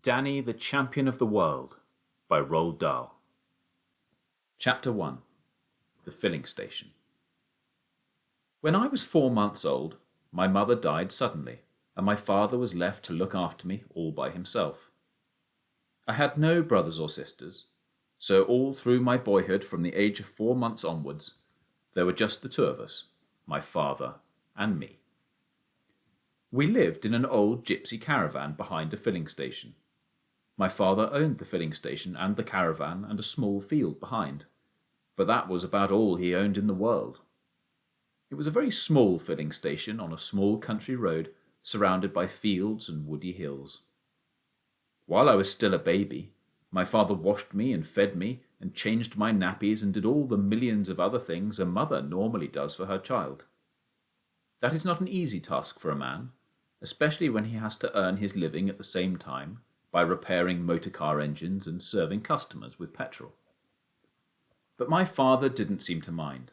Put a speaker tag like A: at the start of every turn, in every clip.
A: Danny the Champion of the World by Roald Dahl. Chapter 1. The Filling Station. When I was 4 months old, my mother died suddenly, and my father was left to look after me all by himself. I had no brothers or sisters, so all through my boyhood from the age of 4 months onwards, there were just the two of us, my father and me. We lived in an old gypsy caravan behind a filling station. My father owned the filling station and the caravan and a small field behind, but that was about all he owned in the world. It was a very small filling station on a small country road surrounded by fields and woody hills. While I was still a baby, my father washed me and fed me and changed my nappies and did all the millions of other things a mother normally does for her child. That is not an easy task for a man, especially when he has to earn his living at the same time by repairing motor car engines and serving customers with petrol. But my father didn't seem to mind.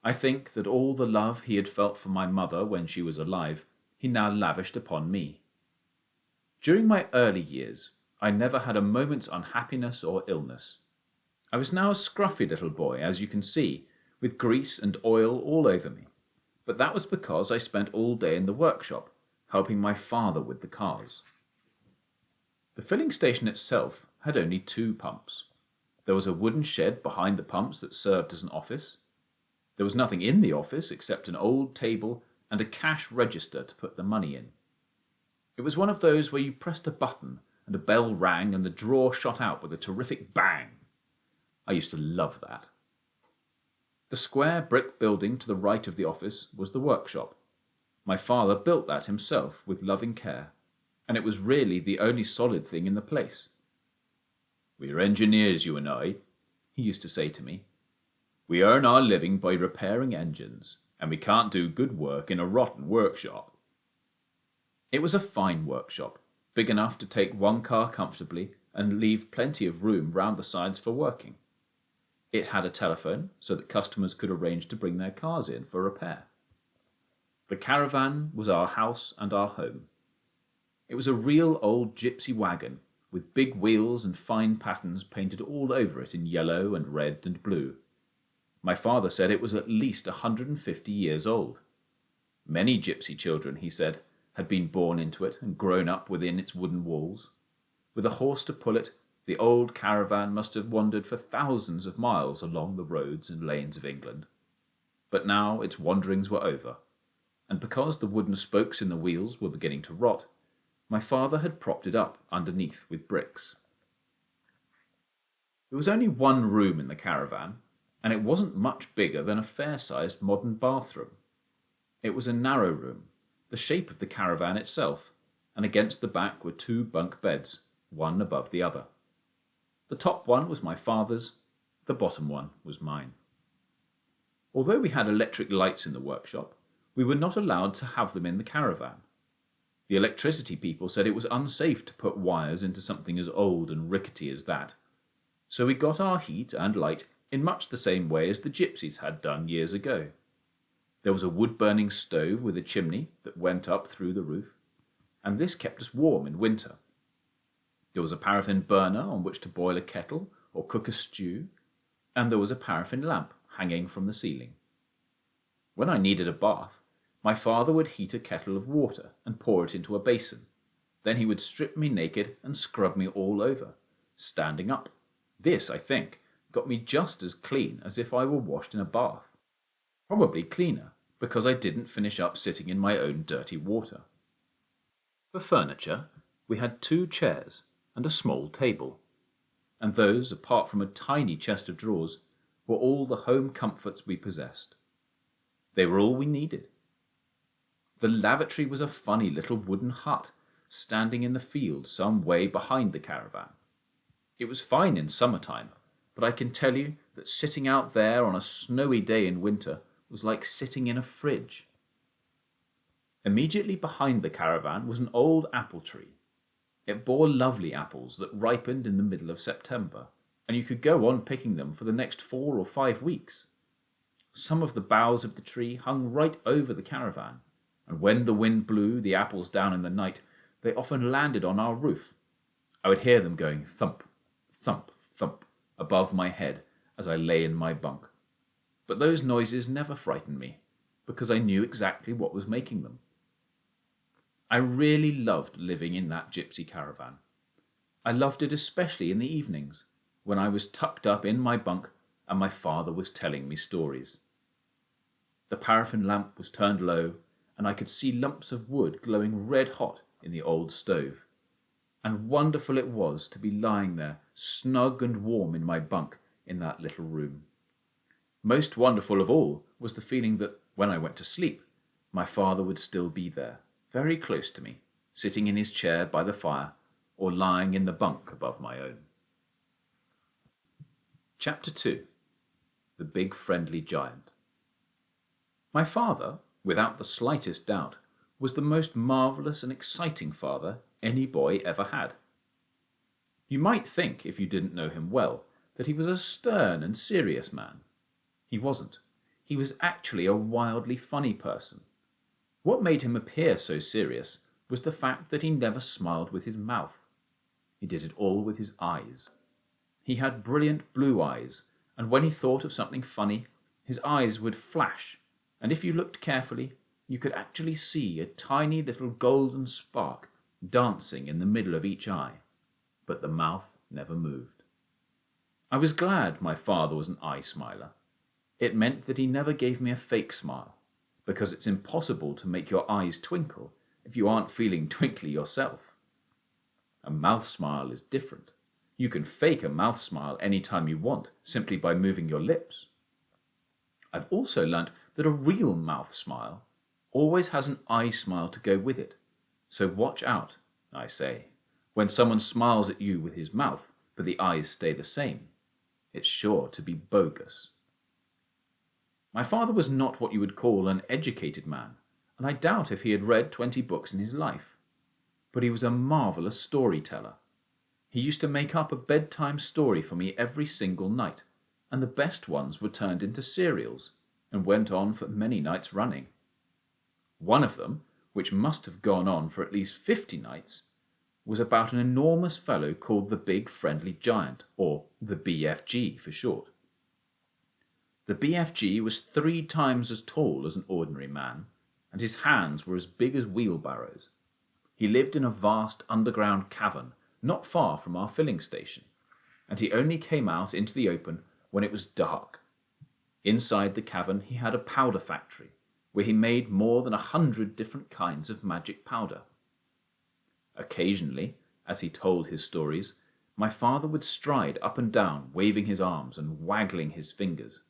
A: I think that all the love he had felt for my mother when she was alive, he now lavished upon me. During my early years, I never had a moment's unhappiness or illness. I was now a scruffy little boy, as you can see, with grease and oil all over me. But that was because I spent all day in the workshop, helping my father with the cars. The filling station itself had only 2 pumps. There was a wooden shed behind the pumps that served as an office. There was nothing in the office except an old table and a cash register to put the money in. It was one of those where you pressed a button and a bell rang and the drawer shot out with a terrific bang. I used to love that. The square brick building to the right of the office was the workshop. My father built that himself with loving care, and it was really the only solid thing in the place. "We are engineers, you and I," he used to say to me. "We earn our living by repairing engines, and we can't do good work in a rotten workshop." It was a fine workshop, big enough to take 1 car comfortably and leave plenty of room round the sides for working. It had a telephone so that customers could arrange to bring their cars in for repair. The caravan was our house and our home. It was a real old gypsy wagon with big wheels and fine patterns painted all over it in yellow and red and blue. My father said it was at least 150 years old. Many gypsy children, he said, had been born into it and grown up within its wooden walls. With a horse to pull it, the old caravan must have wandered for thousands of miles along the roads and lanes of England. But now its wanderings were over, and because the wooden spokes in the wheels were beginning to rot, my father had propped it up underneath with bricks. There was only 1 room in the caravan, and it wasn't much bigger than a fair-sized modern bathroom. It was a narrow room, the shape of the caravan itself, and against the back were 2 bunk beds, one above the other. The top one was my father's, the bottom one was mine. Although we had electric lights in the workshop, we were not allowed to have them in the caravan. The electricity people said it was unsafe to put wires into something as old and rickety as that. So we got our heat and light in much the same way as the gypsies had done years ago. There was a wood-burning stove with a chimney that went up through the roof, and this kept us warm in winter. There was a paraffin burner on which to boil a kettle or cook a stew, and there was a paraffin lamp hanging from the ceiling. When I needed a bath, my father would heat a kettle of water and pour it into a basin. Then he would strip me naked and scrub me all over, standing up. This, I think, got me just as clean as if I were washed in a bath. Probably cleaner, because I didn't finish up sitting in my own dirty water. For furniture, we had 2 chairs and a small table, and those, apart from a tiny chest of drawers, were all the home comforts we possessed. They were all we needed. The lavatory was a funny little wooden hut, standing in the field some way behind the caravan. It was fine in summertime, but I can tell you that sitting out there on a snowy day in winter was like sitting in a fridge. Immediately behind the caravan was an old apple tree. It bore lovely apples that ripened in the middle of September, and you could go on picking them for the next 4 or 5 weeks. Some of the boughs of the tree hung right over the caravan, and when the wind blew the apples down in the night, they often landed on our roof. I would hear them going thump, thump, thump above my head as I lay in my bunk. But those noises never frightened me, because I knew exactly what was making them. I really loved living in that gypsy caravan. I loved it especially in the evenings, when I was tucked up in my bunk and my father was telling me stories. The paraffin lamp was turned low, and I could see lumps of wood glowing red hot in the old stove. And wonderful it was to be lying there, snug and warm in my bunk in that little room. Most wonderful of all was the feeling that, when I went to sleep, my father would still be there, very close to me, sitting in his chair by the fire, or lying in the bunk above my own. Chapter 2. The Big Friendly Giant. My father, without the slightest doubt, was the most marvellous and exciting father any boy ever had. You might think, if you didn't know him well, that he was a stern and serious man. He wasn't. He was actually a wildly funny person. What made him appear so serious was the fact that he never smiled with his mouth. He did it all with his eyes. He had brilliant blue eyes, and when he thought of something funny, his eyes would flash, and if you looked carefully, you could actually see a tiny little golden spark dancing in the middle of each eye, but the mouth never moved. I was glad my father was an eye smiler. It meant that he never gave me a fake smile, because it's impossible to make your eyes twinkle if you aren't feeling twinkly yourself. A mouth smile is different. You can fake a mouth smile any time you want, simply by moving your lips. I've also learnt that a real mouth smile always has an eye smile to go with it. So watch out, I say, when someone smiles at you with his mouth, but the eyes stay the same. It's sure to be bogus. My father was not what you would call an educated man, and I doubt if he had read 20 books in his life. But he was a marvellous storyteller. He used to make up a bedtime story for me every single night, and the best ones were turned into serials, and went on for many nights running. One of them, which must have gone on for at least 50 nights, was about an enormous fellow called the Big Friendly Giant, or the BFG for short. The BFG was 3 times as tall as an ordinary man, and his hands were as big as wheelbarrows. He lived in a vast underground cavern not far from our filling station, and he only came out into the open when it was dark. Inside the cavern he had a powder factory, where he made more than 100 different kinds of magic powder. Occasionally, as he told his stories, my father would stride up and down, waving his arms and waggling his fingers.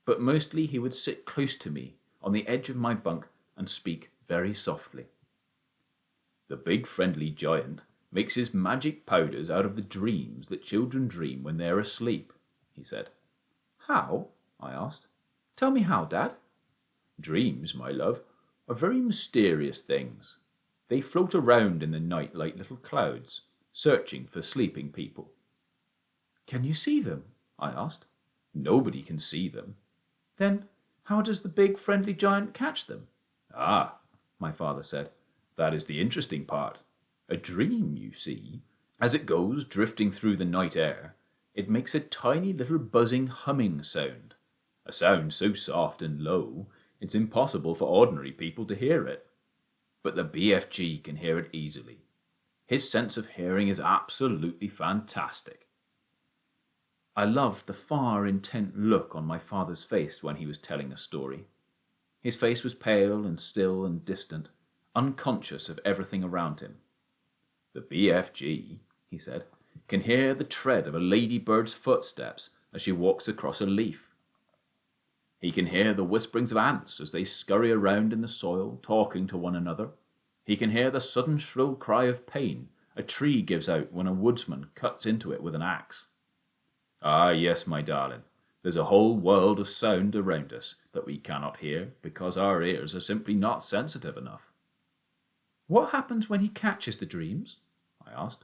A: But mostly he would sit close to me on the edge of my bunk and speak very softly. The Big Friendly Giant makes his magic powders out of the dreams that children dream when they're asleep, he said. How? I asked. Tell me how, Dad. Dreams, my love, are very mysterious things. They float around in the night like little clouds, searching for sleeping people. Can you see them? I asked. Nobody can see them. Then how does the Big Friendly Giant catch them? Ah, my father said, that is the interesting part. A dream, you see, as it goes drifting through the night air, it makes a tiny little buzzing humming sound, a sound so soft and low it's impossible for ordinary people to hear it. But the BFG can hear it easily. His sense of hearing is absolutely fantastic. I loved the far, intent look on my father's face when he was telling a story. His face was pale and still and distant, unconscious of everything around him. The BFG, he said, can hear the tread of a ladybird's footsteps as she walks across a leaf. He can hear the whisperings of ants as they scurry around in the soil, talking to one another. He can hear the sudden shrill cry of pain a tree gives out when a woodsman cuts into it with an axe. Ah, yes, my darling, there's a whole world of sound around us that we cannot hear because our ears are simply not sensitive enough. What happens when he catches the dreams? I asked.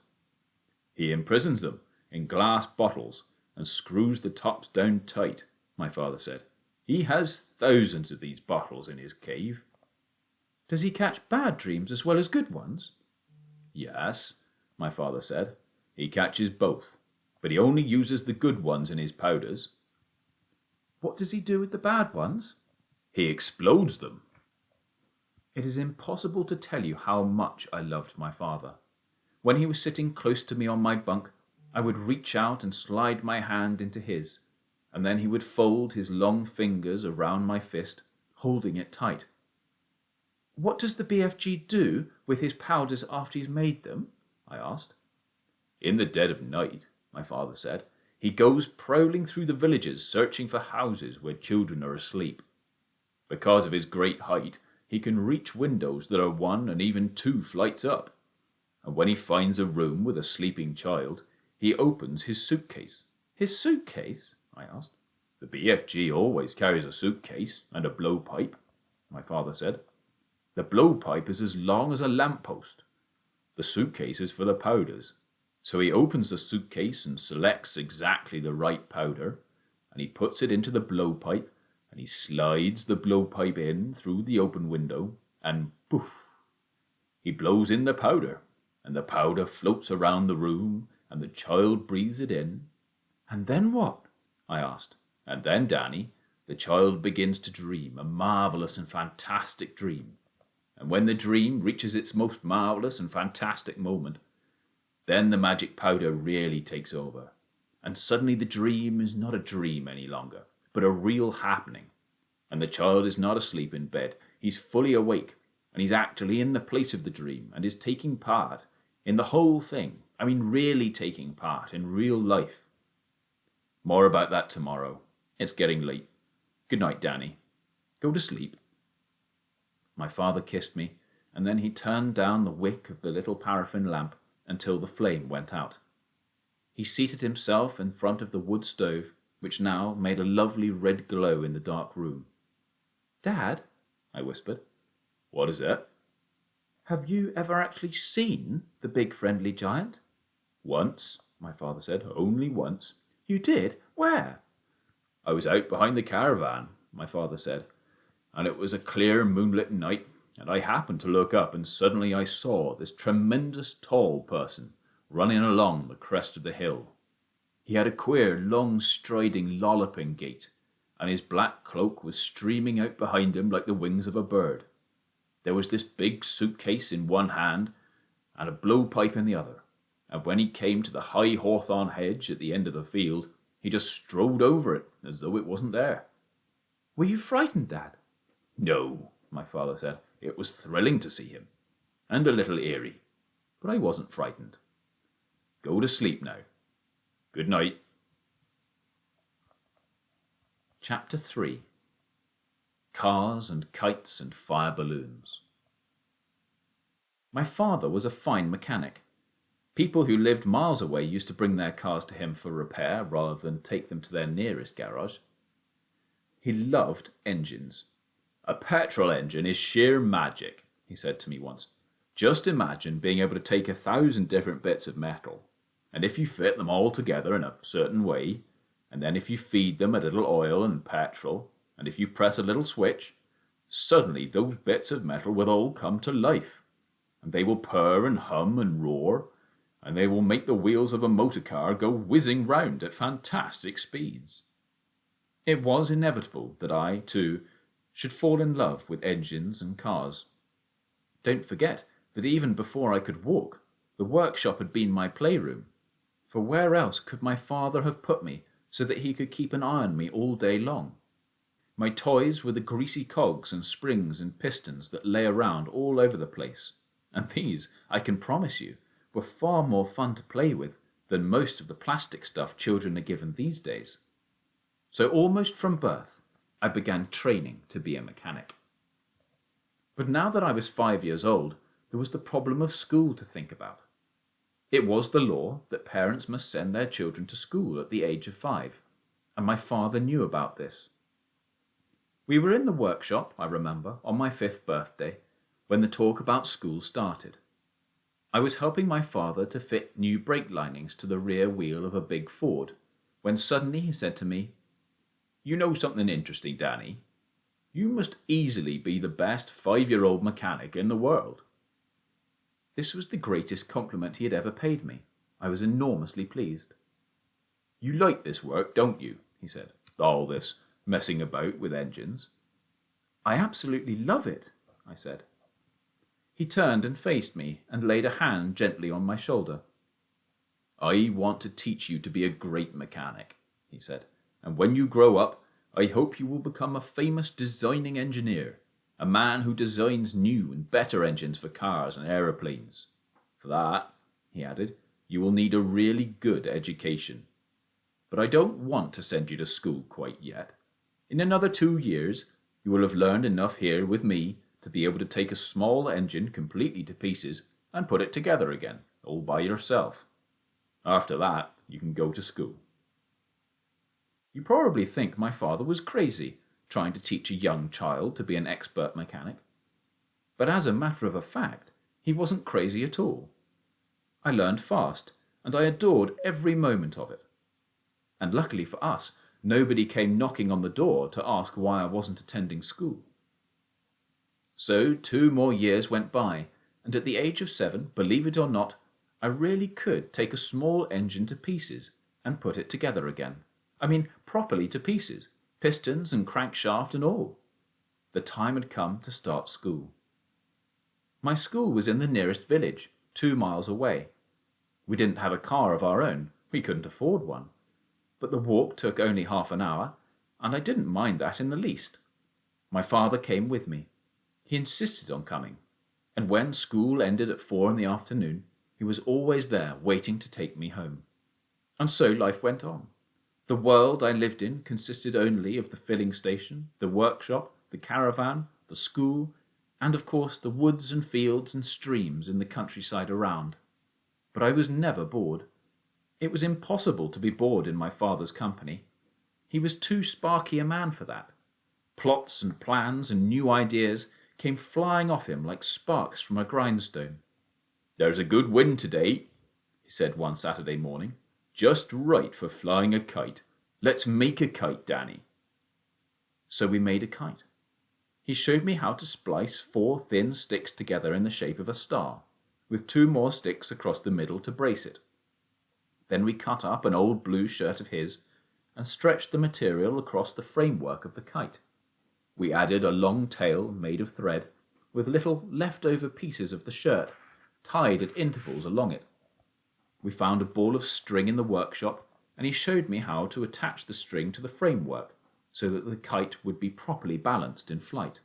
A: He imprisons them in glass bottles and screws the tops down tight, my father said. He has thousands of these bottles in his cave. Does he catch bad dreams as well as good ones? Yes, my father said, He catches both, but he only uses the good ones in his powders.
B: What does he do with the bad ones?
A: He explodes them.
B: It is impossible to tell you how much I loved my father. When he was sitting close to me on my bunk, I would reach out and slide my hand into his, and then he would fold his long fingers around my fist, holding it tight. What does the BFG do with his powders after he's made them? I asked.
A: In the dead of night, my father said, he goes prowling through the villages searching for houses where children are asleep. Because of his great height, he can reach windows that are 1 and even 2 flights up. And when he finds a room with a sleeping child, he opens his suitcase.
B: His suitcase? I asked.
A: The BFG always carries a suitcase and a blowpipe, my father said. The blowpipe is as long as a lamppost. The suitcase is for the powders. So he opens the suitcase and selects exactly the right powder, and he puts it into the blowpipe, and he slides the blowpipe in through the open window, and poof! He blows in the powder, and the powder floats around the room, and the child breathes it in.
B: And then what?
A: I asked. And then, Danny, the child begins to dream a marvellous and fantastic dream. And when the dream reaches its most marvellous and fantastic moment, then the magic powder really takes over. And suddenly the dream is not a dream any longer, but a real happening. And the child is not asleep in bed. He's fully awake, and he's actually in the place of the dream and is taking part in the whole thing. I mean, really taking part in real life. More about that tomorrow. It's getting late. Good night, Danny. Go to sleep. My father kissed me, and then he turned down the wick of the little paraffin lamp until the flame went out. He seated himself in front of the wood stove, which now made a lovely red glow in the dark room.
B: Dad,
A: I whispered. What is it?
B: Have you ever actually seen the big friendly giant?
A: Once, my father said. Only once.
B: You did? Where?
A: I was out behind the caravan, my father said, and it was a clear moonlit night, and I happened to look up, and suddenly I saw this tremendous tall person running along the crest of the hill. He had a queer, long, striding, lolloping gait, and his black cloak was streaming out behind him like the wings of a bird. There was this big suitcase in one hand and a blowpipe in the other, and when he came to the high hawthorn hedge at the end of the field, he just strode over it as though it wasn't there.
B: Were you frightened, Dad?
A: No, my father said. It was thrilling to see him, and a little eerie, but I wasn't frightened. Go to sleep now. Good night.
B: Chapter 3. Cars and Kites and Fire Balloons. My father was a fine mechanic. People who lived miles away used to bring their cars to him for repair rather than take them to their nearest garage. He loved engines. A petrol engine is sheer magic, he said to me once. Just imagine being able to take 1,000 different bits of metal, and if you fit them all together in a certain way, and then if you feed them a little oil and petrol, and if you press a little switch, suddenly those bits of metal will all come to life, and they will purr and hum and roar, and they will make the wheels of a motor car go whizzing round at fantastic speeds. It was inevitable that I, too, should fall in love with engines and cars. Don't forget that even before I could walk, the workshop had been my playroom, for where else could my father have put me so that he could keep an eye on me all day long? My toys were the greasy cogs and springs and pistons that lay around all over the place, and these, I can promise you, were far more fun to play with than most of the plastic stuff children are given these days. So almost from birth, I began training to be a mechanic. But now that I was 5 years old, there was the problem of school to think about. It was the law that parents must send their children to school at the age of 5, and my father knew about this. We were in the workshop, I remember, on my 5th birthday, when the talk about school started. I was helping my father to fit new brake linings to the rear wheel of a big Ford, when suddenly he said to me, "You know something interesting, Danny? You must easily be the best 5-year-old mechanic in the world." This was the greatest compliment he had ever paid me. I was enormously pleased. "You like this work, don't you?" he said. "All this messing about with engines." "I absolutely love it," I said. He turned and faced me and laid a hand gently on my shoulder. "I want to teach you to be a great mechanic," he said, "and when you grow up, I hope you will become a famous designing engineer, a man who designs new and better engines for cars and aeroplanes. For that," he added, "you will need a really good education. But I don't want to send you to school quite yet. In another 2 years, you will have learned enough here with me to be able to take a small engine completely to pieces and put it together again, all by yourself. After that, you can go to school." You probably think my father was crazy, trying to teach a young child to be an expert mechanic. But as a matter of fact, he wasn't crazy at all. I learned fast, and I adored every moment of it. And luckily for us, nobody came knocking on the door to ask why I wasn't attending school. So 2 more years went by, and at the age of 7, believe it or not, I really could take a small engine to pieces and put it together again. I mean, properly to pieces, pistons and crankshaft and all. The time had come to start school. My school was in the nearest village, 2 miles away. We didn't have a car of our own, we couldn't afford one. But the walk took only half an hour, and I didn't mind that in the least. My father came with me. He insisted on coming, and when school ended at 4 in the afternoon, he was always there waiting to take me home. And so life went on. The world I lived in consisted only of the filling station, the workshop, the caravan, the school, and of course the woods and fields and streams in the countryside around. But I was never bored. It was impossible to be bored in my father's company. He was too sparky a man for that. Plots and plans and new ideas came flying off him like sparks from a grindstone. "There's a good wind today," he said one Saturday morning. "Just right for flying a kite. Let's make a kite, Danny." So we made a kite. He showed me how to splice 4 thin sticks together in the shape of a star, with 2 more sticks across the middle to brace it. Then we cut up an old blue shirt of his and stretched the material across the framework of the kite. We added a long tail made of thread, with little leftover pieces of the shirt tied at intervals along it. We found a ball of string in the workshop, and he showed me how to attach the string to the framework so that the kite would be properly balanced in flight.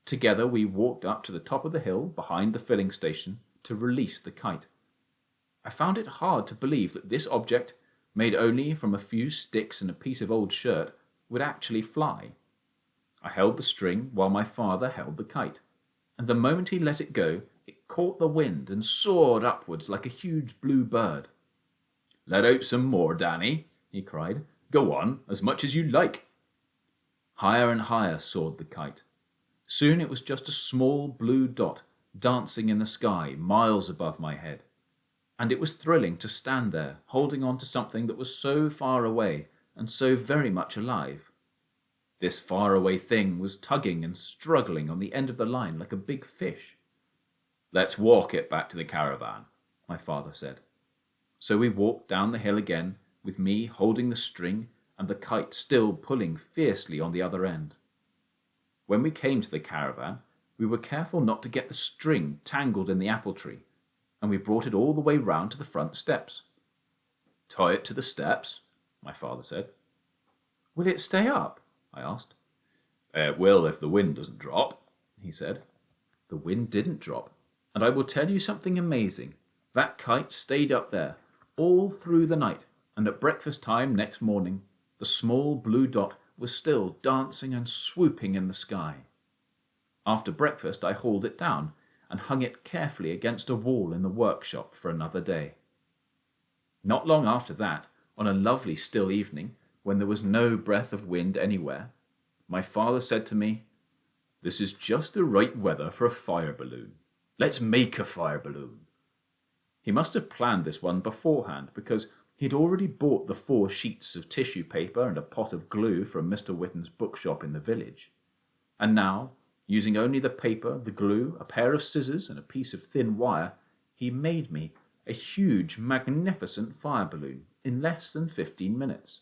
B: Together we walked up to the top of the hill behind the filling station to release the kite. I found it hard to believe that this object, made only from a few sticks and a piece of old shirt, would actually fly. I held the string while my father held the kite, and the moment he let it go, it caught the wind and soared upwards like a huge blue bird. "Let out some more, Danny," he cried. "Go on, as much as you like." Higher and higher soared the kite. Soon it was just a small blue dot dancing in the sky miles above my head. And it was thrilling to stand there holding on to something that was so far away and so very much alive. This faraway thing was tugging and struggling on the end of the line like a big fish. "Let's walk it back to the caravan," my father said. So we walked down the hill again, with me holding the string and the kite still pulling fiercely on the other end. When we came to the caravan, we were careful not to get the string tangled in the apple tree, and we brought it all the way round to the front steps. "Tie it to the steps," my father said. "Will it stay up?" I asked. "It will if the wind doesn't drop," he said. The wind didn't drop, and I will tell you something amazing. That kite stayed up there all through the night, and at breakfast time next morning, the small blue dot was still dancing and swooping in the sky. After breakfast, I hauled it down and hung it carefully against a wall in the workshop for another day. Not long after that, on a lovely still evening, when there was no breath of wind anywhere, my father said to me, "This is just the right weather for a fire balloon. Let's make a fire balloon." He must have planned this one beforehand, because he'd already bought the 4 sheets of tissue paper and a pot of glue from Mr. Whitten's bookshop in the village. And now, using only the paper, the glue, a pair of scissors and a piece of thin wire, he made me a huge, magnificent fire balloon in less than 15 minutes.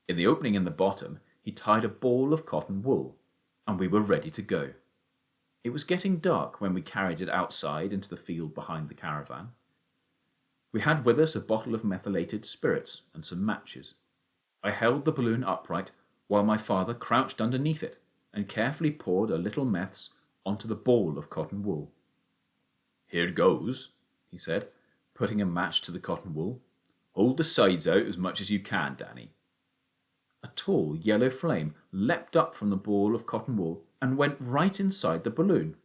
B: In the opening in the bottom, he tied a ball of cotton wool, and we were ready to go. It was getting dark when we carried it outside into the field behind the caravan. We had with us a bottle of methylated spirits and some matches. I held the balloon upright while my father crouched underneath it and carefully poured a little meths onto the ball of cotton wool. "Here goes," he said, putting a match to the cotton wool. "Hold the sides out as much as you can, Danny." A tall yellow flame leapt up from the ball of cotton wool and went right inside the balloon.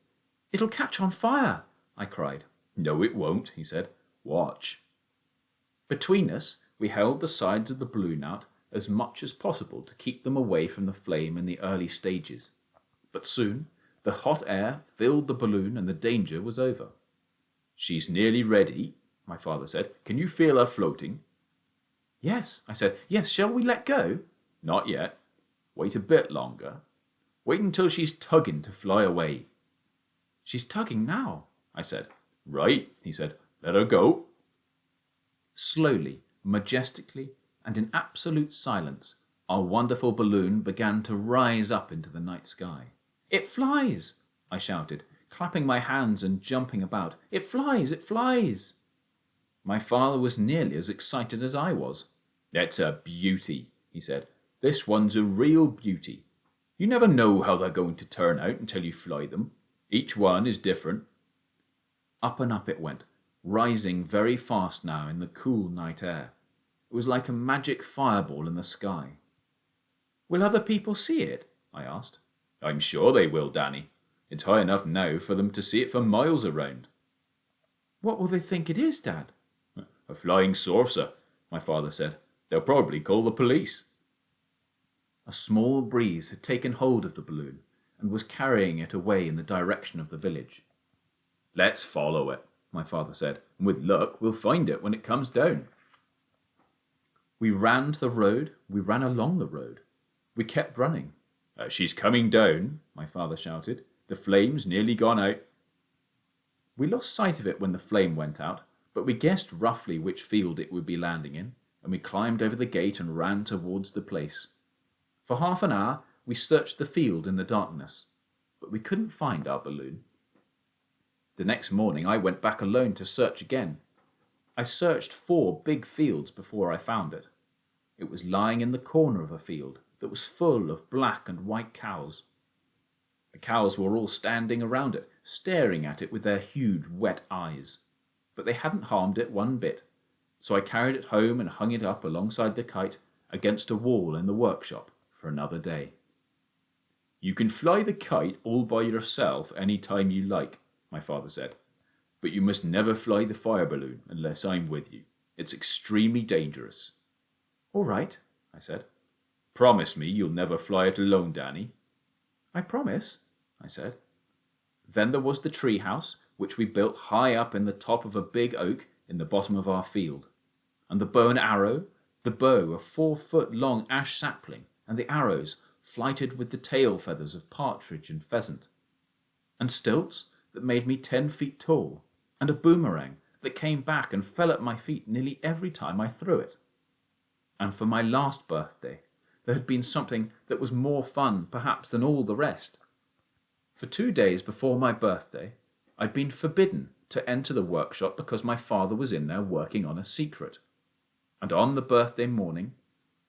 B: "It'll catch on fire," I cried. "No, it won't," he said. "Watch." Between us, we held the sides of the balloon out as much as possible to keep them away from the flame in the early stages. But soon, the hot air filled the balloon and the danger was over. "She's nearly ready," my father said. "Can you feel her floating?" "Yes," I said. "Yes, shall we let go?" "Not yet. Wait a bit longer. Wait until she's tugging to fly away." "She's tugging now," I said. "Right," he said. "Let her go." Slowly, majestically, and in absolute silence, our wonderful balloon began to rise up into the night sky. "It flies!" I shouted, clapping my hands and jumping about. "It flies! It flies!" My father was nearly as excited as I was. "It's a beauty," he said. "This one's a real beauty. You never know how they're going to turn out until you fly them. Each one is different." Up and up it went, rising very fast now in the cool night air. It was like a magic fireball in the sky. "Will other people see it?" I asked. "I'm sure they will, Danny. It's high enough now for them to see it for miles around." "What will they think it is, Dad?" "A flying saucer," my father said. "They'll probably call the police." A small breeze had taken hold of the balloon and was carrying it away in the direction of the village. "Let's follow it," my father said, "and with luck we'll find it when it comes down." We ran to the road, we ran along the road. We kept running. "She's coming down," my father shouted. "The flame's nearly gone out." We lost sight of it when the flame went out, but we guessed roughly which field it would be landing in, and we climbed over the gate and ran towards the place. For half an hour we searched the field in the darkness, but we couldn't find our balloon. The next morning I went back alone to search again. I searched 4 big fields before I found it. It was lying in the corner of a field that was full of black and white cows. The cows were all standing around it, staring at it with their huge wet eyes. But they hadn't harmed it one bit, so I carried it home and hung it up alongside the kite against a wall in the workshop for another day. "You can fly the kite all by yourself any time you like," my father said, "but you must never fly the fire balloon unless I'm with you. It's extremely dangerous." "All right," I said. "Promise me you'll never fly it alone, Danny." "I promise," I said. Then there was the tree house, which we built high up in the top of a big oak in the bottom of our field, and the bow and arrow, the bow a 4-foot-long ash sapling, and the arrows flighted with the tail feathers of partridge and pheasant, and stilts that made me 10 feet tall, and a boomerang that came back and fell at my feet nearly every time I threw it. And for my last birthday, there had been something that was more fun, perhaps, than all the rest. For 2 days before my birthday, I'd been forbidden to enter the workshop because my father was in there working on a secret. And on the birthday morning,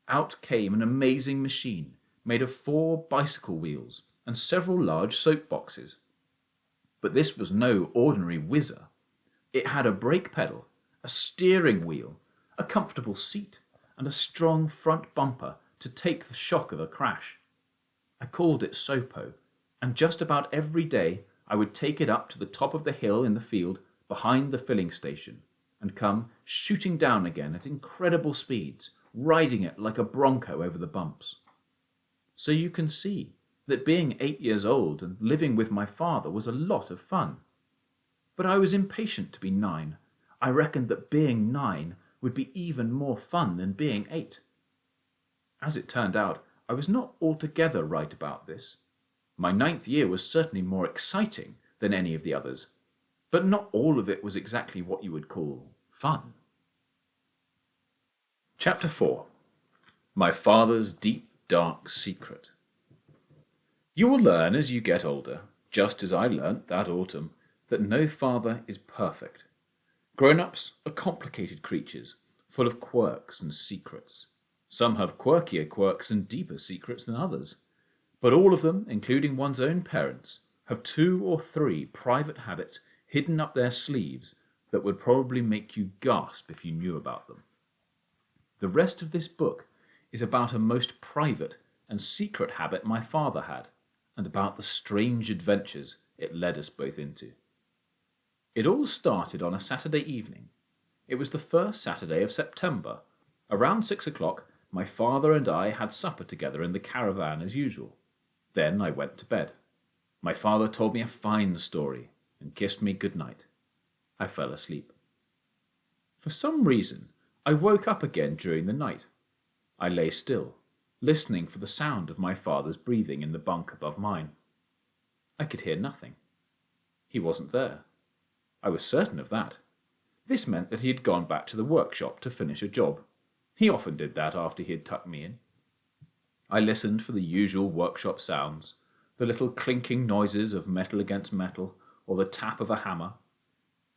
B: out came an amazing machine made of 4 bicycle wheels and several large soap boxes. But this was no ordinary whizzer. It had a brake pedal, a steering wheel, a comfortable seat, and a strong front bumper to take the shock of a crash. I called it Sopo, and just about every day I would take it up to the top of the hill in the field behind the filling station and come shooting down again at incredible speeds, riding it like a bronco over the bumps. So you can see that being 8 years old and living with my father was a lot of fun. But I was impatient to be 9. I reckoned that being 9 would be even more fun than being 8. As it turned out, I was not altogether right about this. My 9th year was certainly more exciting than any of the others, but not all of it was exactly what you would call fun. Chapter 4. My Father's Deep, Dark Secret. You will learn as you get older, just as I learnt that autumn, that no father is perfect. Grown-ups are complicated creatures, full of quirks and secrets. Some have quirkier quirks and deeper secrets than others. But all of them, including one's own parents, have 2 or 3 private habits hidden up their sleeves that would probably make you gasp if you knew about them. The rest of this book is about a most private and secret habit my father had, and about the strange adventures it led us both into. It all started on a Saturday evening. It was the first Saturday of September. Around 6 o'clock, my father and I had supper together in the caravan as usual. Then I went to bed. My father told me a fine story and kissed me good night. I fell asleep. For some reason, I woke up again during the night. I lay still, listening for the sound of my father's breathing in the bunk above mine. I could hear nothing. He wasn't there. I was certain of that. This meant that he had gone back to the workshop to finish a job. He often did that after he had tucked me in. I listened for the usual workshop sounds, the little clinking noises of metal against metal, or the tap of a hammer.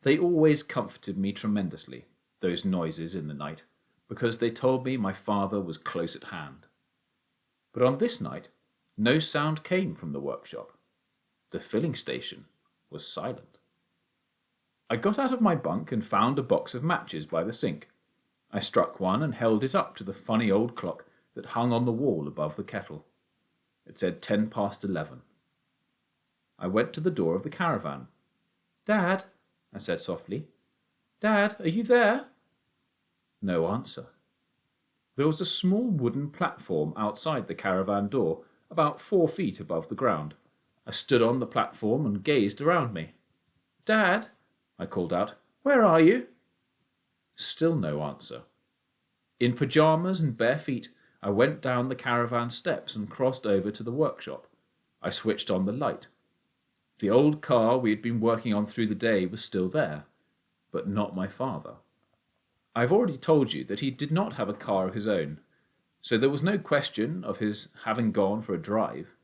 B: They always comforted me tremendously, those noises in the night, because they told me my father was close at hand. But on this night, no sound came from the workshop. The filling station was silent. I got out of my bunk and found a box of matches by the sink. I struck one and held it up to the funny old clock that hung on the wall above the kettle. It said 11:10. I went to the door of the caravan. "Dad," I said softly. "Dad, are you there?" No answer. There was a small wooden platform outside the caravan door, about 4 feet above the ground. I stood on the platform and gazed around me. "Dad," I called out, "where are you?" Still no answer. In pyjamas and bare feet, I went down the caravan steps and crossed over to the workshop. I switched on the light. The old car we had been working on through the day was still there, but not my father. I've already told you that he did not have a car of his own, so there was no question of his having gone for a drive.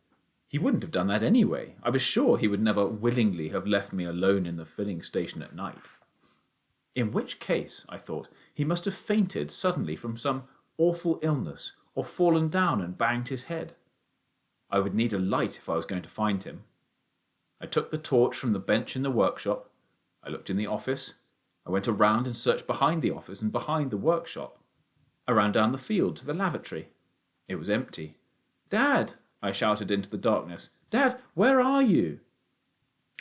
B: He wouldn't have done that anyway. I was sure he would never willingly have left me alone in the filling station at night. In which case, I thought, he must have fainted suddenly from some awful illness, or fallen down and banged his head. I would need a light if I was going to find him. I took the torch from the bench in the workshop. I looked in the office. I went around and searched behind the office and behind the workshop. I ran down the field to the lavatory. It was empty. "Dad!" I shouted into the darkness. "Dad, where are you?"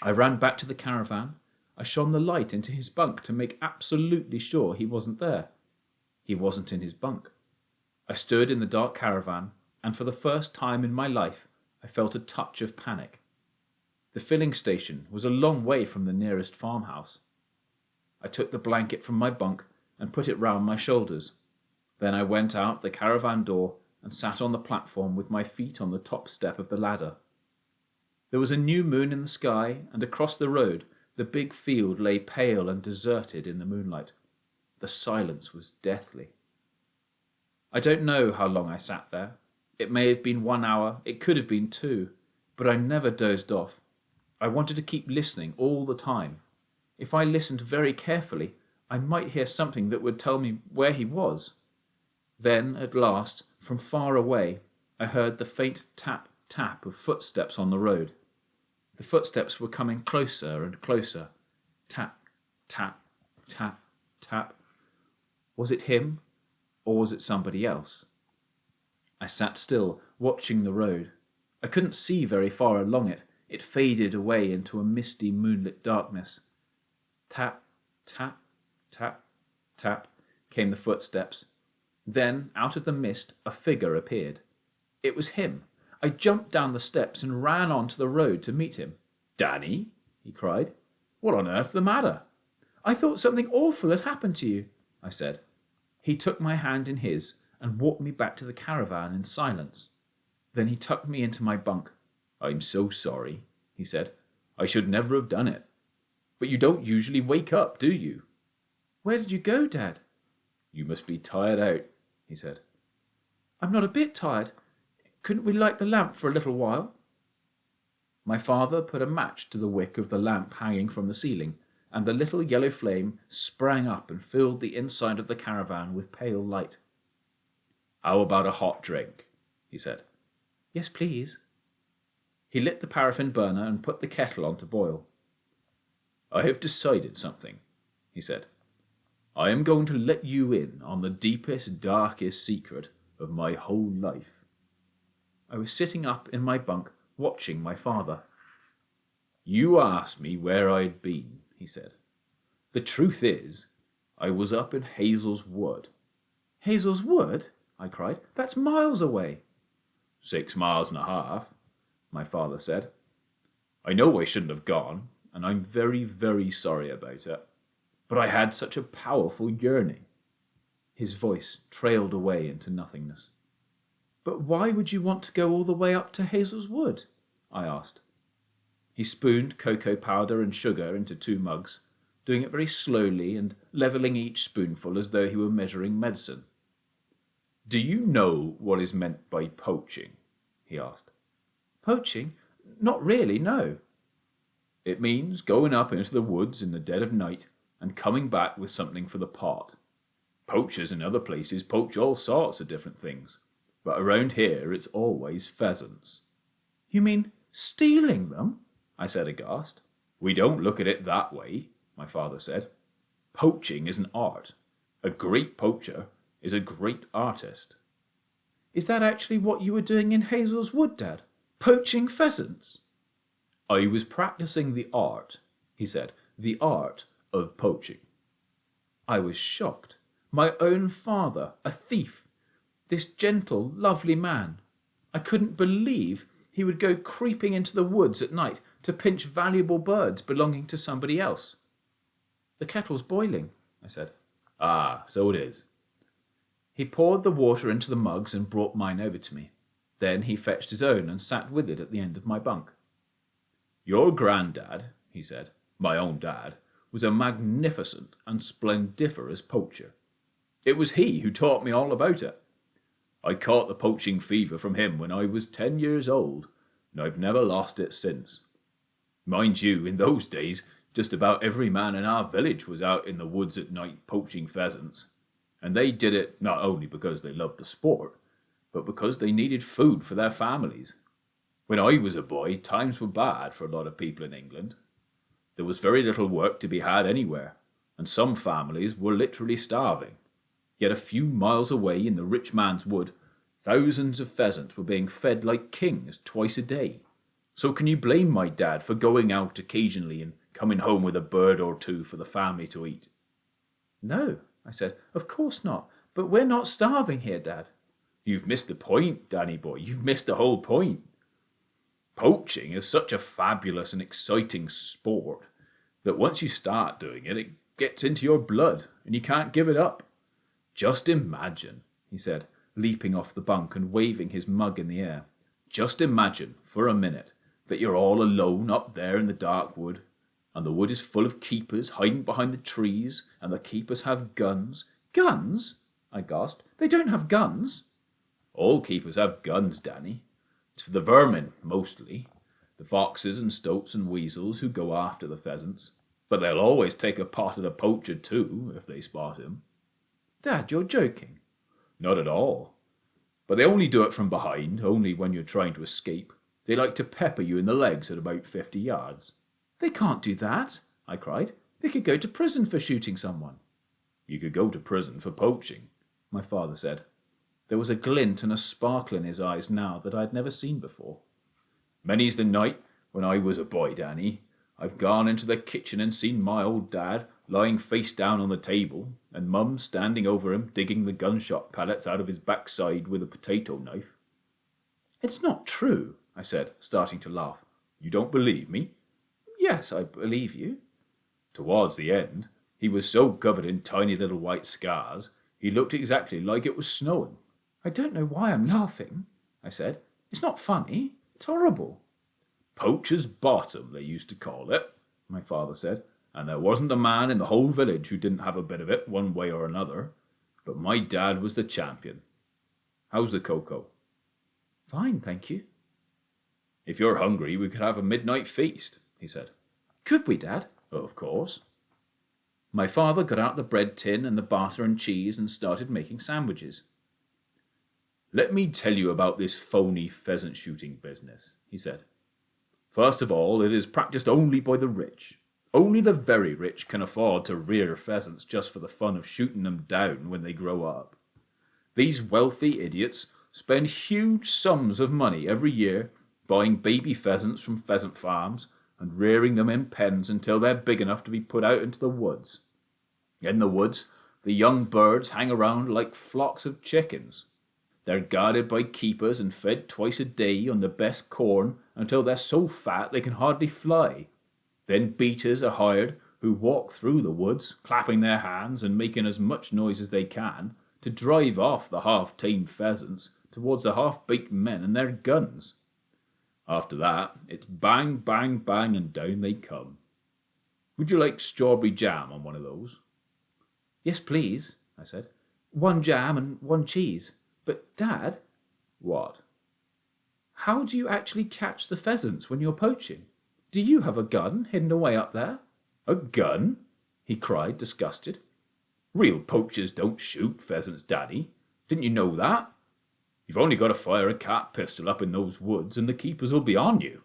B: I ran back to the caravan. I shone the light into his bunk to make absolutely sure he wasn't there. He wasn't in his bunk. I stood in the dark caravan, and for the first time in my life, I felt a touch of panic. The filling station was a long way from the nearest farmhouse. I took the blanket from my bunk and put it round my shoulders. Then I went out the caravan door and sat on the platform with my feet on the top step of the ladder. There was a new moon in the sky, and across the road the big field lay pale and deserted in the moonlight. The silence was deathly. I don't know how long I sat there. It may have been 1 hour, it could have been 2, but I never dozed off. I wanted to keep listening all the time. If I listened very carefully, I might hear something that would tell me where he was. Then, at last, from far away, I heard the faint tap-tap of footsteps on the road. The footsteps were coming closer and closer. Tap, tap, tap, tap. Was it him, or was it somebody else? I sat still, watching the road. I couldn't see very far along it. It faded away into a misty moonlit darkness. Tap, tap, tap, tap, came the footsteps. Then, out of the mist, a figure appeared. It was him. I jumped down the steps and ran onto the road to meet him. "Danny," he cried. "What on earth's the matter?" "I thought something awful had happened to you," I said. He took my hand in his and walked me back to the caravan in silence. Then he tucked me into my bunk. "I'm so sorry," he said. "I should never have done it. But you don't usually wake up, do you?" Where did you go, Dad?
A: You must be tired out, he said.
B: I'm not a bit tired. Couldn't we light the lamp for a little while? My father put a match to the wick of the lamp hanging from the ceiling, and the little yellow flame sprang up and filled the inside of the caravan with pale light.
A: How about a hot drink? He said.
B: Yes, please. He lit the paraffin burner and put the kettle on to boil.
A: I have decided something, he said. I am going to let you in on the deepest, darkest secret of my whole life.
B: I was sitting up in my bunk, watching my father.
A: You asked me where I had been, he said. The truth is, I was up in Hazell's Wood.
B: Hazell's Wood? I cried. That's miles away.
A: 6 miles and a half, my father said. I know I shouldn't have gone, and I'm very, very sorry about it. But I had such a powerful yearning.
B: His voice trailed away into nothingness. But why would you want to go all the way up to Hazell's Wood? I asked. He spooned cocoa powder and sugar into 2 mugs, doing it very slowly and levelling each spoonful as though he were measuring medicine.
A: Do you know what is meant by poaching? He asked.
B: Poaching? Not really, no.
A: It means going up into the woods in the dead of night and coming back with something for the pot. Poachers in other places poach all sorts of different things, but around here it's always pheasants.
B: You mean stealing them? I said aghast.
A: We don't look at it that way, my father said. Poaching is an art. A great poacher is a great artist.
B: Is that actually what you were doing in Hazell's Wood, Dad? Poaching pheasants?
A: I was practicing the art, he said, the art of poaching.
B: I was shocked. My own father, a thief. This gentle, lovely man. I couldn't believe he would go creeping into the woods at night to pinch valuable birds belonging to somebody else. The kettle's boiling, I said.
A: Ah, so it is.
B: He poured the water into the mugs and brought mine over to me. Then he fetched his own and sat with it at the end of my bunk.
A: Your granddad, he said, my own dad, was a magnificent and splendiferous poacher. It was he who taught me all about it. I caught the poaching fever from him when I was 10 years old, and I've never lost it since. Mind you, in those days, just about every man in our village was out in the woods at night poaching pheasants, and they did it not only because they loved the sport, but because they needed food for their families. When I was a boy, times were bad for a lot of people in England. There was very little work to be had anywhere, and some families were literally starving. Yet a few miles away in the rich man's wood, thousands of pheasants were being fed like kings twice a day. So can you blame my dad for going out occasionally and coming home with a bird or 2 for the family to eat?
B: No, I said, of course not. But we're not starving here, Dad.
A: You've missed the point, Danny boy. You've missed the whole point. Poaching is such a fabulous and exciting sport that once you start doing it, it gets into your blood and you can't give it up. Just imagine, he said, leaping off the bunk and waving his mug in the air. Just imagine, for a minute, that you're all alone up there in the dark wood, and the wood is full of keepers hiding behind the trees, and the keepers have guns.
B: Guns? I gasped. They don't have guns.
A: All keepers have guns, Danny. It's for the vermin, mostly. The foxes and stoats and weasels who go after the pheasants. But they'll always take a pot at a poacher too, if they spot him.
B: Dad, you're joking.
A: Not at all. But they only do it from behind, only when you're trying to escape. They like to pepper you in the legs at about 50 yards.
B: They can't do that, I cried. They could go to prison for shooting someone.
A: You could go to prison for poaching, my father said.
B: There was a glint and a sparkle in his eyes now that I had never seen before.
A: Many's the night when I was a boy, Danny. I've gone into the kitchen and seen my old dad lying face down on the table, and Mum standing over him digging the gunshot pellets out of his backside with a potato knife.
B: It's not true, I said, starting to laugh.
A: You don't believe me?
B: Yes, I believe you.
A: Towards the end, he was so covered in tiny little white scars, he looked exactly like it was snowing.
B: I don't know why I'm laughing, I said. It's not funny. It's horrible.
A: Poacher's bottom, they used to call it, my father said.
B: and there wasn't a man in the whole village who didn't have a bit of it one way or another. But my dad was the champion. How's the cocoa?
A: Fine, thank you.
B: If you're hungry, we could have a midnight feast, he said.
A: Could we, Dad?
B: Of course.
A: My father got out the bread tin and the butter and cheese and started making sandwiches.
B: Let me tell you about this phony pheasant shooting business, he said. First of all, it is practiced only by the rich. Only the very rich can afford to rear pheasants just for the fun of shooting them down when they grow up. These wealthy idiots spend huge sums of money every year buying baby pheasants from pheasant farms and rearing them in pens until they're big enough to be put out into the woods. In the woods, the young birds hang around like flocks of chickens. They're guarded by keepers and fed twice a day on the best corn until they're so fat they can hardly fly. Then beaters are hired who walk through the woods, clapping their hands and making as much noise as they can to drive off the half-tamed pheasants towards the half-baked men and their guns. After that, it's bang, bang, bang, and down they come. Would you like strawberry jam on one of those?
A: Yes, please, I said. 1 jam and 1 cheese. But, Dad...
B: What?
A: How do you actually catch the pheasants when you're poaching? Do you have a gun hidden away up there?
B: A gun? He cried, disgusted. Real poachers don't shoot pheasants, Daddy. Didn't you know that? You've only got to fire a cat pistol up in those woods and the keepers will be on you.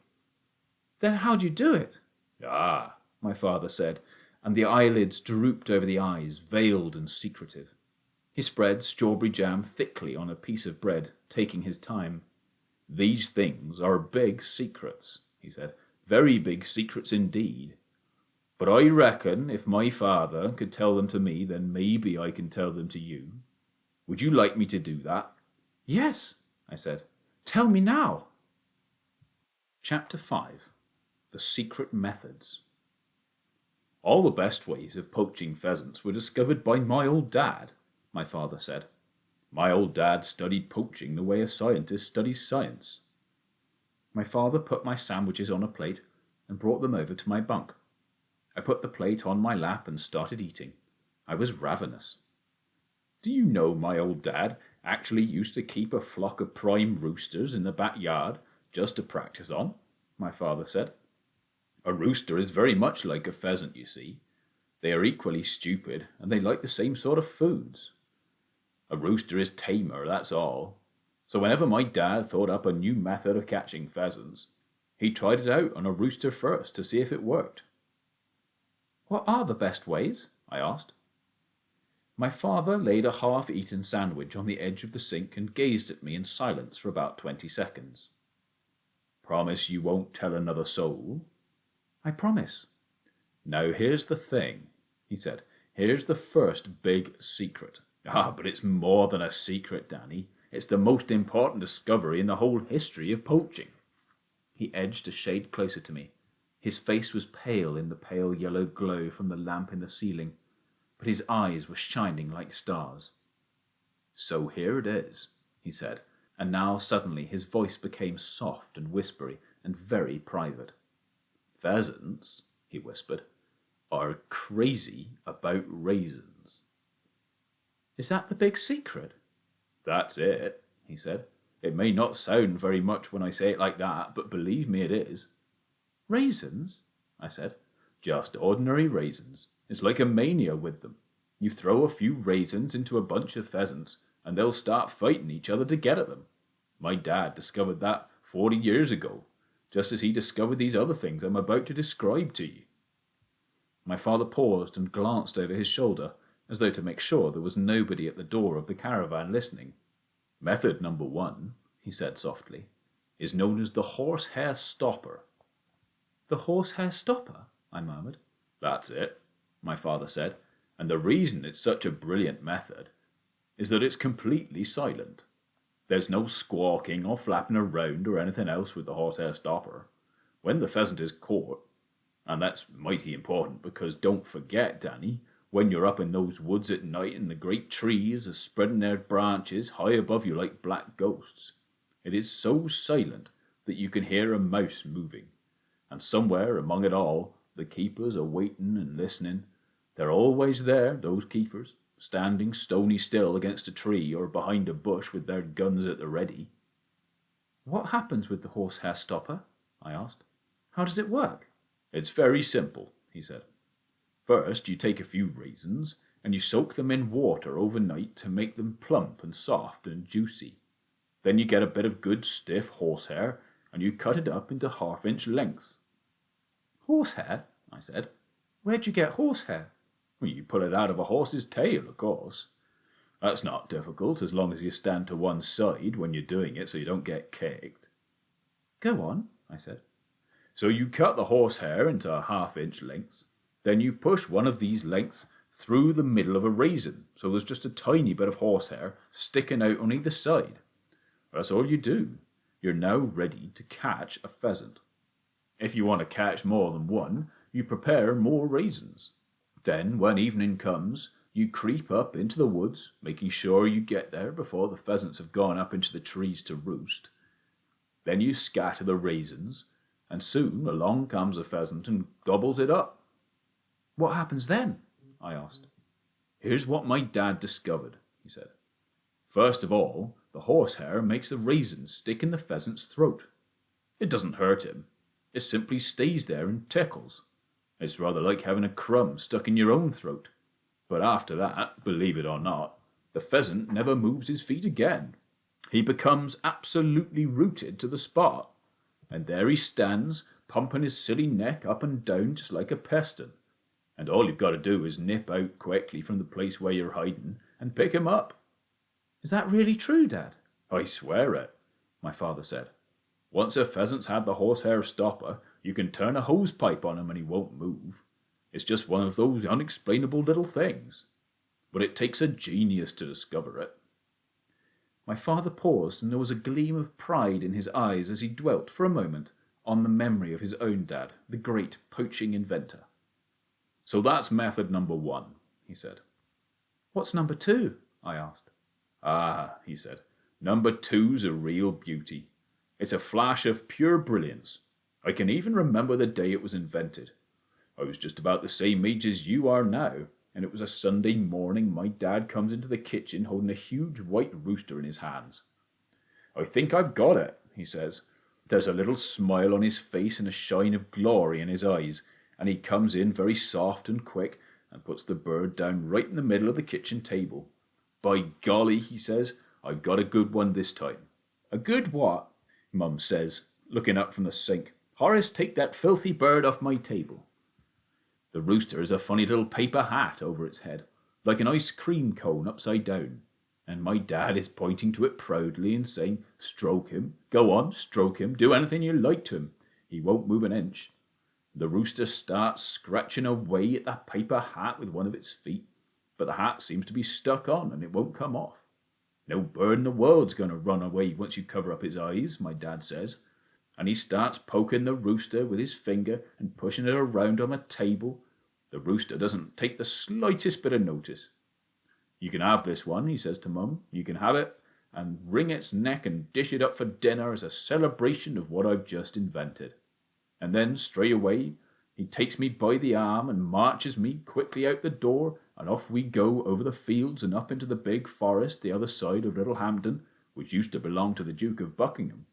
A: Then how do you do it?
B: Ah, my father said, and the eyelids drooped over the eyes, veiled and secretive. He spread strawberry jam thickly on a piece of bread, taking his time. These things are big secrets, he said. Very big secrets indeed. But I reckon if my father could tell them to me, then maybe I can tell them to you. Would you like me to do that?
A: Yes, I said. Tell me now.
B: Chapter 5. The Secret Methods. All the best ways of poaching pheasants were discovered by my old dad, my father said. My old dad studied poaching the way a scientist studies science. My father put my sandwiches on a plate and brought them over to my bunk. I put the plate on my lap and started eating. I was ravenous. Do you know my old dad actually used to keep a flock of prime roosters in the backyard just to practice on? My father said. A rooster is very much like a pheasant, you see. They are equally stupid and they like the same sort of foods. A rooster is tamer, that's all. So whenever my dad thought up a new method of catching pheasants, he tried it out on a rooster first to see if it worked.
A: What are the best ways? I asked.
B: My father laid a half-eaten sandwich on the edge of the sink and gazed at me in silence for about 20 seconds. Promise you won't tell another soul?
A: I promise.
B: Now here's the thing, he said. Here's the first big secret. Ah, but it's more than a secret, Danny. It's the most important discovery in the whole history of poaching. He edged a shade closer to me. His face was pale in the pale yellow glow from the lamp in the ceiling, but his eyes were shining like stars. So here it is, he said, and now suddenly his voice became soft and whispery and very private. Pheasants, he whispered, are crazy about raisins.
A: Is that the big secret?
B: That's it, he said. It may not sound very much when I say it like that, but believe me, it is.
A: Raisins?
B: I said. Just ordinary raisins. It's like a mania with them. You throw a few raisins into a bunch of pheasants, and they'll start fighting each other to get at them. My dad discovered that 40 years ago, just as he discovered these other things I'm about to describe to you. My father paused and glanced over his shoulder, as though to make sure there was nobody at the door of the caravan listening. Method number 1, he said softly, is known as the horsehair stopper.
A: The horsehair stopper? I murmured.
B: That's it, my father said, and the reason it's such a brilliant method is that it's completely silent. There's no squawking or flapping around or anything else with the horsehair stopper. When the pheasant is caught, and that's mighty important because don't forget, Danny, when you're up in those woods at night and the great trees are spreading their branches high above you like black ghosts, it is so silent that you can hear a mouse moving, and somewhere among it all The keepers are waiting and listening. They're always there, those keepers, standing stony still against a tree or behind a bush with their guns at the ready."
A: "What happens with the horsehair stopper?" I asked. "How does it work?"
B: "It's very simple," he said. "First, you take a few raisins and you soak them in water overnight to make them plump and soft and juicy. Then you get a bit of good stiff horsehair and you cut it up into half-inch lengths."
A: "Horsehair?" I said. "Where'd you get horsehair?"
B: "Well, you pull it out of a horse's tail, of course. That's not difficult as long as you stand to one side when you're doing it so you don't get kicked."
A: "Go on," I said.
B: "So you cut the horsehair into half-inch lengths. Then you push one of these lengths through the middle of a raisin, so there's just a tiny bit of horsehair sticking out on either side. That's all you do. You're now ready to catch a pheasant. If you want to catch more than one, you prepare more raisins. Then, when evening comes, you creep up into the woods, making sure you get there before the pheasants have gone up into the trees to roost. Then you scatter the raisins, and soon along comes a pheasant and gobbles it up."
A: "What happens then?" I asked.
B: "Here's what my dad discovered," he said. "First of all, the horsehair makes the raisins stick in the pheasant's throat. It doesn't hurt him. It simply stays there and tickles. It's rather like having a crumb stuck in your own throat. But after that, believe it or not, the pheasant never moves his feet again. He becomes absolutely rooted to the spot. And there he stands, pumping his silly neck up and down just like a piston. And all you've got to do is nip out quickly from the place where you're hiding and pick him up."
A: "Is that really true, Dad?"
B: "I swear it," my father said. "Once a pheasant's had the horsehair stopper, you can turn a hose pipe on him and he won't move. It's just one of those unexplainable little things. But it takes a genius to discover it."
A: My father paused, and there was a gleam of pride in his eyes as he dwelt for a moment on the memory of his own dad, the great poaching inventor.
B: "So that's method number 1, he said.
A: "What's number 2? I asked.
B: "Ah," he said, "number 2's a real beauty. It's a flash of pure brilliance. I can even remember the day it was invented. I was just about the same age as you are now, and it was a Sunday morning. My dad comes into the kitchen holding a huge white rooster in his hands. 'I think I've got it,' he says. There's a little smile on his face and a shine of glory in his eyes, and he comes in very soft and quick and puts the bird down right in the middle of the kitchen table. 'By golly,' he says, 'I've got a good one this time.' 'A good what?' Mum says, looking up from the sink. 'Horace, take that filthy bird off my table.' The rooster has a funny little paper hat over its head, like an ice cream cone upside down, and my dad is pointing to it proudly and saying, 'Stroke him, go on, stroke him, do anything you like to him, he won't move an inch.' The rooster starts scratching away at that paper hat with one of its feet, but the hat seems to be stuck on and it won't come off. 'No bird in the world's going to run away once you cover up his eyes,' my dad says, and he starts poking the rooster with his finger and pushing it around on the table. The rooster doesn't take the slightest bit of notice. 'You can have this one,' he says to Mum. 'You can have it, and wring its neck and dish it up for dinner as a celebration of what I've just invented.' And then, straight away, he takes me by the arm and marches me quickly out the door, and off we go over the fields and up into the big forest the other side of Littlehampton, which used to belong to the Duke of Buckingham.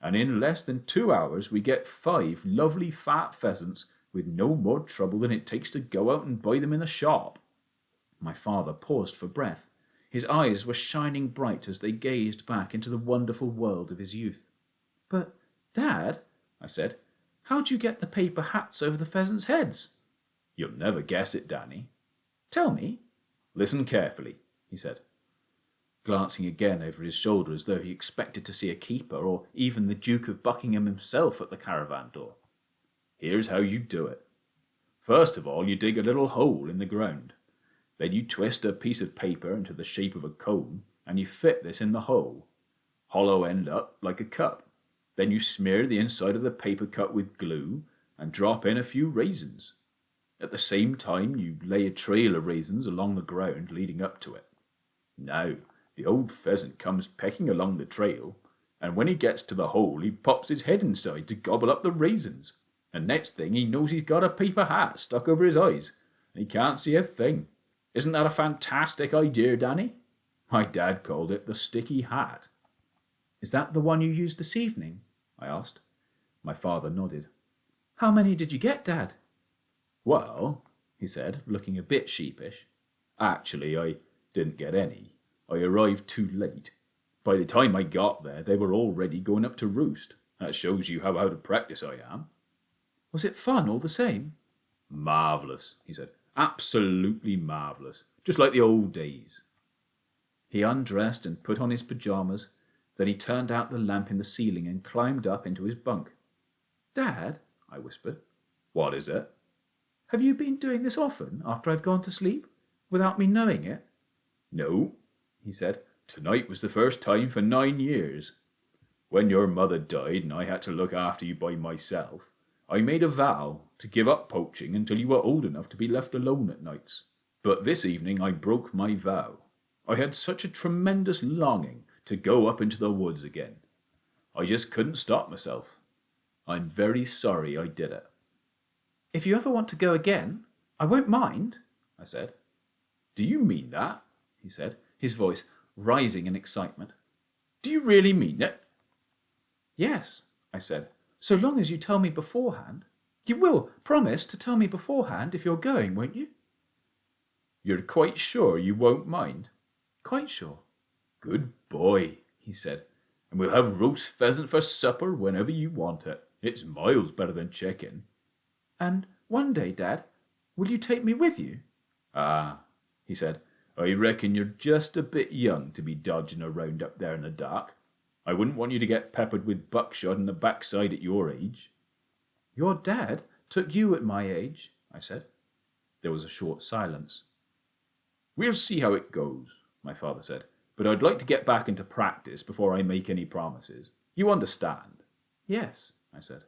B: And in less than 2 hours we get 5 lovely fat pheasants with no more trouble than it takes to go out and buy them in the shop." My father paused for breath. His eyes were shining bright as they gazed back into the wonderful world of his youth. "But, Dad," I said, "how'd you get the paper hats over the pheasants' heads?" "You'll never guess it, Danny." "Tell me." "Listen carefully," he said, glancing again over his shoulder as though he expected to see a keeper or even the Duke of Buckingham himself at the caravan door. "Here's how you do it. First of all, you dig a little hole in the ground. Then you twist a piece of paper into the shape of a cone, and you fit this in the hole, hollow end up like a cup. Then you smear the inside of the paper cut with glue and drop in a few raisins. At the same time, you lay a trail of raisins along the ground leading up to it. Now, the old pheasant comes pecking along the trail, and when he gets to the hole, he pops his head inside to gobble up the raisins. And next thing he knows he's got a paper hat stuck over his eyes, and he can't see a thing. Isn't that a fantastic idea, Danny? My dad called it the sticky hat."
A: "Is that the one you used this evening?" I asked.
B: My father nodded.
A: "How many did you get, Dad?"
B: "Well," he said, looking a bit sheepish, "actually, I didn't get any. I arrived too late. By the time I got there, they were already going up to roost. That shows you how out of practice I am."
A: "Was it fun all the same?"
B: "Marvellous," he said. "Absolutely marvellous. Just like the old days."
A: He undressed and put on his pyjamas. Then he turned out the lamp in the ceiling and climbed up into his bunk. "Dad," I whispered.
B: "What is it?"
A: "Have you been doing this often after I've gone to sleep, without me knowing it?"
B: "No," he said. "Tonight was the first time for 9 years. When your mother died and I had to look after you by myself, I made a vow to give up poaching until you were old enough to be left alone at nights. But this evening I broke my vow. I had such a tremendous longing to go up into the woods again. I just couldn't stop myself. I'm very sorry I did it."
A: "If you ever want to go again, I won't mind," I said.
B: "Do you mean that?" he said,
A: his voice rising in excitement.
B: "Do you really mean it?"
A: "Yes," I said, "so long as you tell me beforehand. You will promise to tell me beforehand if you're going, won't you?"
B: "You're quite sure you won't mind?"
A: "Quite sure."
B: "Good boy," he said, "and we'll have roast pheasant for supper whenever you want it. It's miles better than chicken."
A: "And one day, Dad, will you take me with you?"
B: "Ah," he said, "I reckon you're just a bit young to be dodging around up there in the dark. I wouldn't want you to get peppered with buckshot in the backside at your age."
A: "Your dad took you at my age," I said.
B: There was a short silence. "We'll see how it goes," my father said, "but I'd like to get back into practice before I make any promises. You understand?"
A: "Yes," I said.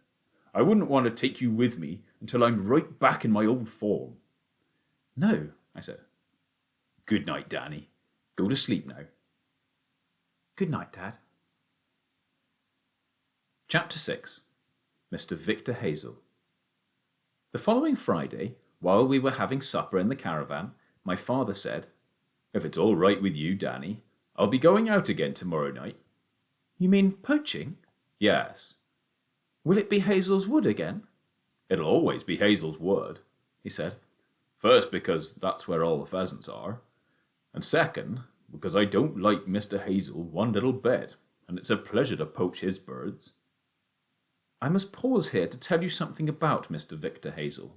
B: "I wouldn't want to take you with me until I'm right back in my old form."
A: "No," I said.
B: "Good night, Danny. Go to sleep now."
A: "Good night, Dad."
B: Chapter 6. Mr. Victor Hazell. The following Friday, while we were having supper in the caravan, my father said, "If it's all right with you, Danny, I'll be going out again tomorrow night."
A: "You mean poaching?"
B: "Yes."
A: "Will it be Hazell's Wood again?"
B: "It'll always be Hazell's Wood," he said. "First, because that's where all the pheasants are. And second, because I don't like Mr. Hazell one little bit, and it's a pleasure to poach his birds."
A: I must pause here to tell you something about Mr. Victor Hazell.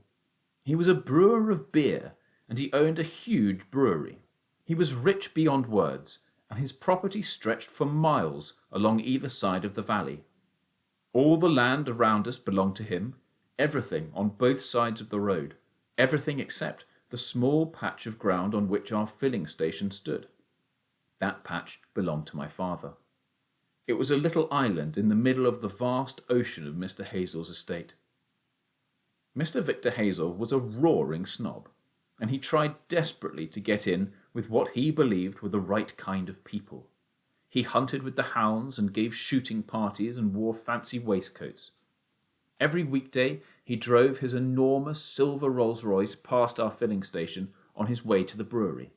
A: He was a brewer of beer, and he owned a huge brewery. He was rich beyond words, and his property stretched for miles along either side of the valley. All the land around us belonged to him, everything on both sides of the road, everything except the small patch of ground on which our filling station stood. That patch belonged to my father. It was a little island in the middle of the vast ocean of Mr. Hazell's estate. Mr. Victor Hazell was a roaring snob, and he tried desperately to get in with what he believed were the right kind of people. He hunted with the hounds and gave shooting parties and wore fancy waistcoats. Every weekday he drove his enormous silver Rolls-Royce past our filling station on his way to the brewery.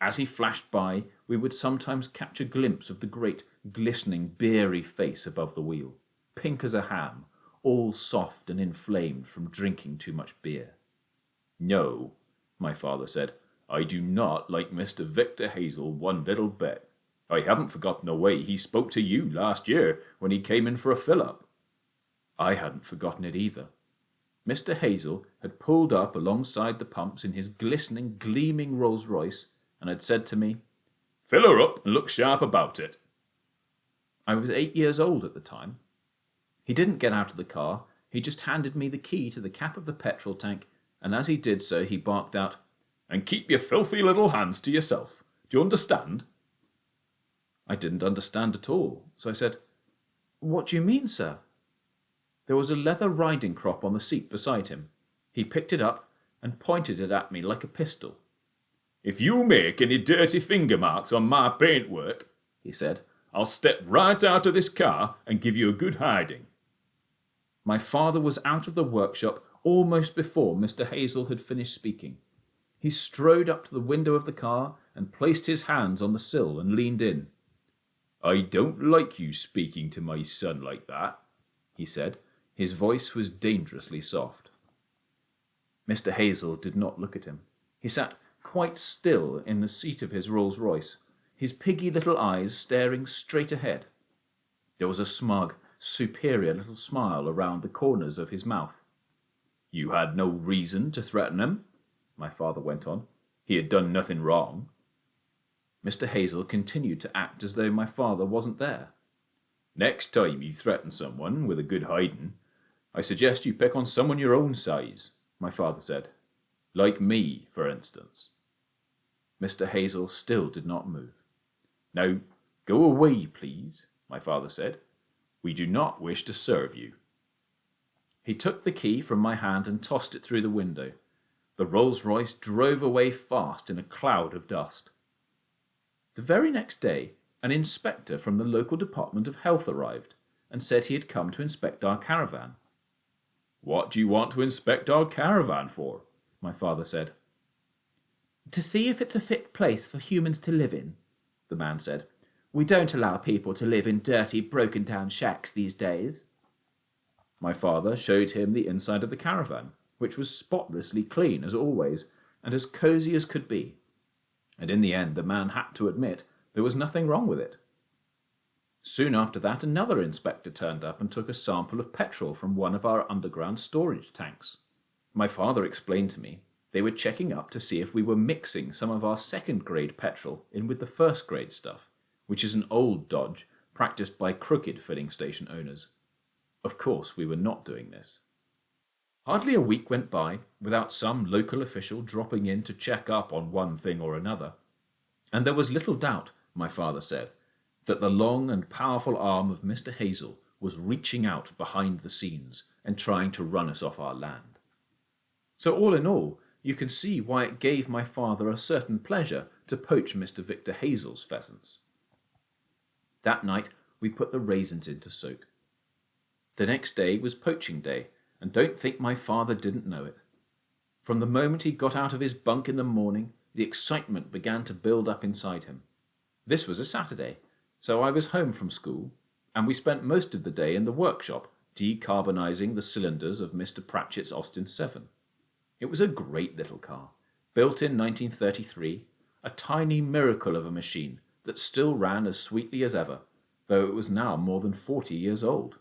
A: As he flashed by, we would sometimes catch a glimpse of the great, glistening, beery face above the wheel, pink as a ham, all soft and inflamed from drinking too much beer.
B: "No," my father said, "I do not like Mr. Victor Hazell one little bit. I haven't forgotten the way he spoke to you last year when he came in for a fill-up."
A: I hadn't forgotten it either. Mr. Hazell had pulled up alongside the pumps in his glistening, gleaming Rolls-Royce and had said to me,
B: "Fill her up and look sharp about it."
A: I was 8 years old at the time. He didn't get out of the car. He just handed me the key to the cap of the petrol tank, and as he did so, he barked out,
B: "And keep your filthy little hands to yourself. Do you understand?"
A: I didn't understand at all, so I said, "What do you mean, sir?" There was a leather riding crop on the seat beside him. He picked it up and pointed it at me like a pistol.
B: "If you make any dirty finger marks on my paintwork," he said, "I'll step right out of this car and give you a good hiding." My father was out of the workshop almost before Mr. Hazell had finished speaking. He strode up to the window of the car and placed his hands on the sill and leaned in. "I don't like you speaking to my son like that," he said. His voice was dangerously soft. Mr. Hazell did not look at him. He sat quite still in the seat of his Rolls-Royce, his piggy little eyes staring straight ahead. There was a smug, superior little smile around the corners of his mouth. "You had no reason to threaten him," my father went on. "He had done nothing wrong." Mr. Hazell continued to act as though my father wasn't there. "Next time you threaten someone with a good hiding, I suggest you pick on someone your own size," my father said. "Like me, for instance." Mr. Hazell still did not move. "Now, go away, please," my father said. "We do not wish to serve you." He took the key from my hand and tossed it through the window. The Rolls-Royce drove away fast in a cloud of dust. The very next day, an inspector from the local Department of Health arrived and said he had come to inspect our caravan. "What do you want to inspect our caravan for?" my father said. "To see if it's a fit place for humans to live in," the man said. "We don't allow people to live in dirty, broken-down shacks these days." My father showed him the inside of the caravan, which was spotlessly clean as always, and as cosy as could be. And in the end the man had to admit there was nothing wrong with it. Soon after that another inspector turned up and took a sample of petrol from one of our underground storage tanks. My father explained to me they were checking up to see if we were mixing some of our second-grade petrol in with the first-grade stuff, which is an old dodge practiced by crooked filling station owners. Of course, we were not doing this. Hardly a week went by without some local official dropping in to check up on one thing or another, and there was little doubt, my father said, that the long and powerful arm of Mr. Hazell was reaching out behind the scenes and trying to run us off our land. So all in all, you can see why it gave my father a certain pleasure to poach Mr. Victor Hazell's pheasants. That night we put the raisins in to soak. The next day was poaching day, and don't think my father didn't know it. From the moment he got out of his bunk in the morning, the excitement began to build up inside him. This was a Saturday, so I was home from school, and we spent most of the day in the workshop decarbonizing the cylinders of Mr. Pratchett's Austin 7. It was a great little car, built in 1933, a tiny miracle of a machine that still ran as sweetly as ever, though it was now more than 40 years old.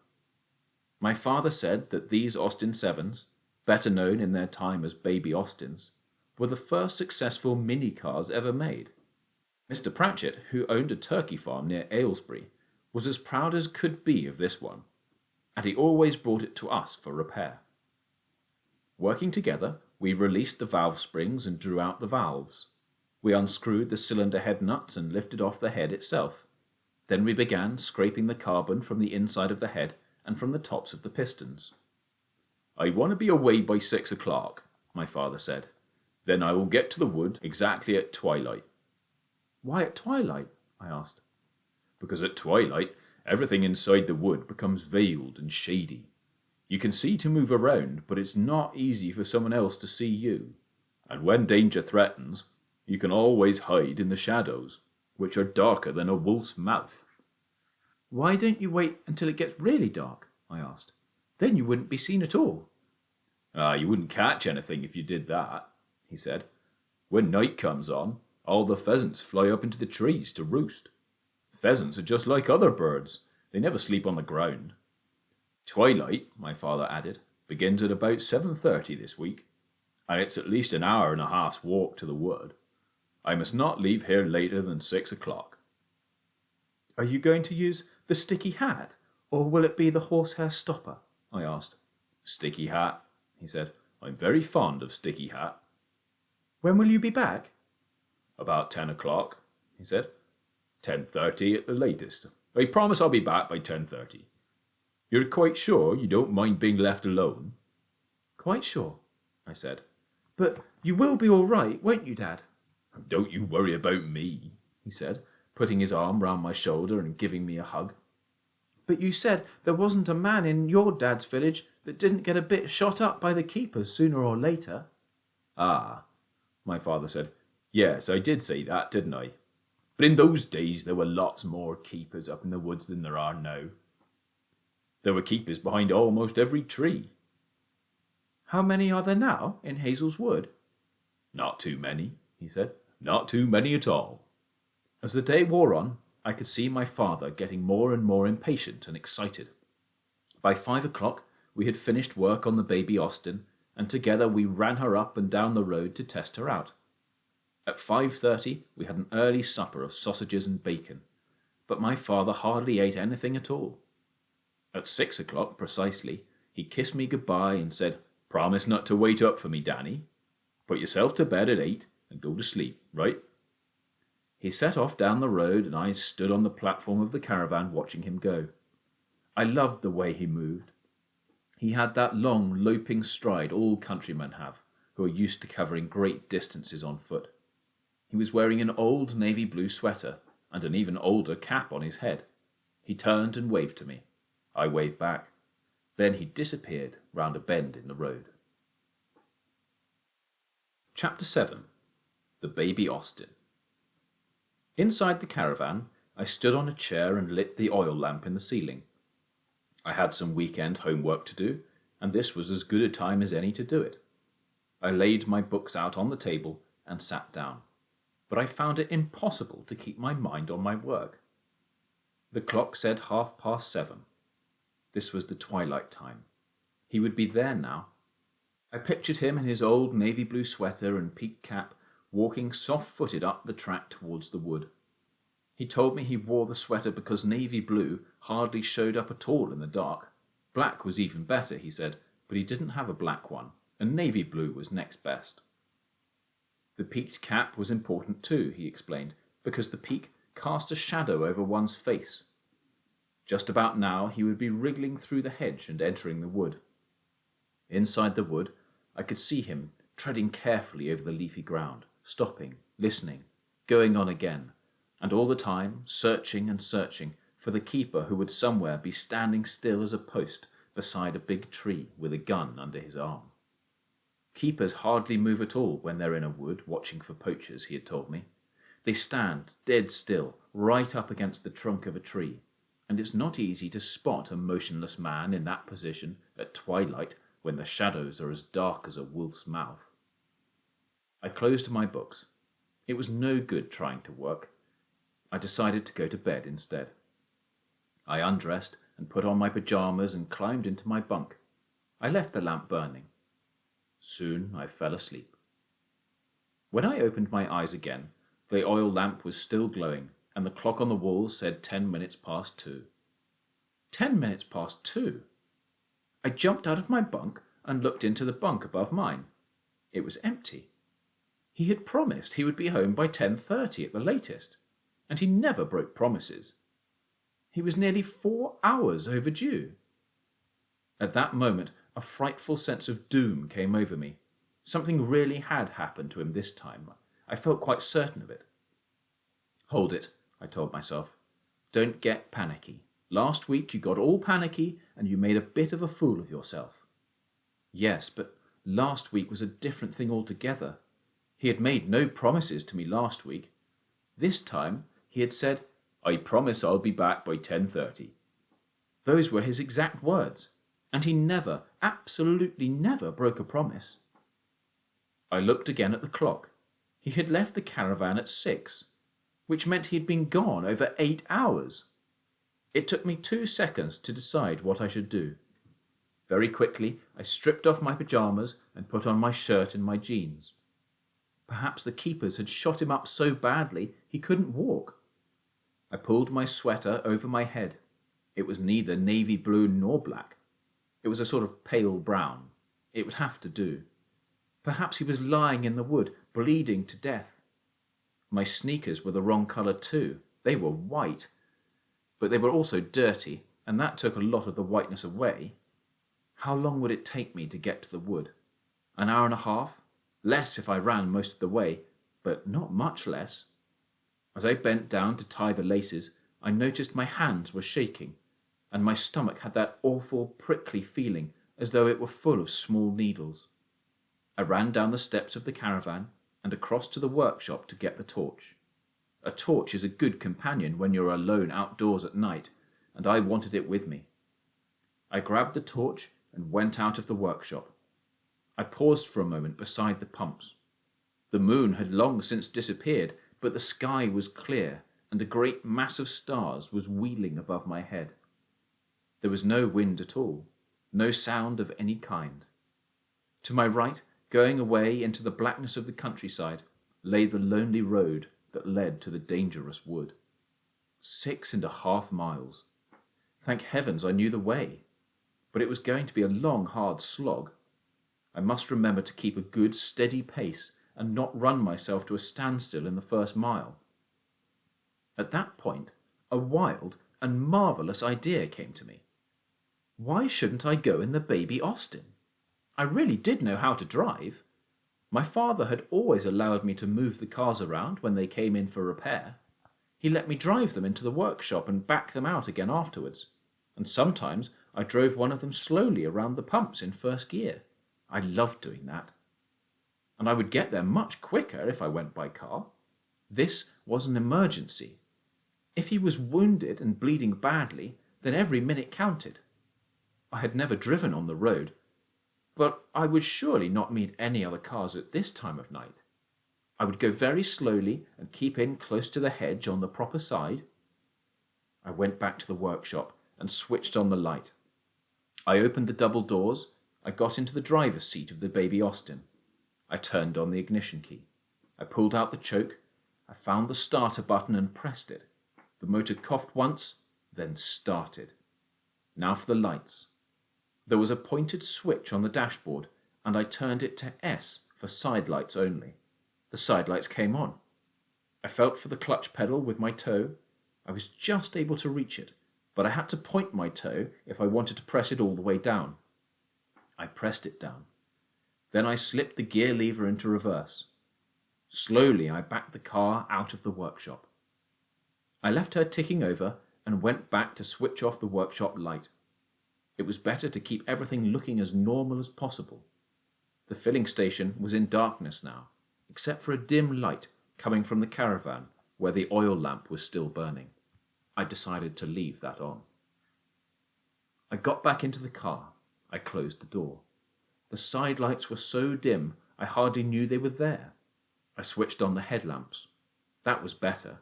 B: My father said that these Austin 7s, better known in their time as Baby Austins, were the first successful mini-cars ever made. Mr. Pratchett, who owned a turkey farm near Aylesbury, was as proud as could be of this one, and he always brought it to us for repair. Working together, we released the valve springs and drew out the valves. We unscrewed the cylinder head nuts and lifted off the head itself. Then we began scraping the carbon from the inside of the head and from the tops of the pistons. "I want to be away by 6 o'clock, my father said. "Then I will get to the wood exactly at twilight." "Why at twilight?" I asked. "Because at twilight everything inside the wood becomes veiled and shady. You can see to move around, but it's not easy for someone else to see you. And when danger threatens, you can always hide in the shadows, which are darker than a wolf's mouth." "Why don't you wait until it gets really dark?" I asked. "Then you wouldn't be seen at all." You wouldn't catch anything if you did that," he said. "When night comes on, all the pheasants fly up into the trees to roost. Pheasants are just like other birds. They never sleep on the ground. Twilight," my father added, "begins at about 7:30 this week, and it's at least an hour and a half's walk to the wood. I must not leave here later than 6 o'clock. "Are you going to use the sticky hat, or will it be the horsehair stopper?" I asked. "Sticky hat," he said. "I'm very fond of sticky hat." "When will you be back?" "About 10 o'clock, he said. 10:30 at the latest. I promise I'll be back by 10:30. You're quite sure you don't mind being left alone?" "Quite sure," I said. "But you will be all right, won't you, Dad?" "Don't you worry about me," he said, putting his arm round my shoulder and giving me a hug. "But you said there wasn't a man in your dad's village that didn't get a bit shot up by the keepers sooner or later."
A: "Ah," my father said. "Yes, I did say that, didn't I? But in those days there were lots more keepers up in the woods than there are now. There were keepers behind almost every tree."
B: "How many are there now in Hazell's Wood?"
A: "Not too many," he said. "Not too many at all."
B: As the day wore on, I could see my father getting more and more impatient and excited. By 5 o'clock, we had finished work on the baby Austin, and together we ran her up and down the road to test her out. At 5:30, we had an early supper of sausages and bacon, but my father hardly ate anything at all. At 6 o'clock precisely, he kissed me goodbye and said, "Promise not to wait up for me, Danny. Put yourself to bed at 8 and go to sleep, right?" He set off down the road, and I stood on the platform of the caravan watching him go. I loved the way he moved. He had that long, loping stride all countrymen have, who are used to covering great distances on foot. He was wearing an old navy blue sweater and an even older cap on his head. He turned and waved to me. I waved back. Then he disappeared round a bend in the road. Chapter 7. The Baby Austin. Inside the caravan, I stood on a chair and lit the oil lamp in the ceiling. I had some weekend homework to do, and this was as good a time as any to do it. I laid my books out on the table and sat down, but I found it impossible to keep my mind on my work. The clock said 7:30. This was the twilight time. He would be there now. I pictured him in his old navy blue sweater and peaked cap, walking soft-footed up the track towards the wood. He told me he wore the sweater because navy blue hardly showed up at all in the dark. Black was even better, he said, but he didn't have a black one, and navy blue was next best. The peaked cap was important too, he explained, because the peak cast a shadow over one's face. Just about now he would be wriggling through the hedge and entering the wood. Inside the wood, I could see him treading carefully over the leafy ground, stopping, listening, going on again, and all the time searching and searching for the keeper who would somewhere be standing still as a post beside a big tree with a gun under his arm. Keepers hardly move at all when they're in a wood watching for poachers, he had told me. They stand dead still, right up against the trunk of a tree, and it's not easy to spot a motionless man in that position at twilight when the shadows are as dark as a wolf's mouth. I closed my books. It was no good trying to work. I decided to go to bed instead. I undressed and put on my pajamas and climbed into my bunk. I left the lamp burning. Soon I fell asleep. When I opened my eyes again, the oil lamp was still glowing, and the clock on the wall said 10 minutes past 2. 10 minutes past 2? I jumped out of my bunk and looked into the bunk above mine. It was empty. He had promised he would be home by 10:30 at the latest, and he never broke promises. He was nearly 4 hours overdue. At that moment, a frightful sense of doom came over me. Something really had happened to him this time. I felt quite certain of it. Hold it, I told myself. Don't get panicky. Last week you got all panicky and you made a bit of a fool of yourself. Yes, but last week was a different thing altogether. He had made no promises to me last week. This time he had said, "I promise I'll be back by 10:30. Those were his exact words, and he never, absolutely never broke a promise. I looked again at the clock. He had left the caravan at 6, which meant he had been gone over 8 hours. It took me 2 seconds to decide what I should do. Very quickly, I stripped off my pajamas and put on my shirt and my jeans. Perhaps the keepers had shot him up so badly he couldn't walk. I pulled my sweater over my head. It was neither navy blue nor black. It was a sort of pale brown. It would have to do. Perhaps he was lying in the wood, bleeding to death. My sneakers were the wrong colour too. They were white. But they were also dirty, and that took a lot of the whiteness away. How long would it take me to get to the wood? An hour and a half? Less if I ran most of the way, but not much less. As I bent down to tie the laces, I noticed my hands were shaking, and my stomach had that awful prickly feeling as though it were full of small needles. I ran down the steps of the caravan and across to the workshop to get the torch. A torch is a good companion when you're alone outdoors at night, and I wanted it with me. I grabbed the torch and went out of the workshop. I paused for a moment beside the pumps. The moon had long since disappeared, but the sky was clear, and a great mass of stars was wheeling above my head. There was no wind at all, no sound of any kind. To my right, going away into the blackness of the countryside, lay the lonely road that led to the dangerous wood. 6.5 miles. Thank heavens I knew the way. But it was going to be a long, hard slog. I must remember to keep a good, steady pace and not run myself to a standstill in the first mile. At that point, a wild and marvellous idea came to me. Why shouldn't I go in the baby Austin? I really did know how to drive. My father had always allowed me to move the cars around when they came in for repair. He let me drive them into the workshop and back them out again afterwards, and sometimes I drove one of them slowly around the pumps in first gear. I loved doing that. And I would get there much quicker if I went by car. This was an emergency. If he was wounded and bleeding badly, then every minute counted. I had never driven on the road, but I would surely not meet any other cars at this time of night. I would go very slowly and keep in close to the hedge on the proper side. I went back to the workshop and switched on the light. I opened the double doors. I got into the driver's seat of the baby Austin. I turned on the ignition key. I pulled out the choke. I found the starter button and pressed it. The motor coughed once, then started. Now for the lights. There was a pointed switch on the dashboard, and I turned it to S for side lights only. The side lights came on. I felt for the clutch pedal with my toe. I was just able to reach it, but I had to point my toe if I wanted to press it all the way down. I pressed it down. Then I slipped the gear lever into reverse. Slowly I backed the car out of the workshop. I left her ticking over and went back to switch off the workshop light. It was better to keep everything looking as normal as possible. The filling station was in darkness now, except for a dim light coming from the caravan where the oil lamp was still burning. I decided to leave that on. I got back into the car. I closed the door. The side lights were so dim I hardly knew they were there. I switched on the headlamps. That was better.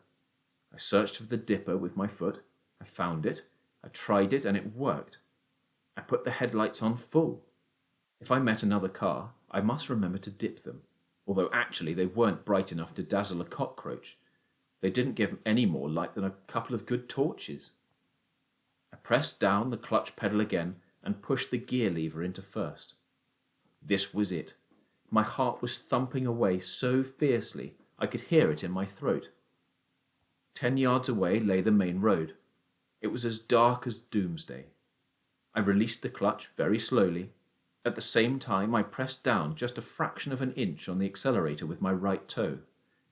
B: I searched for the dipper with my foot. I found it. I tried it and it worked. I put the headlights on full. If I met another car, I must remember to dip them, although actually they weren't bright enough to dazzle a cockroach. They didn't give any more light than a couple of good torches. I pressed down the clutch pedal again and pushed the gear lever into first. This was it. My heart was thumping away so fiercely I could hear it in my throat. 10 yards away lay the main road. It was as dark as doomsday. I released the clutch very slowly. At the same time, I pressed down just a fraction of an inch on the accelerator with my right toe,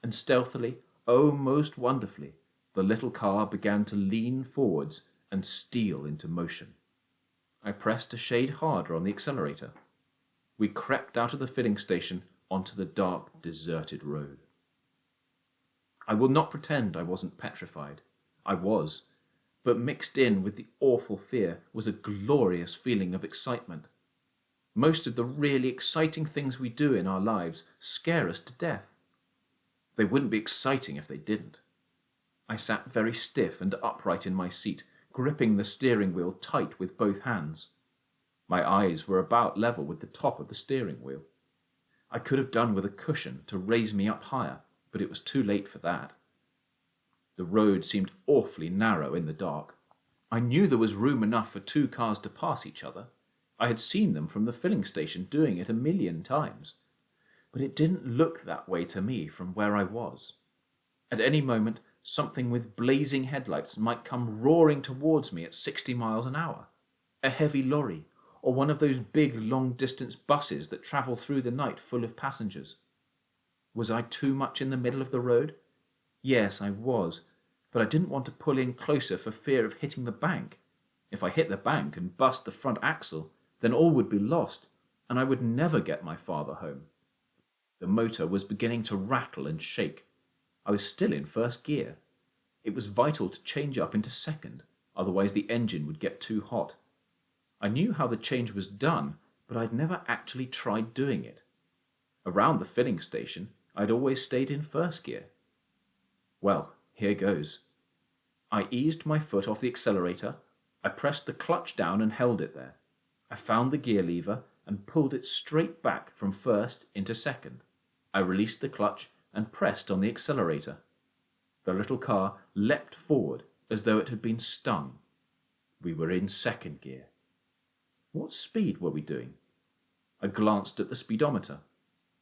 B: and stealthily, oh most wonderfully, the little car began to lean forwards and steal into motion. I pressed a shade harder on the accelerator. We crept out of the filling station onto the dark, deserted road. I will not pretend I wasn't petrified. I was, but mixed in with the awful fear was a glorious feeling of excitement. Most of the really exciting things we do in our lives scare us to death. They wouldn't be exciting if they didn't. I sat very stiff and upright in my seat, gripping the steering wheel tight with both hands. My eyes were about level with the top of the steering wheel. I could have done with a cushion to raise me up higher, but it was too late for that. The road seemed awfully narrow in the dark. I knew there was room enough for 2 cars to pass each other. I had seen them from the filling station doing it 1,000,000 times. But it didn't look that way to me from where I was. At any moment, something with blazing headlights might come roaring towards me at 60 miles an hour. A heavy lorry, or one of those big long-distance buses that travel through the night full of passengers. Was I too much in the middle of the road? Yes, I was, but I didn't want to pull in closer for fear of hitting the bank. If I hit the bank and bust the front axle, then all would be lost, and I would never get my father home. The motor was beginning to rattle and shake. I was still in first gear. It was vital to change up into second, otherwise the engine would get too hot. I knew how the change was done, but I'd never actually tried doing it. Around the filling station, I'd always stayed in first gear. Well, here goes. I eased my foot off the accelerator. I pressed the clutch down and held it there. I found the gear lever and pulled it straight back from first into second. I released the clutch and pressed on the accelerator. The little car leapt forward as though it had been stung. We were in second gear. What speed were we doing? I glanced at the speedometer.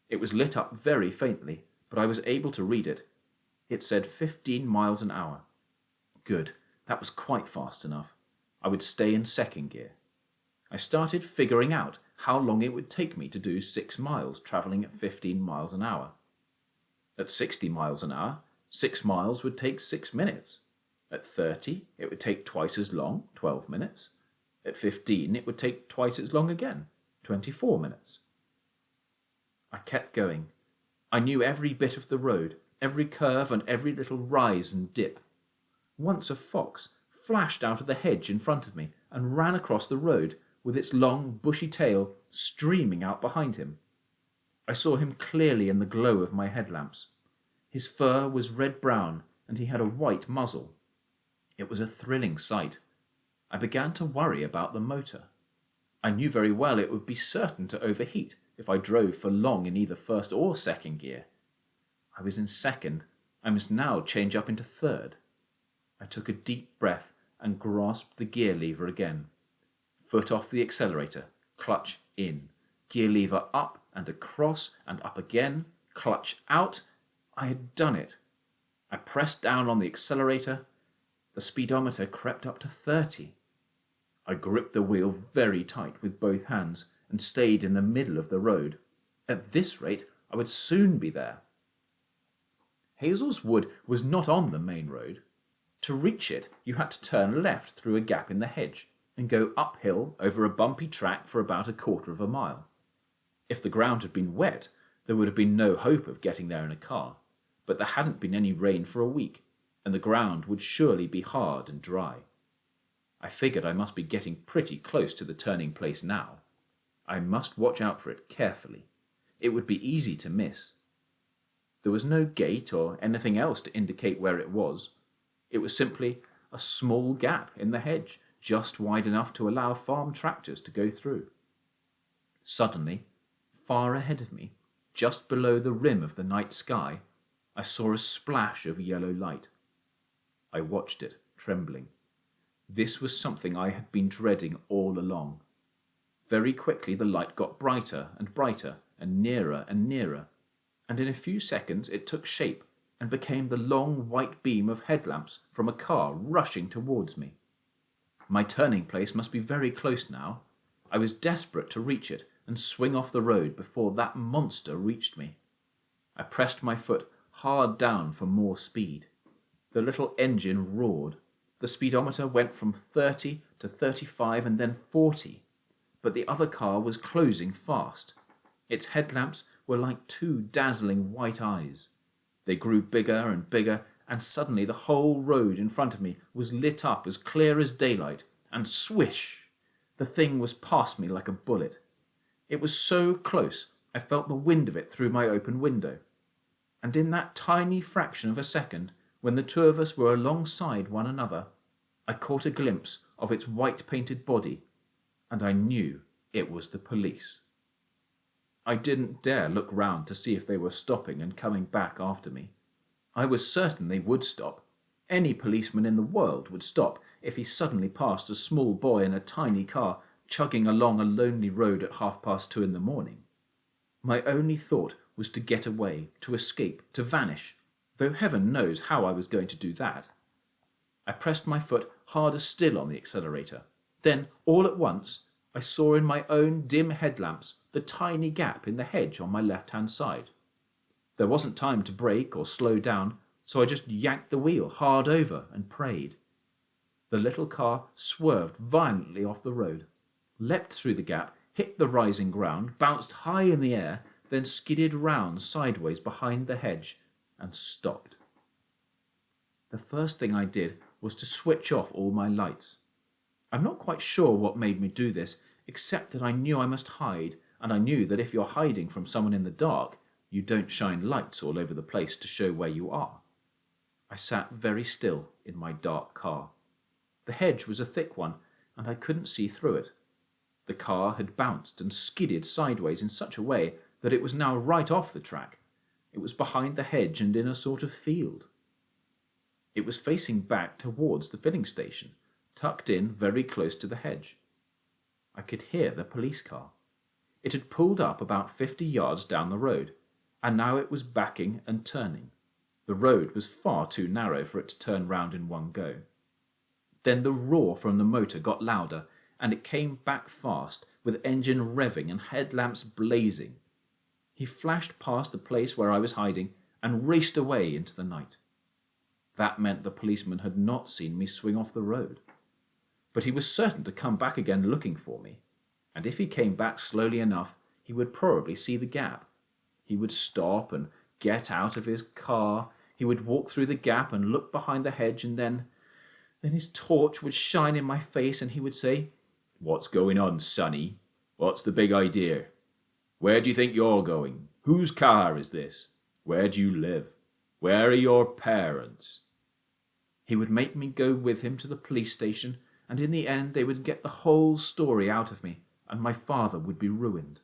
B: It was lit up very faintly, but I was able to read it. It said 15 miles an hour. Good, that was quite fast enough. I would stay in second gear. I started figuring out how long it would take me to do 6 miles travelling at 15 miles an hour. At 60 miles an hour, 6 miles would take 6 minutes. At 30, it would take twice as long, 12 minutes. At 15, it would take twice as long again, 24 minutes. I kept going. I knew every bit of the road, every curve and every little rise and dip. Once a fox flashed out of the hedge in front of me and ran across the road with its long, bushy tail streaming out behind him. I saw him clearly in the glow of my headlamps. His fur was red-brown and he had a white muzzle. It was a thrilling sight. I began to worry about the motor. I knew very well it would be certain to overheat if I drove for long in either first or second gear. I was in second. I must now change up into third. I took a deep breath and grasped the gear lever again. Foot off the accelerator, clutch in, gear lever up and across and up again, clutch out. I had done it. I pressed down on the accelerator. The speedometer crept up to 30. I gripped the wheel very tight with both hands and stayed in the middle of the road. At this rate, I would soon be there. Hazell's Wood was not on the main road. To reach it, you had to turn left through a gap in the hedge and go uphill over a bumpy track for about 1/4 of a mile. If the ground had been wet, there would have been no hope of getting there in a car, but there hadn't been any rain for a week, and the ground would surely be hard and dry. I figured I must be getting pretty close to the turning place now. I must watch out for it carefully. It would be easy to miss. There was no gate or anything else to indicate where it was. It was simply a small gap in the hedge, just wide enough to allow farm tractors to go through. Suddenly, far ahead of me, just below the rim of the night sky, I saw a splash of yellow light. I watched it, trembling. This was something I had been dreading all along. Very quickly the light got brighter and brighter and nearer, and in a few seconds it took shape and became the long white beam of headlamps from a car rushing towards me. My turning place must be very close now. I was desperate to reach it and swing off the road before that monster reached me. I pressed my foot hard down for more speed. The little engine roared. The speedometer went from 30 to 35 and then 40, but the other car was closing fast. Its headlamps were like 2 dazzling white eyes. They grew bigger and bigger, and suddenly the whole road in front of me was lit up as clear as daylight, and swish! The thing was past me like a bullet. It was so close I felt the wind of it through my open window. And in that tiny fraction of a second, when the two of us were alongside one another, I caught a glimpse of its white-painted body, and I knew it was the police. I didn't dare look round to see if they were stopping and coming back after me. I was certain they would stop. Any policeman in the world would stop if he suddenly passed a small boy in a tiny car chugging along a lonely road at 2:30 in the morning. My only thought was to get away, to escape, to vanish, though heaven knows how I was going to do that. I pressed my foot harder still on the accelerator. Then, all at once, I saw in my own dim headlamps the tiny gap in the hedge on my left-hand side. There wasn't time to brake or slow down, so I just yanked the wheel hard over and prayed. The little car swerved violently off the road. leapt through the gap, hit the rising ground, bounced high in the air, then skidded round sideways behind the hedge and stopped. The first thing I did was to switch off all my lights. I'm not quite sure what made me do this, except that I knew I must hide, and I knew that if you're hiding from someone in the dark, you don't shine lights all over the place to show where you are. I sat very still in my dark car. The hedge was a thick one, and I couldn't see through it. The car had bounced and skidded sideways in such a way that it was now right off the track. It was behind the hedge and in a sort of field. It was facing back towards the filling station, tucked in very close to the hedge. I could hear the police car. It had pulled up about 50 yards down the road, and now it was backing and turning. The road was far too narrow for it to turn round in one go. Then the roar from the motor got louder, and it came back fast, with engine revving and headlamps blazing. He flashed past the place where I was hiding and raced away into the night. That meant the policeman had not seen me swing off the road. But he was certain to come back again looking for me, and if he came back slowly enough, he would probably see the gap. He would stop and get out of his car. He would walk through the gap and look behind the hedge, and then his torch would shine in my face, and he would say, "What's going on, sonny? What's the big idea? Where do you think you're going? Whose car is this? Where do you live? Where are your parents?" He would make me go with him to the police station, and in the end they would get the whole story out of me, and my father would be ruined.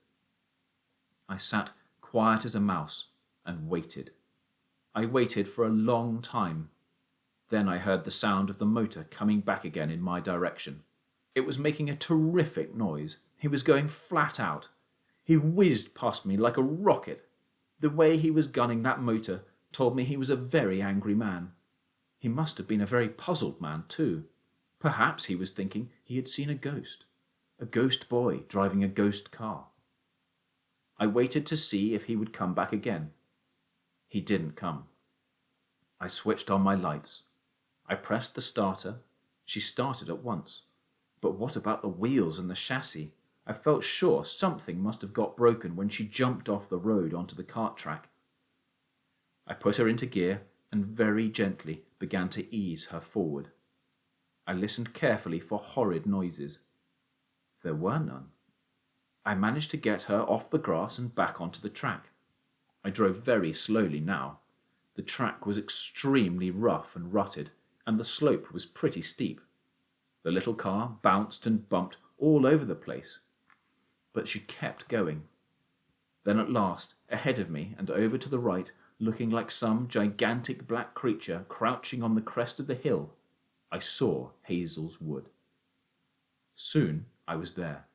B: I sat quiet as a mouse and waited. I waited for a long time. Then I heard the sound of the motor coming back again in my direction. It was making a terrific noise. He was going flat out. He whizzed past me like a rocket. The way he was gunning that motor told me he was a very angry man. He must have been a very puzzled man too. Perhaps he was thinking he had seen a ghost boy driving a ghost car. I waited to see if he would come back again. He didn't come. I switched on my lights. I pressed the starter. She started at once. But what about the wheels and the chassis? I felt sure something must have got broken when she jumped off the road onto the cart track. I put her into gear and very gently began to ease her forward. I listened carefully for horrid noises. There were none. I managed to get her off the grass and back onto the track. I drove very slowly now. The track was extremely rough and rutted, and the slope was pretty steep. The little car bounced and bumped all over the place, but she kept going. Then at last, ahead of me and over to the right, looking like some gigantic black creature crouching on the crest of the hill, I saw Hazell's wood. Soon I was there.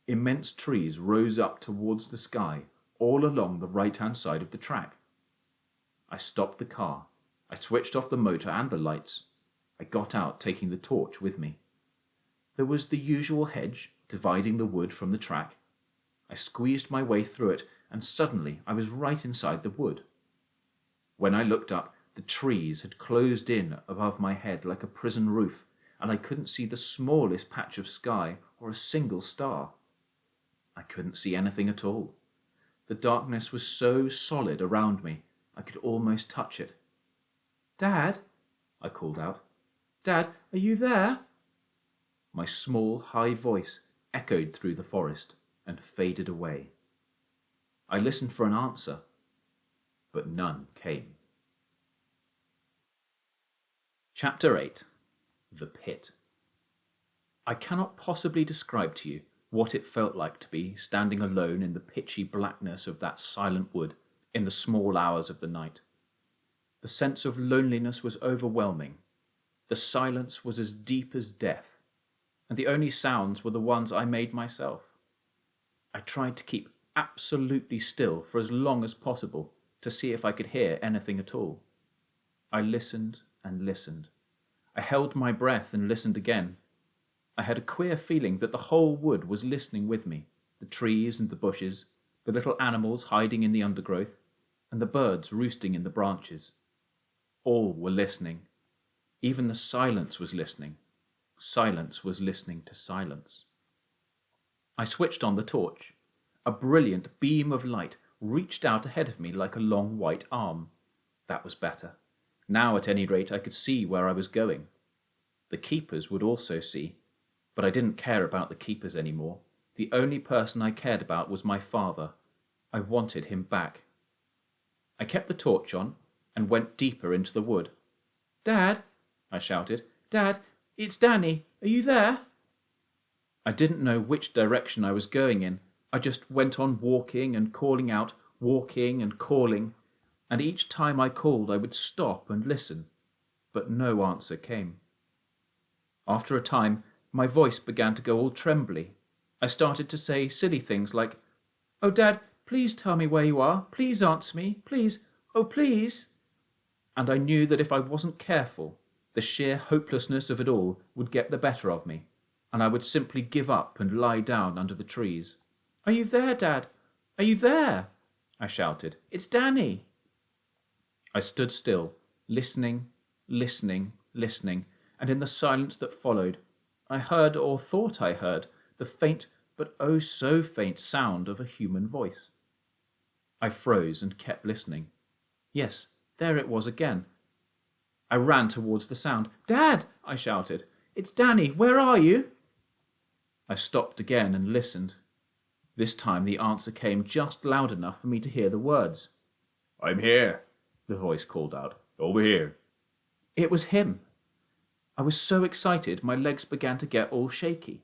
B: Immense trees rose up towards the sky, all along the right-hand side of the track. I stopped the car. I switched off the motor and the lights. I got out, taking the torch with me. There was the usual hedge, dividing the wood from the track. I squeezed my way through it, and suddenly I was right inside the wood. When I looked up, the trees had closed in above my head like a prison roof, and I couldn't see the smallest patch of sky or a single star. I couldn't see anything at all. The darkness was so solid around me, I could almost touch it. "Dad," I called out. "Dad, are you there?" My small, high voice echoed through the forest and faded away. I listened for an answer, but none came. Chapter 8. The Pit. I cannot possibly describe to you what it felt like to be standing alone in the pitchy blackness of that silent wood in the small hours of the night. The sense of loneliness was overwhelming. The silence was as deep as death, and the only sounds were the ones I made myself. I tried to keep absolutely still for as long as possible to see if I could hear anything at all. I listened and listened. I held my breath and listened again. I had a queer feeling that the whole wood was listening with me, the trees and the bushes, the little animals hiding in the undergrowth, and the birds roosting in the branches. All were listening. Even the silence was listening. Silence was listening to silence. I switched on the torch. A brilliant beam of light reached out ahead of me like a long white arm. That was better. Now, at any rate, I could see where I was going. The keepers would also see, but I didn't care about the keepers anymore. The only person I cared about was my father. I wanted him back. I kept the torch on and went deeper into the wood. "Dad," I shouted. "Dad, it's Danny. Are you there?" I didn't know which direction I was going in. I just went on walking and calling out, walking and calling, and each time I called I would stop and listen, but no answer came. After a time, my voice began to go all trembly. I started to say silly things like, "Oh, Dad, please tell me where you are. Please answer me. Please. Oh, please." And I knew that if I wasn't careful, the sheer hopelessness of it all would get the better of me, and I would simply give up and lie down under the trees. "Are you there, Dad? Are you there?" I shouted. "It's Danny." I stood still, listening, and in the silence that followed, I heard, or thought I heard, the faint but oh so faint sound of a human voice. I froze and kept listening. Yes, there it was again. I ran towards the sound. "Dad!" I shouted. "It's Danny. Where are you?" I stopped again and listened. This time the answer came just loud enough for me to hear the words.
A: "I'm here," the voice called out. "Over here."
B: It was him. I was so excited my legs began to get all shaky.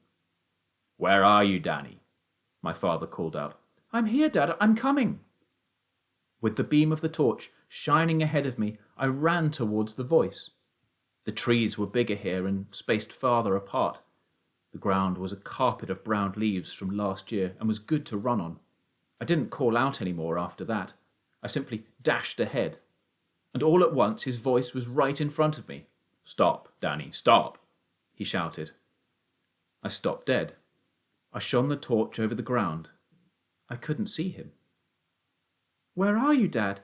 A: "Where are you, Danny?" my father called out.
B: "I'm here, Dad. I'm coming." With the beam of the torch shining ahead of me, I ran towards the voice. The trees were bigger here and spaced farther apart. The ground was a carpet of brown leaves from last year and was good to run on. I didn't call out any more after that. I simply dashed ahead. And all at once his voice was right in front of me.
A: "Stop, Danny, stop,"
B: he shouted. I stopped dead. I shone the torch over the ground. I couldn't see him. "Where are you, Dad?"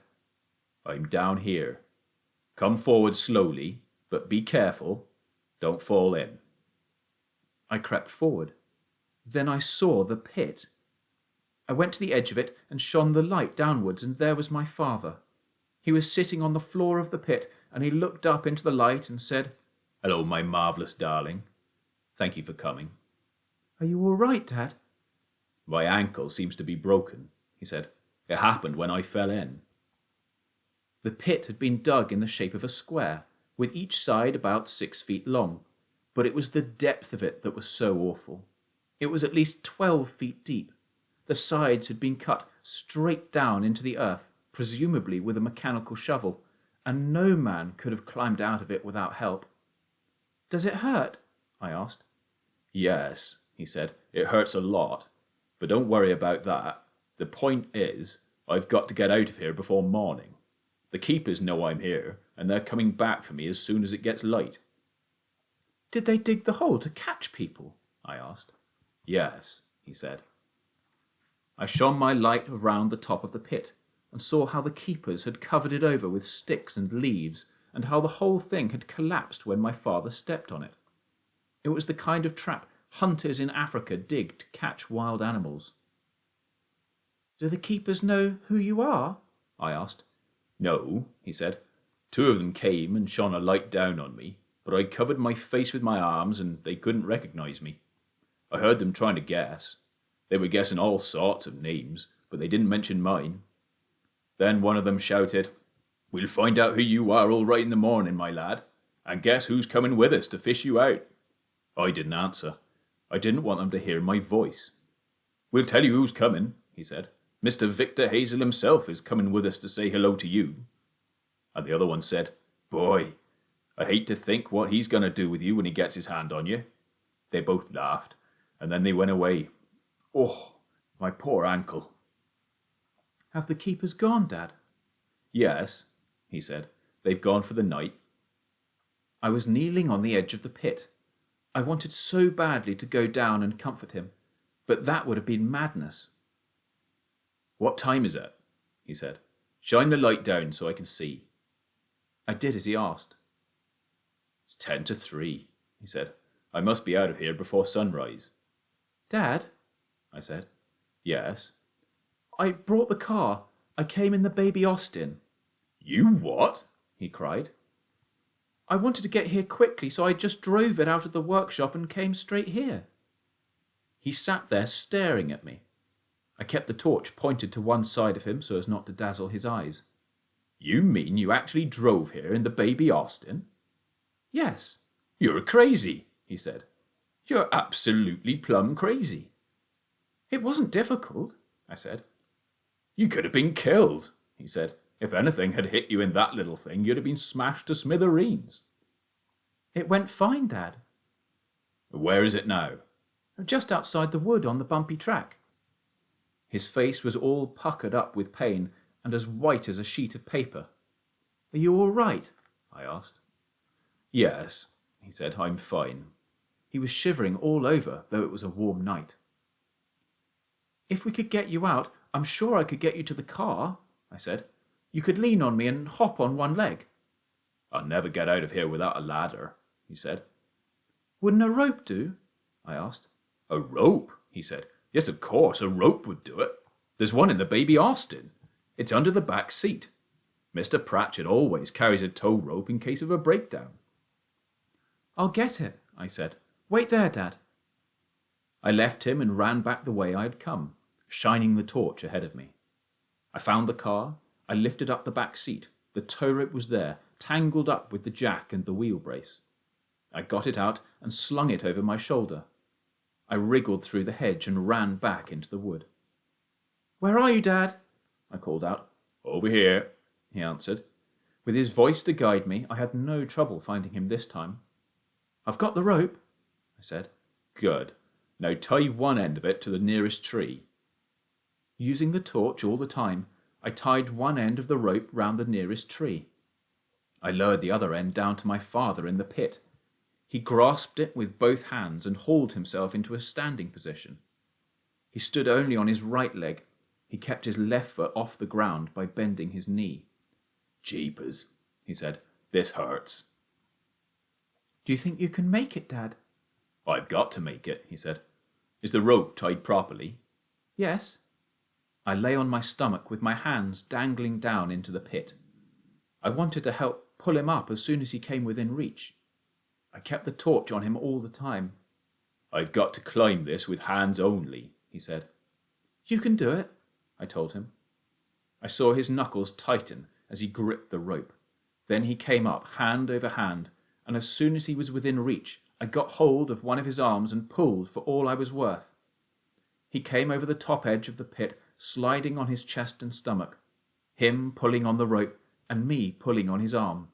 A: "I'm down here. Come forward slowly, but be careful. Don't fall in."
B: I crept forward. Then I saw the pit. I went to the edge of it and shone the light downwards, and there was my father. He was sitting on the floor of the pit, and he looked up into the light and said,
A: "Hello, my marvellous darling. Thank you for coming."
B: "Are you all right, Dad?"
A: "My ankle seems to be broken," he said. "It happened when I fell in."
B: The pit had been dug in the shape of a square, with each side about 6 feet long, but it was the depth of it that was so awful. It was at least 12 feet deep. The sides had been cut straight down into the earth, presumably with a mechanical shovel, and no man could have climbed out of it without help. "Does it hurt?" I asked.
A: "Yes," he said, "it hurts a lot. But don't worry about that. The point is, I've got to get out of here before morning. The keepers know I'm here, and they're coming back for me as soon as it gets light."
B: "Did they dig the hole to catch people?" I asked.
A: "Yes," he said.
B: I shone my light around the top of the pit and saw how the keepers had covered it over with sticks and leaves, and how the whole thing had collapsed when my father stepped on it. It was the kind of trap hunters in Africa dig to catch wild animals. "Do the keepers know who you are?" I asked.
A: "No," he said. "Two of them came and shone a light down on me, but I covered my face with my arms and they couldn't recognize me. I heard them trying to guess. They were guessing all sorts of names, but they didn't mention mine. Then one of them shouted, 'We'll find out who you are all right in the morning, my lad, and guess who's coming with us to fish you out?' I didn't answer. I didn't want them to hear my voice. 'We'll tell you who's coming,' he said. 'Mr. Victor Hazell himself is coming with us to say hello to you.' And the other one said, 'Boy, I hate to think what he's going to do with you when he gets his hand on you.' They both laughed, and then they went away. Oh, my poor ankle."
B: "Have the keepers gone, Dad?"
A: "Yes," he said. "They've gone for the night."
B: I was kneeling on the edge of the pit. I wanted so badly to go down and comfort him, but that would have been madness.
A: "What time is it?" he said. "Shine the light down so I can see."
B: I did as he asked.
A: "It's 3:10, he said. "I must be out of here before sunrise."
B: "Dad?" I said. Yes. I brought the car. I came in the baby Austin. You what? He cried. I wanted to get here quickly, so I just drove it out of the workshop and came straight here. He sat there staring at me. I kept the torch pointed to one side of him so as not to dazzle his eyes. You mean you actually drove here in the baby Austin? Yes. You're crazy, he said. You're absolutely plumb crazy. It wasn't difficult, I said. You could have been killed, he said. If anything had hit you in that little thing, you'd have been smashed to smithereens. It went fine, Dad. Where is it now? Just outside the wood on the bumpy track. His face was all puckered up with pain and as white as a sheet of paper. Are you all right? I asked. Yes, he said, I'm fine. He was shivering all over, though it was a warm night. If we could get you out, I'm sure I could get you to the car, I said. You could lean on me and hop on one leg. I'll never get out of here without a ladder, he said. Wouldn't a rope do? I asked. A rope? He said. Yes, of course, a rope would do it. There's one in the baby Austin. It's under the back seat. Mr. Pratchett always carries a tow rope in case of a breakdown. I'll get it, I said. Wait there, Dad. I left him and ran back the way I had come, shining the torch ahead of me. I found the car. I lifted up the back seat. The tow rope was there, tangled up with the jack and the wheel brace. I got it out and slung it over my shoulder. I wriggled through the hedge and ran back into the wood. Where are you, Dad? I called out. Over here, he answered. With his voice to guide me, I had no trouble finding him this time. I've got the rope, I said. Good. Now tie one end of it to the nearest tree. Using the torch all the time, I tied one end of the rope round the nearest tree. I lowered the other end down to my father in the pit. He grasped it with both hands and hauled himself into a standing position. He stood only on his right leg. He kept his left foot off the ground by bending his knee. Jeepers, he said. This hurts. Do you think you can make it, Dad? I've got to make it, he said. Is the rope tied properly? Yes. I lay on my stomach with my hands dangling down into the pit. I wanted to help pull him up as soon as he came within reach. I kept the torch on him all the time. I've got to climb this with hands only, he said. You can do it, I told him. I saw his knuckles tighten as he gripped the rope. Then he came up, hand over hand, and as soon as he was within reach, I got hold of one of his arms and pulled for all I was worth. He came over the top edge of the pit, sliding on his chest and stomach, him pulling on the rope and me pulling on his arm.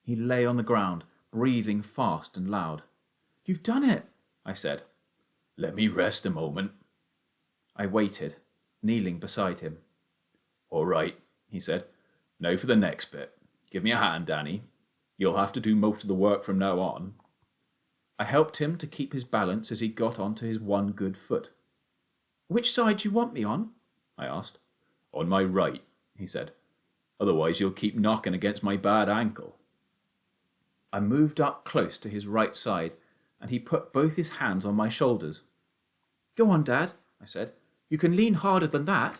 B: He lay on the ground, breathing fast and loud. You've done it, I said. Let me rest a moment. I waited, kneeling beside him. All right, he said. Now for the next bit. Give me a hand, Danny. You'll have to do most of the work from now on. I helped him to keep his balance as he got onto his one good foot. Which side do you want me on? I asked. On my right, he said. Otherwise you'll keep knocking against my bad ankle. I moved up close to his right side, and he put both his hands on my shoulders. Go on, Dad, I said. You can lean harder than that.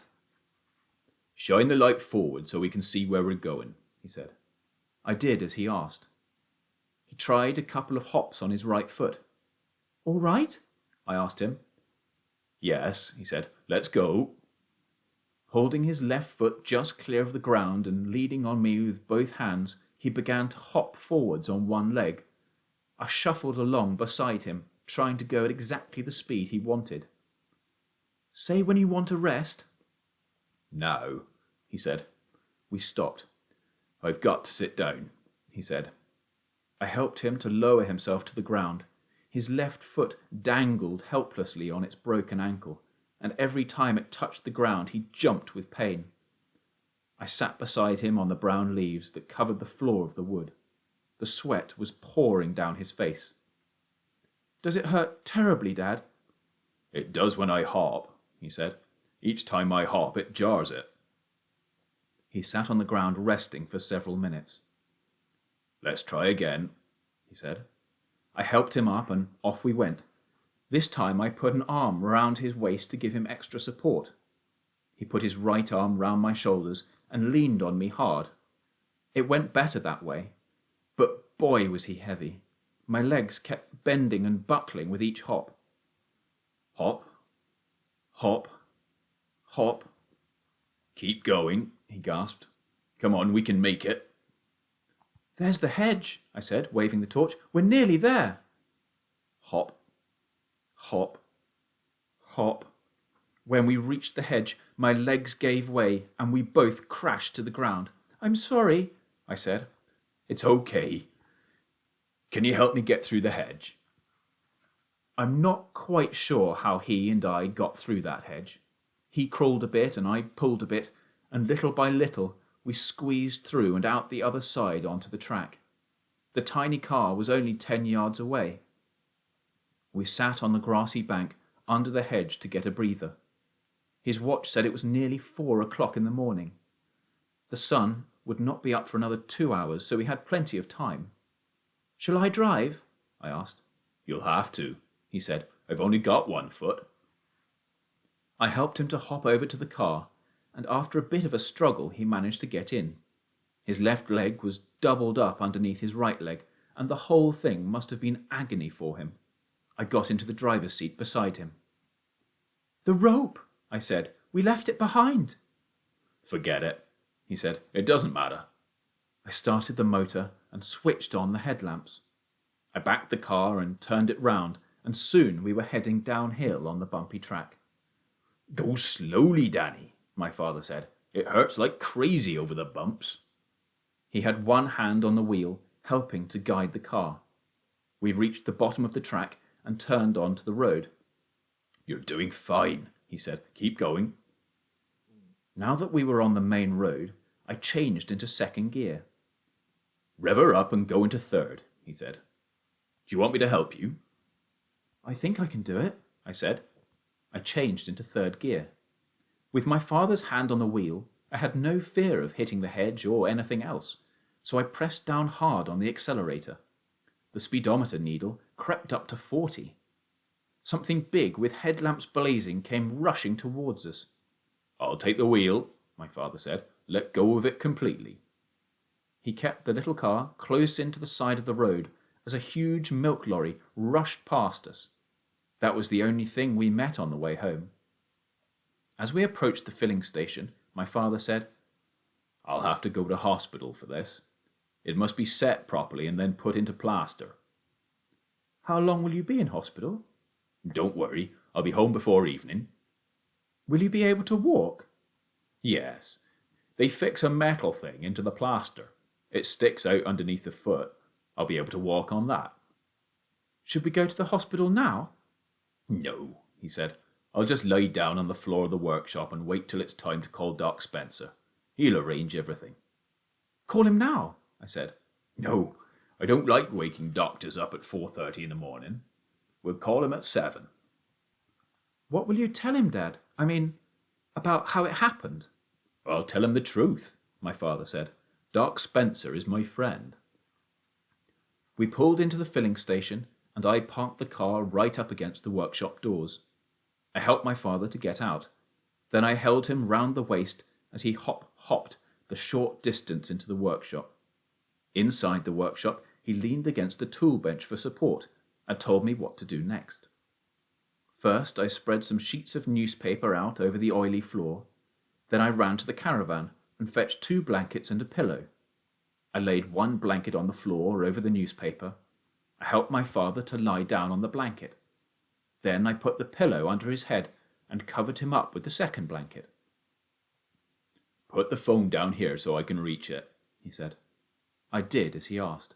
B: Shine the light forward so we can see where we're going, he said. I did as he asked. He tried a couple of hops on his right foot. All right? I asked him. Yes, he said. Let's go. Holding his left foot just clear of the ground and leaning on me with both hands, he began to hop forwards on one leg. I shuffled along beside him, trying to go at exactly the speed he wanted. Say when you want to rest. No, he said. We stopped. I've got to sit down, he said. I helped him to lower himself to the ground. His left foot dangled helplessly on its broken ankle, and every time it touched the ground he jumped with pain. I sat beside him on the brown leaves that covered the floor of the wood. The sweat was pouring down his face. Does it hurt terribly, Dad? It does when I hop, he said. Each time I hop, it jars it. He sat on the ground resting for several minutes. Let's try again, he said. I helped him up and off we went. This time I put an arm round his waist to give him extra support. He put his right arm round my shoulders and leaned on me hard. It went better that way, but boy was he heavy. My legs kept bending and buckling with each hop. Hop, hop, hop.
A: Keep going, he gasped. Come on, we can make it.
B: There's the hedge, I said, waving the torch. We're nearly there. Hop, hop, hop. When we reached the hedge, my legs gave way and we both crashed to the ground. I'm sorry, I said.
A: It's okay. Can you help me get through the hedge?
B: I'm not quite sure how he and I got through that hedge. He crawled a bit and I pulled a bit, and little by little we squeezed through and out the other side onto the track. The tiny car was only 10 yards away. We sat on the grassy bank under the hedge to get a breather. His watch said it was nearly 4 o'clock in the morning. The sun would not be up for another 2 hours, so we had plenty of time. Shall I drive? I asked.
A: You'll have to, he said. I've only got 1 foot.
B: I helped him to hop over to the car, and after a bit of a struggle he managed to get in. His left leg was doubled up underneath his right leg, and the whole thing must have been agony for him. I got into the driver's seat beside him. The rope, I said. We left it behind.
A: Forget it, he said. It doesn't matter.
B: I started the motor and switched on the headlamps. I backed the car and turned it round, and soon we were heading downhill on the bumpy track.
A: Go slowly, Danny, my father said. It hurts like crazy over the bumps.
B: He had one hand on the wheel, helping to guide the car. We reached the bottom of the track and turned onto the road.
A: You're doing fine, he said. Keep going.
B: Now that we were on the main road, I changed into second gear.
A: Rev her up and go into third, he said. Do you want me to help you?
B: I think I can do it, I said. I changed into third gear. With my father's hand on the wheel, I had no fear of hitting the hedge or anything else, so I pressed down hard on the accelerator. The speedometer needle crept up to 40. Something big with headlamps blazing came rushing towards us.
A: I'll take the wheel, my father said. Let go of it completely.
B: He kept the little car close into the side of the road as a huge milk lorry rushed past us. That was the only thing we met on the way home. As we approached the filling station, my father said,
A: I'll have to go to hospital for this. It must be set properly and then put into plaster.
B: How long will you be in hospital?
A: Don't worry, I'll be home before evening.
B: Will you be able to walk?
A: Yes. They fix a metal thing into the plaster. It sticks out underneath the foot. I'll be able to walk on that.
B: Should we go to the hospital now?
A: No, he said. I'll just lie down on the floor of the workshop and wait till it's time to call Doc Spencer. He'll arrange everything.
B: Call him now, I said.
A: No, I don't like waking doctors up at 4:30 in the morning. We'll call him at 7.
B: What will you tell him, Dad? I mean, about how it happened?
A: I'll tell him the truth, my father said. Doc Spencer is my friend.
B: We pulled into the filling station, and I parked the car right up against the workshop doors. I helped my father to get out. Then I held him round the waist as he hopped the short distance into the workshop. Inside the workshop, he leaned against the tool bench for support and told me what to do next. First, I spread some sheets of newspaper out over the oily floor. Then I ran to the caravan and fetched 2 blankets and a pillow. I laid 1 blanket on the floor over the newspaper. I helped my father to lie down on the blanket. Then I put the pillow under his head and covered him up with the second blanket.
A: Put the phone down here so I can reach it, he said.
B: I did as he asked.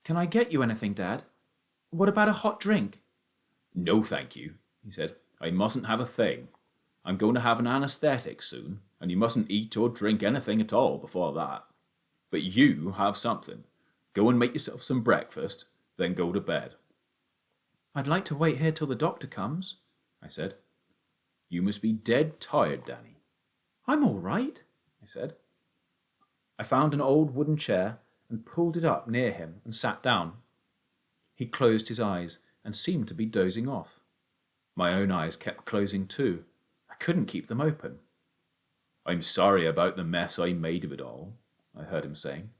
B: Can I get you anything, Dad? What about a hot drink?
A: No, thank you, he said. I mustn't have a thing. I'm going to have an anaesthetic soon, and you mustn't eat or drink anything at all before that. But you have something. Go and make yourself some breakfast, then go to bed.
B: I'd like to wait here till the doctor comes, I said.
A: You must be dead tired, Danny.
B: I'm all right, I said. I found an old wooden chair and pulled it up near him and sat down. He closed his eyes and seemed to be dozing off. My own eyes kept closing too. I couldn't keep them open. "I'm sorry about the mess I made of it all," I heard him saying.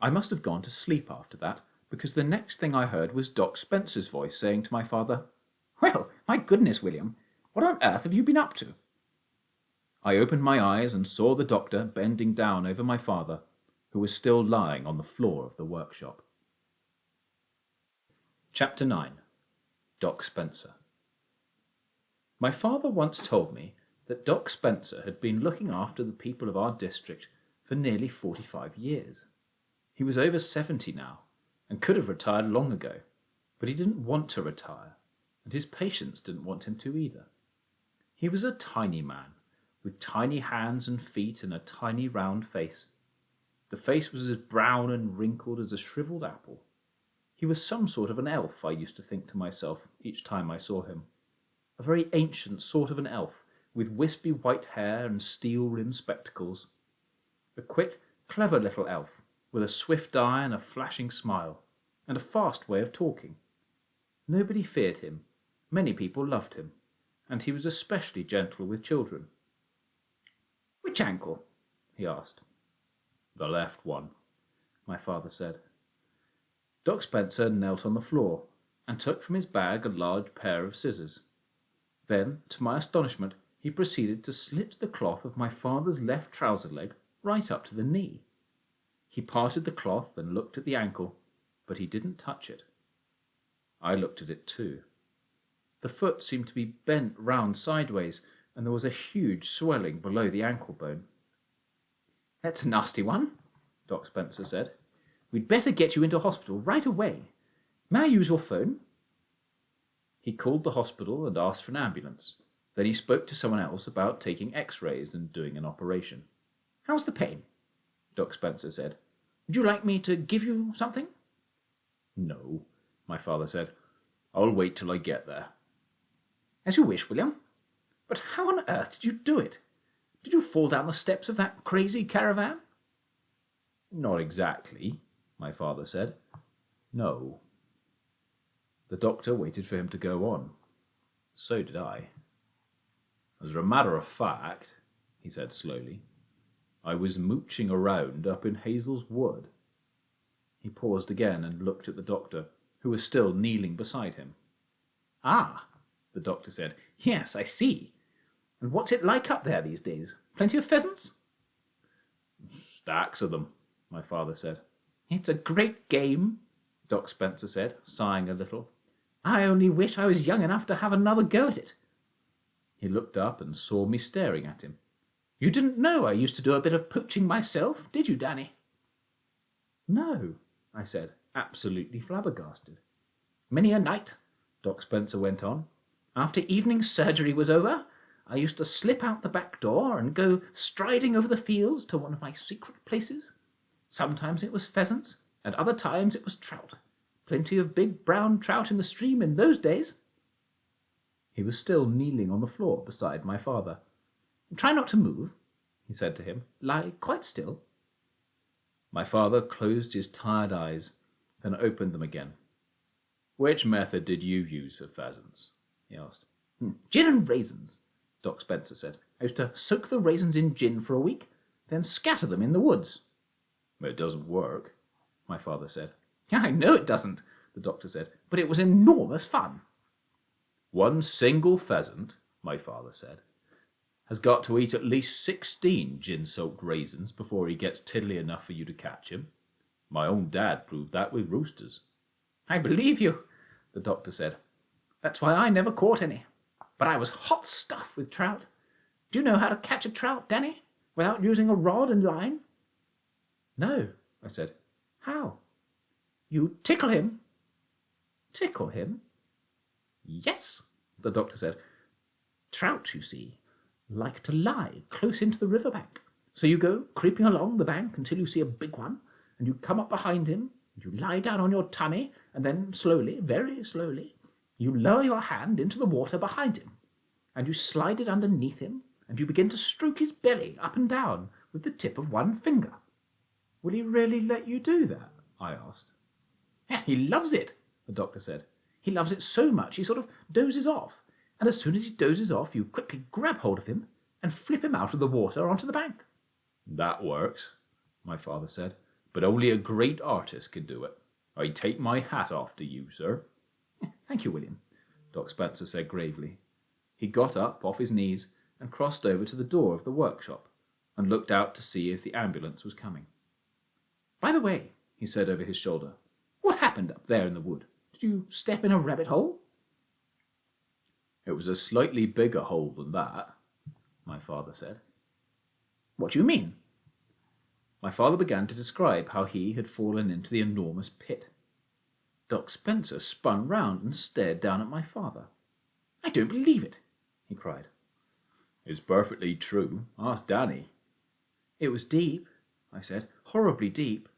B: I must have gone to sleep after that, because the next thing I heard was Doc Spencer's voice saying to my father, "Well, my goodness, William, what on earth have you been up to?" I opened my eyes and saw the doctor bending down over my father, who was still lying on the floor of the workshop. Chapter 9. Doc Spencer. My father once told me that Doc Spencer had been looking after the people of our district for nearly 45 years. He was over 70 now, and could have retired long ago, but he didn't want to retire, and his patients didn't want him to either. He was a tiny man, with tiny hands and feet and a tiny round face. The face was as brown and wrinkled as a shriveled apple. He was some sort of an elf, I used to think to myself each time I saw him. A very ancient sort of an elf, with wispy white hair and steel-rimmed spectacles. A quick, clever little elf, with a swift eye and a flashing smile, and a fast way of talking. Nobody feared him. Many people loved him, and he was especially gentle with children. "Which ankle?" he asked. "The left one," my father said. Doc Spencer knelt on the floor and took from his bag a large pair of scissors. Then, to my astonishment, he proceeded to slit the cloth of my father's left trouser leg right up to the knee. He parted the cloth and looked at the ankle, but he didn't touch it. I looked at it too. The foot seemed to be bent round sideways, and there was a huge swelling below the ankle bone. "That's a nasty one," Doc Spencer said. "We'd better get you into hospital right away. May I use your phone?" He called the hospital and asked for an ambulance. Then he spoke to someone else about taking x-rays and doing an operation. "How's the pain?" Doc Spencer said. "Would you like me to give you something?" "No," my father said. "I'll wait till I get there." "As you wish, William. But how on earth did you do it? Did you fall down the steps of that crazy caravan?" "Not exactly," my father said. "No." The doctor waited for him to go on. So did I. "As a matter of fact," he said slowly, "I was mooching around up in Hazell's wood." He paused again and looked at the doctor, who was still kneeling beside him. "Ah," the doctor said. "Yes, I see. And what's it like up there these days? Plenty of pheasants?" "Stacks of them," my father said. "It's a great game," Doc Spencer said, sighing a little. "I only wish I was young enough to have another go at it." He looked up and saw me staring at him. "You didn't know I used to do a bit of poaching myself, did you, Danny?" "No," I said, absolutely flabbergasted. "Many a night," Doc Spencer went on, "after evening surgery was over, I used to slip out the back door and go striding over the fields to one of my secret places. Sometimes it was pheasants, and other times it was trout. Plenty of big brown trout in the stream in those days." He was still kneeling on the floor beside my father. "Try not to move," he said to him. "Lie quite still." My father closed his tired eyes, then opened them again. "Which method did you use for pheasants?" he asked. "Gin and raisins," Doc Spencer said. "I used to soak the raisins in gin for a week, then scatter them in the woods." "It doesn't work," my father said. "I know it doesn't," the doctor said, "but it was enormous fun." "One single pheasant," my father said, "has got to eat at least 16 gin-soaked raisins before he gets tiddly enough for you to catch him. My own dad proved that with roosters." "I believe you," the doctor said. "That's why I never caught any. But I was hot stuff with trout. Do you know how to catch a trout, Danny, without using a rod and line?" "No," I said. "How?" "You tickle him." "Tickle him?" "Yes," the doctor said. "Trout, you see, like to lie close into the river bank. So you go creeping along the bank until you see a big one, and you come up behind him, and you lie down on your tummy, and then slowly, very slowly, you lower your hand into the water behind him, and you slide it underneath him, and you begin to stroke his belly up and down with the tip of one finger." "Will he really let you do that?" I asked. "He loves it," the doctor said. "He loves it so much he sort of dozes off, and as soon as he dozes off you quickly grab hold of him and flip him out of the water onto the bank."
A: "That works," my father said, "but only a great artist can do it. I take my hat off to you, sir."
B: "Thank you, William,"
A: Doc Spencer said gravely. He got up off his knees and crossed over to the door of the workshop and looked out to see if the ambulance was coming.
B: "By the way," he said over his shoulder, "what happened up there in the wood? Did you step in a rabbit hole?"
A: "It was a slightly bigger hole than that," my father said.
B: "What do you mean?"
A: My father began to describe how he had fallen into the enormous pit.
B: Doc Spencer spun round and stared down at my father. "I don't believe it," he cried.
A: "It's perfectly true. Ask Danny."
B: "It was deep," I said, "horribly deep."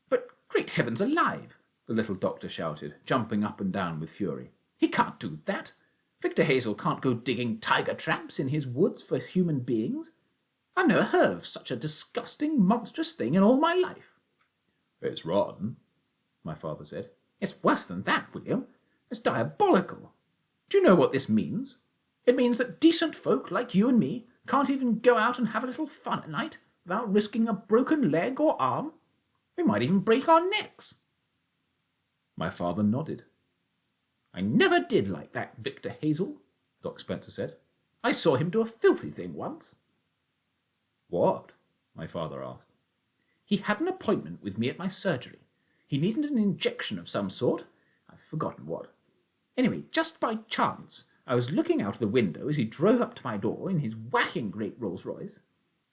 B: "But great heavens alive!" the little doctor shouted, jumping up and down with fury. "He can't do that. Victor Hazell can't go digging tiger traps in his woods for human beings. I've never heard of such a disgusting, monstrous thing in all my life."
A: "It's rotten," my father said.
B: "It's worse than that, William. It's diabolical. Do you know what this means? It means that decent folk like you and me can't even go out and have a little fun at night without risking a broken leg or arm. We might even break our necks."
A: My father nodded.
B: "I never did like that Victor Hazell," Doc Spencer said. "I saw him do a filthy thing once."
A: "What?" my father asked.
B: "He had an appointment with me at my surgery. He needed an injection of some sort. I've forgotten what. Anyway, just by chance, I was looking out of the window as he drove up to my door in his whacking great Rolls-Royce.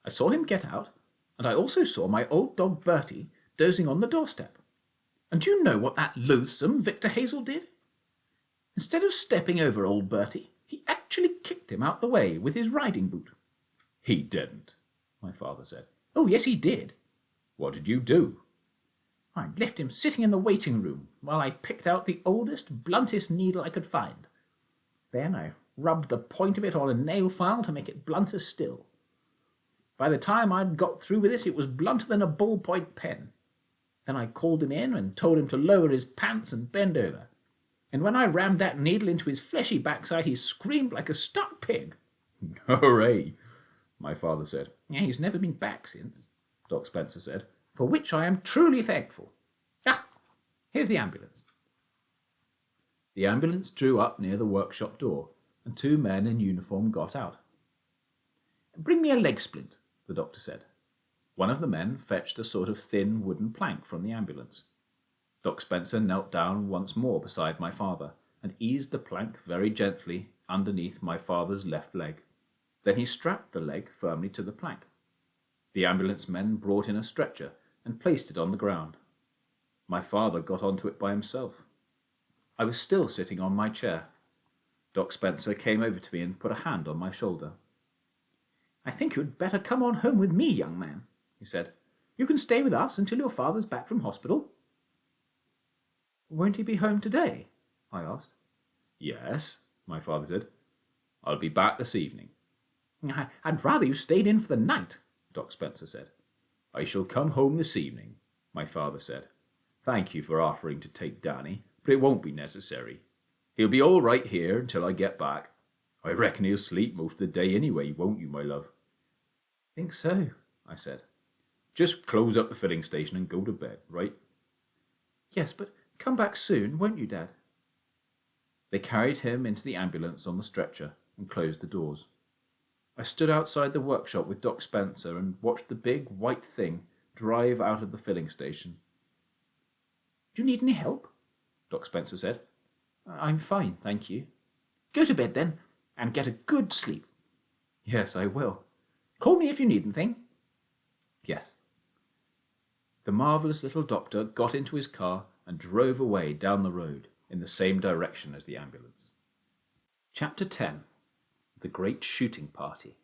B: I saw him get out, and I also saw my old dog Bertie dozing on the doorstep. And do you know what that loathsome Victor Hazell did? Instead of stepping over old Bertie, he actually kicked him out the way with his riding boot."
A: "He didn't," my father said.
B: "Oh, yes, he did."
A: "What did you do?"
B: "I left him sitting in the waiting room while I picked out the oldest, bluntest needle I could find. Then I rubbed the point of it on a nail file to make it blunter still. By the time I'd got through with it, it was blunter than a ballpoint pen. Then I called him in and told him to lower his pants and bend over. And when I rammed that needle into his fleshy backside, he screamed like a stuck pig."
A: "Hooray," my father said.
B: "Yeah, he's never been back since," Doc Spencer said, "for which I am truly thankful. Ah, here's the ambulance."
A: The ambulance drew up near the workshop door, and two men in uniform got out.
B: "Bring me a leg splint," the doctor said.
A: One of the men fetched a sort of thin wooden plank from the ambulance. Doc Spencer knelt down once more beside my father and eased the plank very gently underneath my father's left leg. Then he strapped the leg firmly to the plank. The ambulance men brought in a stretcher and placed it on the ground. My father got onto it by himself. I was still sitting on my chair. Doc Spencer came over to me and put a hand on my shoulder.
B: "I think you'd better come on home with me, young man," he said. "You can stay with us until your father's back from hospital." "Won't he be home today?" I asked.
A: "Yes," my father said. "I'll be back this evening."
B: "I'd rather you stayed in for the night,"
A: Doc Spencer said. "I shall come home this evening," my father said. "Thank you for offering to take Danny, but it won't be necessary. He'll be all right here until I get back. I reckon he'll sleep most of the day anyway, won't you, my love?"
B: "Think so," I said.
A: "Just close up the filling station and go to bed, right?"
B: "Yes, but come back soon, won't you, Dad?"
A: They carried him into the ambulance on the stretcher and closed the doors. I stood outside the workshop with Doc Spencer and watched the big white thing drive out of the filling station.
B: "Do you need any help?" Doc Spencer said. "I'm fine, thank you." "Go to bed then, and get a good sleep."
A: "Yes, I will."
B: "Call me if you need anything."
A: "Yes." The marvellous little doctor got into his car and drove away down the road in the same direction as the ambulance. Chapter 10. The Great Shooting Party.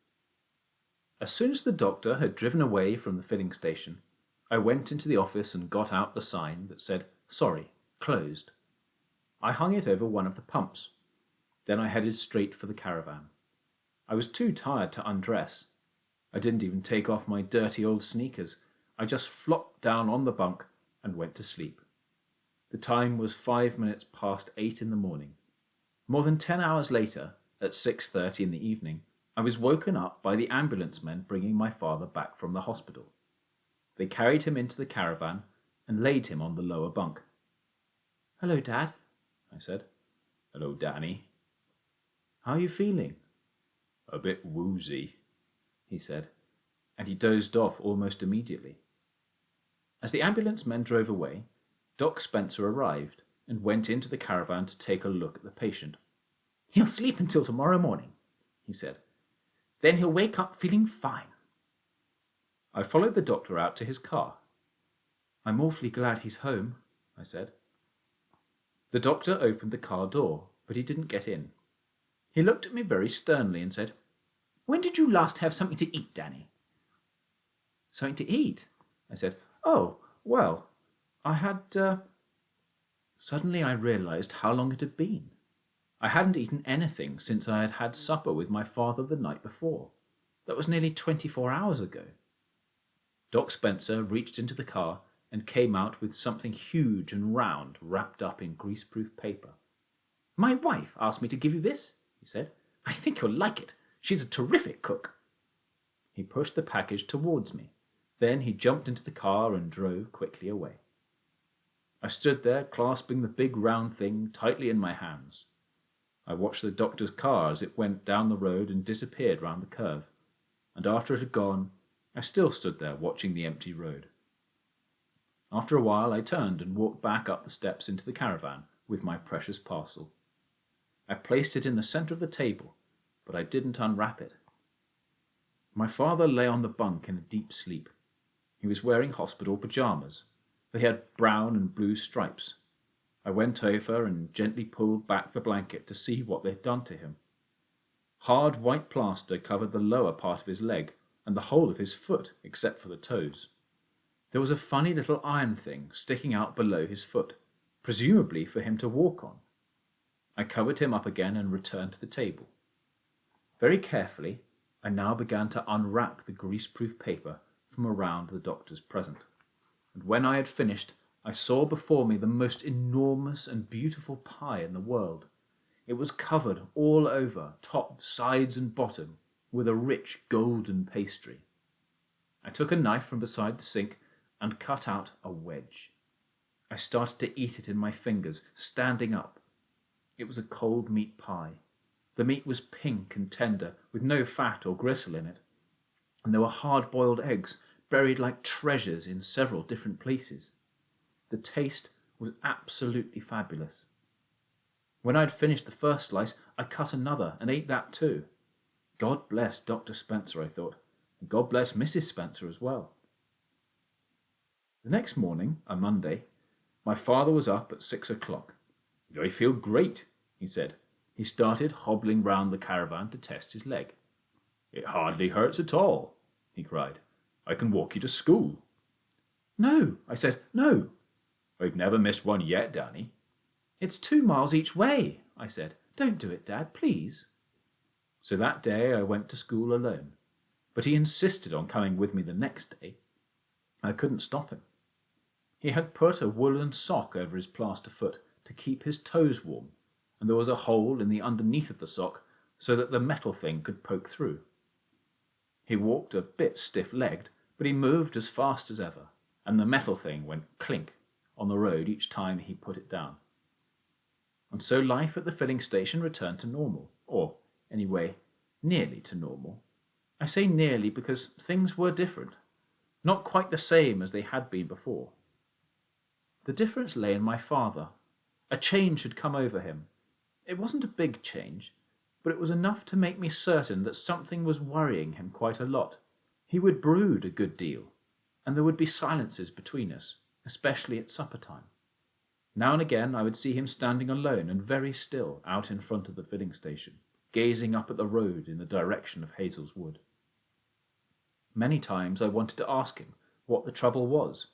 A: As soon as the doctor had driven away from the filling station, I went into the office and got out the sign that said, "Sorry, closed." I hung it over one of the pumps. Then I headed straight for the caravan. I was too tired to undress. I didn't even take off my dirty old sneakers. I just flopped down on the bunk and went to sleep.
B: The time was 5 minutes past 8 in the morning. More than 10 hours later, at 6:30 in the evening, I was woken up by the ambulance men bringing my father back from the hospital. They carried him into the caravan and laid him on the lower bunk. "Hello, Dad," I said. "Hello, Danny." "How are you feeling?" "A bit woozy," he said, and he dozed off almost immediately. As the ambulance men drove away, Doc Spencer arrived and went into the caravan to take a look at the patient. "He'll sleep until tomorrow morning," he said. "Then he'll wake up feeling fine." I followed the doctor out to his car. "I'm awfully glad he's home," I said. The doctor opened the car door, but he didn't get in. He looked at me very sternly and said, "When did you last have something to eat, Danny?" "Something to eat?" I said. "Oh, well, I had..." Suddenly I realized how long it had been. I hadn't eaten anything since I had had supper with my father the night before. That was nearly 24 hours ago. Doc Spencer reached into the car and came out with something huge and round wrapped up in greaseproof paper. "My wife asked me to give you this," he said. "I think you'll like it. She's a terrific cook." He pushed the package towards me. Then he jumped into the car and drove quickly away. I stood there clasping the big round thing tightly in my hands. I watched the doctor's car as it went down the road and disappeared round the curve, and after it had gone, I still stood there watching the empty road. After a while I turned and walked back up the steps into the caravan with my precious parcel. I placed it in the centre of the table, but I didn't unwrap it. My father lay on the bunk in a deep sleep. He was wearing hospital pyjamas. They had brown and blue stripes. I went over and gently pulled back the blanket to see what they had done to him. Hard white plaster covered the lower part of his leg and the whole of his foot except for the toes. There was a funny little iron thing sticking out below his foot, presumably for him to walk on. I covered him up again and returned to the table. Very carefully, I now began to unwrap the greaseproof paper from around the doctor's present, and when I had finished, I saw before me the most enormous and beautiful pie in the world. It was covered all over, top, sides and bottom, with a rich golden pastry. I took a knife from beside the sink and cut out a wedge. I started to eat it in my fingers, standing up. It was a cold meat pie. The meat was pink and tender, with no fat or gristle in it, and there were hard-boiled eggs buried like treasures in several different places. The taste was absolutely fabulous. When I'd finished the first slice, I cut another and ate that too. God bless Dr. Spencer, I thought, and God bless Mrs. Spencer as well. The next morning, a Monday, my father was up at 6 o'clock. "I feel great," he said. He started hobbling round the caravan to test his leg. "It hardly hurts at all," he cried. "I can walk you to school." "No," I said, "no." "I've never missed one yet, Danny." "It's 2 miles each way," I said. "Don't do it, Dad, please." So that day I went to school alone, but he insisted on coming with me the next day. I couldn't stop him. He had put a woolen sock over his plaster foot to keep his toes warm, and there was a hole in the underneath of the sock so that the metal thing could poke through. He walked a bit stiff-legged, but he moved as fast as ever, and the metal thing went clink on the road each time he put it down. And so life at the filling station returned to normal, or, anyway, nearly to normal. I say nearly because things were different, not quite the same as they had been before. The difference lay in my father. A change had come over him. It wasn't a big change, but it was enough to make me certain that something was worrying him quite a lot. He would brood a good deal, and there would be silences between us, especially at supper time. Now and again I would see him standing alone and very still out in front of the filling station, gazing up at the road in the direction of Hazell's wood. Many times I wanted to ask him what the trouble was,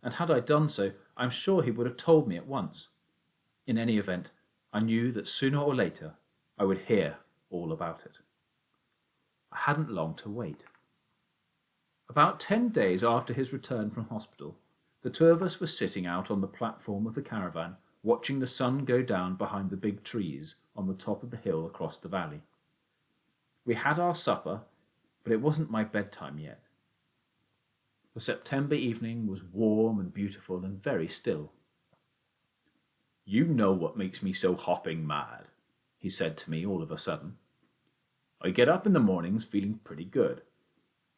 B: and had I done so, I'm sure he would have told me at once. In any event, I knew that sooner or later I would hear all about it. I hadn't long to wait. About 10 days after his return from hospital, The two of us were sitting out on the platform of the caravan, watching the sun go down behind the big trees on the top of the hill across the valley. We had our supper, but it wasn't my bedtime yet. The September evening was warm and beautiful and very still. "You know what makes me so hopping mad," he said to me all of a sudden. "I get up in the mornings feeling pretty good.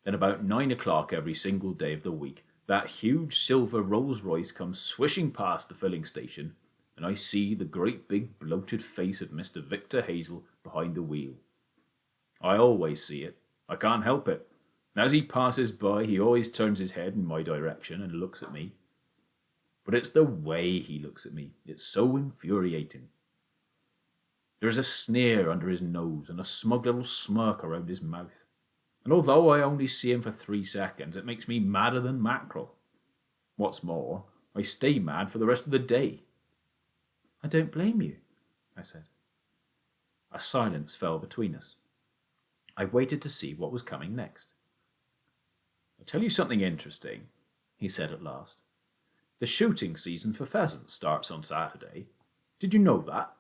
B: Then about 9 o'clock every single day of the week, that huge silver Rolls Royce comes swishing past the filling station, and I see the great big bloated face of Mr. Victor Hazell behind the wheel. I always see it. I can't help it. And as he passes by, he always turns his head in my direction and looks at me. But it's the way he looks at me. It's so infuriating. There's a sneer under his nose and a smug little smirk around his mouth. And although I only see him for 3 seconds, it makes me madder than mackerel. What's more, I stay mad for the rest of the day." "I don't blame you," I said. A silence fell between us. I waited to see what was coming next. "I'll tell you something interesting," he said at last. "The shooting season for pheasants starts on Saturday. Did you know that?"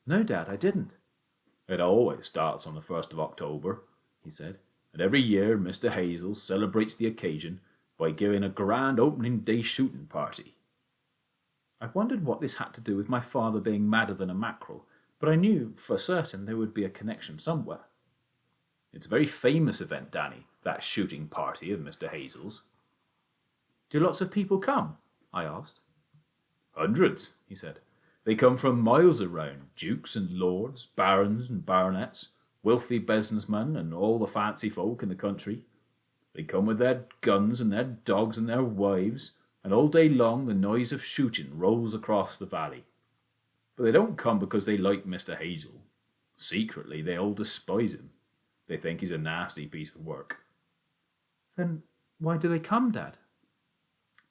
B: "No, Dad, I didn't." "It always starts on the 1st of October, he said, "and every year Mr. Hazell celebrates the occasion by giving a grand opening day shooting party." I wondered what this had to do with my father being madder than a mackerel, but I knew for certain there would be a connection somewhere. "It's a very famous event, Danny, that shooting party of Mr. Hazell's." "Do lots of people come?" I asked. "Hundreds," he said. "They come from miles around, dukes and lords, barons and baronets, wealthy businessmen and all the fancy folk in the country. They come with their guns and their dogs and their wives, and all day long the noise of shooting rolls across the valley. But they don't come because they like Mr. Hazell. Secretly, they all despise him. They think he's a nasty piece of work." "Then why do they come, Dad?"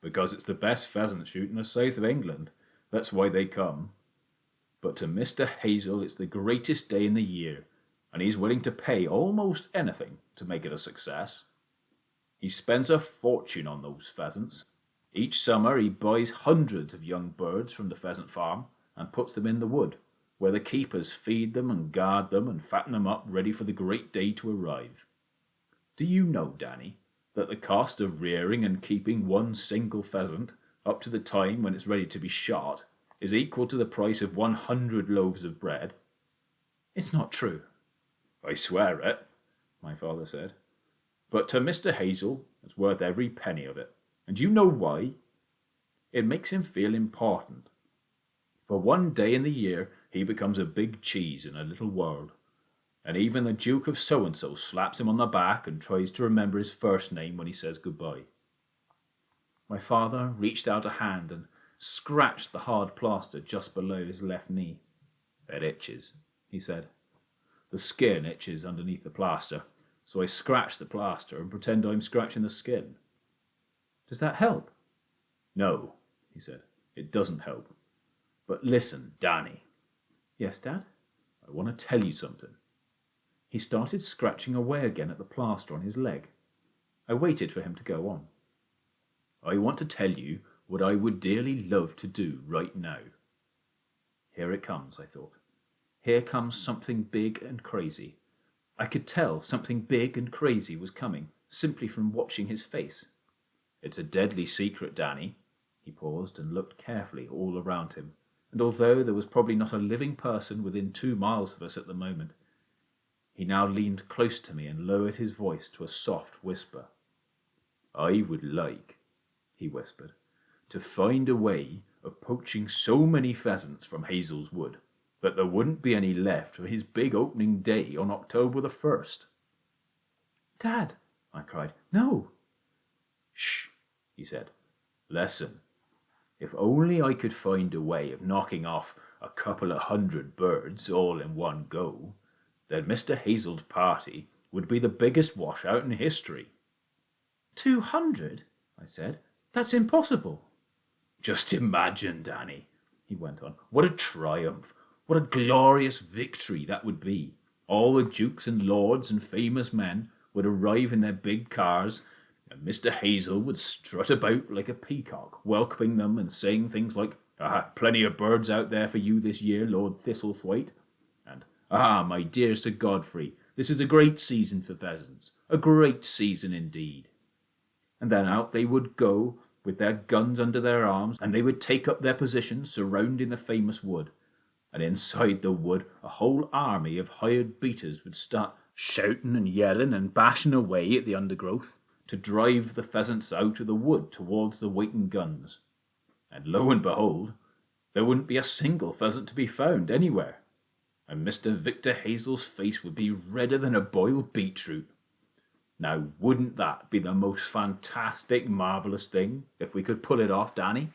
B: "Because it's the best pheasant shoot in the south of England. That's why they come. But to Mr. Hazell it's the greatest day in the year, and he's willing to pay almost anything to make it a success. He spends a fortune on those pheasants. Each summer he buys hundreds of young birds from the pheasant farm and puts them in the wood, where the keepers feed them and guard them and fatten them up ready for the great day to arrive. Do you know, Danny, that the cost of rearing and keeping one single pheasant up to the time when it's ready to be shot is equal to the price of 100 loaves of bread?" "It's not true." "I swear it," my father said. "But to Mr. Hazell, it's worth every penny of it. And you know why? It makes him feel important. For one day in the year, he becomes a big cheese in a little world. And even the Duke of So-and-so slaps him on the back and tries to remember his first name when he says goodbye." My father reached out a hand and scratched the hard plaster just below his left knee. "It itches," he said. "The skin itches underneath the plaster, so I scratch the plaster and pretend I'm scratching the skin." "Does that help?" "No," he said. "It doesn't help. But listen, Danny." "Yes, Dad?"
A: I want to tell you something."
B: He started scratching away again at the plaster on his leg. I waited for him to go on.
A: "I want to tell you what I would dearly love to do right now."
B: Here it comes, I thought. Here comes something big and crazy. I could tell something big and crazy was coming, simply from watching his face.
A: "It's a deadly secret, Danny."
B: He paused and looked carefully all around him, and although there was probably not a living person within 2 miles of us at the moment, he now leaned close to me and lowered his voice to a soft whisper.
A: "I would like," he whispered, "to find a way of poaching so many pheasants from Hazell's wood that there wouldn't be any left for his big opening day on October the 1st.
B: "Dad," I cried, "no."
A: "Shh," he said. "Listen. If only I could find a way of knocking off a couple of 100 birds all in one go, then Mr. Hazell's party would be the biggest washout in history."
B: 200? I said. "That's impossible."
A: "Just imagine, Danny," he went on. "What a triumph, what a glorious victory that would be. All the dukes and lords and famous men would arrive in their big cars,
B: and Mr. Hazell would strut about like a peacock, welcoming them and saying things like, plenty of birds out there for you this year, Lord Thistlethwaite, and, my dear Sir Godfrey, this is a great season for pheasants, a great season indeed. And then out they would go, with their guns under their arms, and they would take up their positions surrounding the famous wood. And inside the wood, a whole army of hired beaters would start shouting and yelling and bashing away at the undergrowth to drive the pheasants out of the wood towards the waiting guns. And lo and behold, there wouldn't be a single pheasant to be found anywhere, and Mr. Victor Hazell's face would be redder than a boiled beetroot. Now, wouldn't that be the most fantastic, marvellous thing, if we could pull it off, Danny?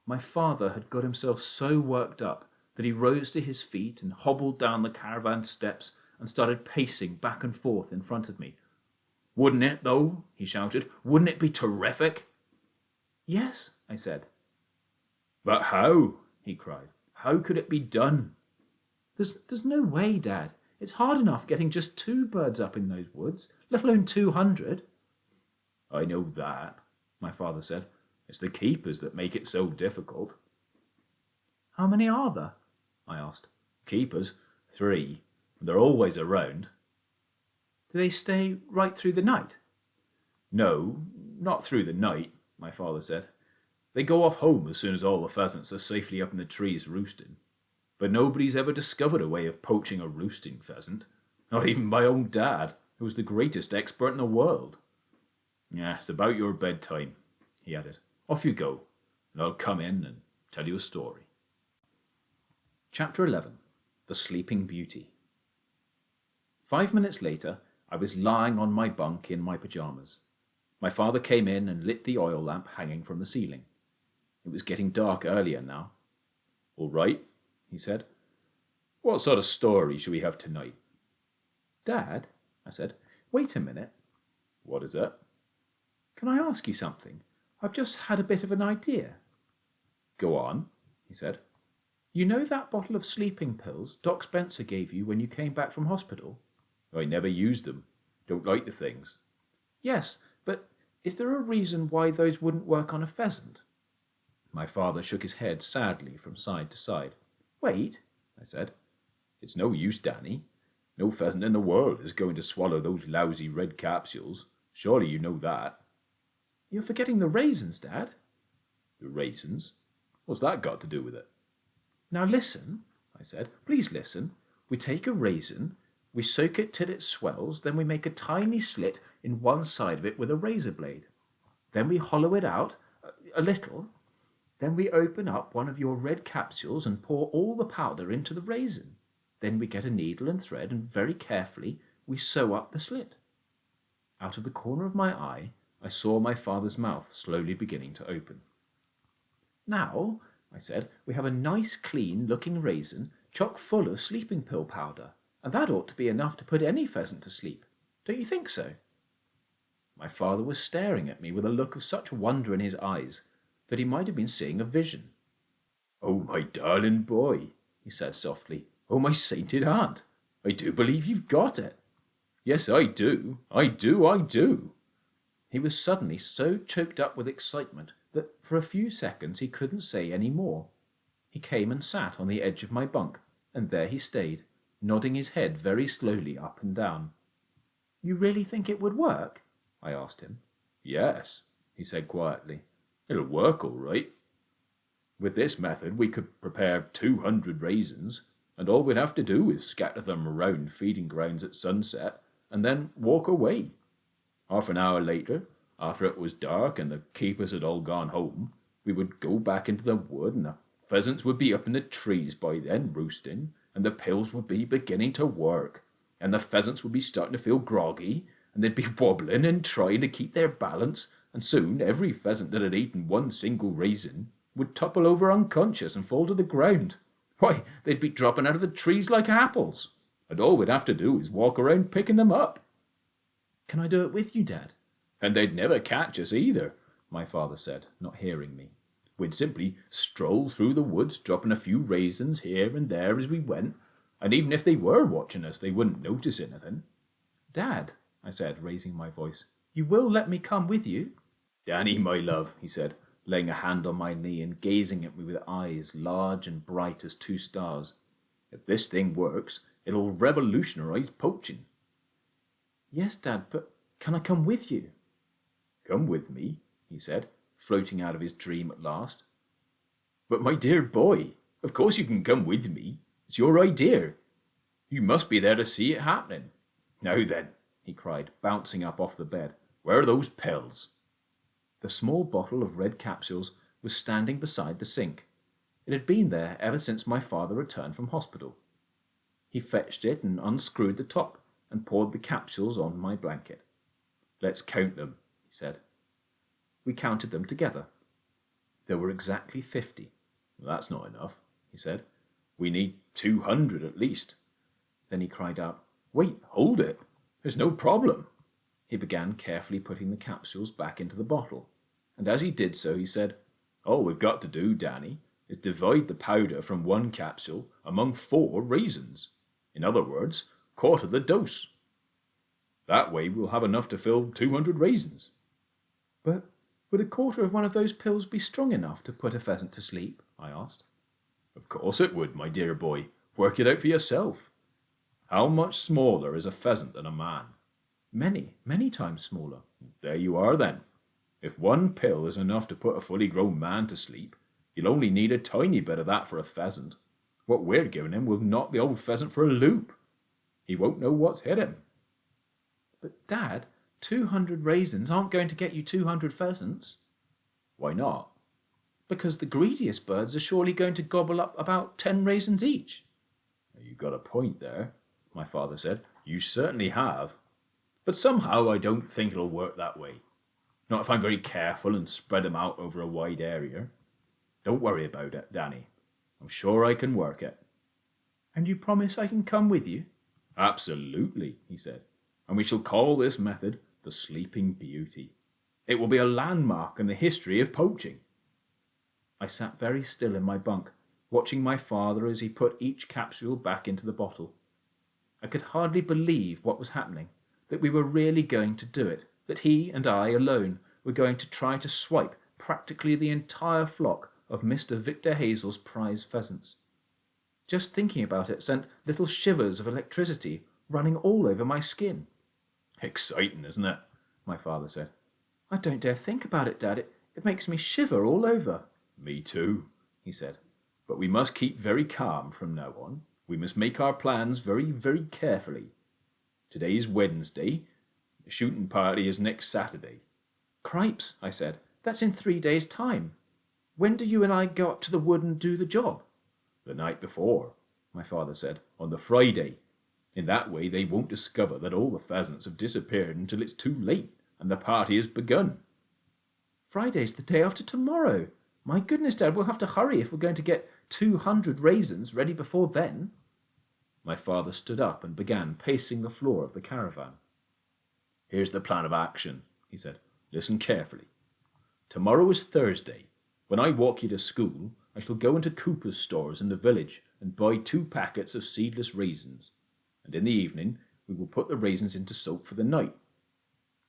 B: My father had got himself so worked up that he rose to his feet and hobbled down the caravan steps and started pacing back and forth in front of me. Wouldn't it, though? He shouted. Wouldn't it be terrific? Yes, I said. But how? He cried. How could it be done? There's no way, Dad. It's hard enough getting just 2 birds up in those woods, let alone 200. I know that, my father said. It's the keepers that make it so difficult. How many are there? I asked. Keepers? 3. They're always around. Do they stay right through the night? No, not through the night, my father said. They go off home as soon as all the pheasants are safely up in the trees roosting. But nobody's ever discovered a way of poaching a roosting pheasant. Not even my own dad, who was the greatest expert in the world. Yeah, it's about your bedtime, he added. Off you go, and I'll come in and tell you a story. Chapter 11. The Sleeping Beauty. 5 minutes later, I was lying on my bunk in my pyjamas. My father came in and lit the oil lamp hanging from the ceiling. It was getting dark earlier now. All right, he said. What sort of story shall we have tonight? Dad, I said, wait a minute. What is it? Can I ask you something? I've just had a bit of an idea. Go on, he said. You know that bottle of sleeping pills Doc Spencer gave you when you came back from hospital? I never used them. Don't like the things. Yes, but is there a reason why those wouldn't work on a pheasant? My father shook his head sadly from side to side. Wait, I said. It's no use, Danny. No pheasant in the world is going to swallow those lousy red capsules. Surely you know that. You're forgetting the raisins, Dad. The raisins? What's that got to do with it? Now listen, I said. Please listen. We take a raisin, we soak it till it swells, then we make a tiny slit in one side of it with a razor blade. Then we hollow it out a little. Then we open up one of your red capsules and pour all the powder into the raisin. Then we get a needle and thread and very carefully we sew up the slit. Out of the corner of my eye, I saw my father's mouth slowly beginning to open. Now, I said, we have a nice clean-looking raisin chock full of sleeping pill powder, and that ought to be enough to put any pheasant to sleep. Don't you think so? My father was staring at me with a look of such wonder in his eyes that he might have been seeing a vision. Oh, my darling boy, he said softly. Oh, my sainted aunt, I do believe you've got it. Yes, I do. I do. He was suddenly so choked up with excitement that for a few seconds he couldn't say any more. He came and sat on the edge of my bunk, and there he stayed, nodding his head very slowly up and down. You really think it would work? I asked him. Yes, he said quietly. It'll work all right. With this method we could prepare 200 raisins, and all we'd have to do is scatter them around feeding grounds at sunset, and then walk away. Half an hour later, after it was dark and the keepers had all gone home, we would go back into the wood, and the pheasants would be up in the trees by then roosting, and the pills would be beginning to work, and the pheasants would be starting to feel groggy, and they'd be wobbling and trying to keep their balance, and soon every pheasant that had eaten one single raisin would topple over unconscious and fall to the ground. Why, they'd be dropping out of the trees like apples, and all we'd have to do is walk around picking them up. Can I do it with you, Dad? And they'd never catch us either, my father said, not hearing me. We'd simply stroll through the woods, dropping a few raisins here and there as we went, and even if they were watching us, they wouldn't notice anything. Dad, I said, raising my voice, You will let me come with you?
A: Danny, my love, he said, laying a hand on my knee and gazing at me with eyes large and bright as 2 stars. If this thing works, it'll revolutionize poaching.
B: Yes, Dad, but can I come with you?
A: Come with me, he said, floating out of his dream at last. But my dear boy, of course you can come with me. It's your idea. You must be there to see it happening. Now then, he cried, bouncing up off the bed, where are those pills?
B: The small bottle of red capsules was standing beside the sink. It had been there ever since my father returned from hospital. He fetched it and unscrewed the top and poured the capsules on my blanket.
A: Let's count them, he said.
B: We counted them together.
A: There were exactly 50. Well, that's not enough, he said. We need 200 at least.
B: Then he cried out,
A: Wait, hold it. There's no problem.
B: He began carefully putting the capsules back into the bottle, and as he did so he said,
A: All we've got to do, Danny, is divide the powder from 1 capsule among 4 raisins. In other words, quarter the dose. That way we'll have enough to fill 200 raisins.
B: But would a quarter of one of those pills be strong enough to put a pheasant to sleep? I asked.
A: Of course it would, my dear boy. Work it out for yourself. How much smaller is a pheasant than a man?
B: Many, many times smaller.
A: There you are then. If 1 pill is enough to put a fully grown man to sleep, you'll only need a tiny bit of that for a pheasant. What we're giving him will knock the old pheasant for a loop. He won't know what's hit him.
B: But, Dad, 200 raisins aren't going to get you 200 pheasants.
A: Why not?
B: Because the greediest birds are surely going to gobble up about 10 raisins each.
A: You've got a point there, my father said. You certainly have. But somehow I don't think it'll work that way. Not if I'm very careful and spread them out over a wide area. Don't worry about it, Danny. I'm sure I can work it.
B: And you promise I can come with you?
A: Absolutely, he said. And we shall call this method the Sleeping Beauty. It will be a landmark in the history of poaching.
B: I sat very still in my bunk, watching my father as he put each capsule back into the bottle. I could hardly believe what was happening, that we were really going to do it, that he and I alone were going to try to swipe practically the entire flock of Mr. Victor Hazell's prize pheasants. Just thinking about it sent little shivers of electricity running all over my skin.
A: Exciting, isn't it?
B: My father said. I don't dare think about it, Dad. It makes me shiver all over.
A: Me too, he said. But we must keep very calm from now on. We must make our plans very, very carefully. Today's Wednesday. The shooting party is next Saturday.
B: Cripes, I said. That's in 3 days' time. When do you and I go up to the wood and do the job?
A: The night before, my father said, on the Friday. In that way they won't discover that all the pheasants have disappeared until it's too late and the party has begun.
B: Friday's the day after tomorrow. My goodness, Dad, we'll have to hurry if we're going to get 200 raisins ready before then. My father stood up and began pacing the floor of the caravan.
A: Here's the plan of action, he said. Listen carefully. Tomorrow is Thursday. When I walk you to school, I shall go into Cooper's stores in the village and buy 2 packets of seedless raisins. And in the evening, we will put the raisins into soak for the night.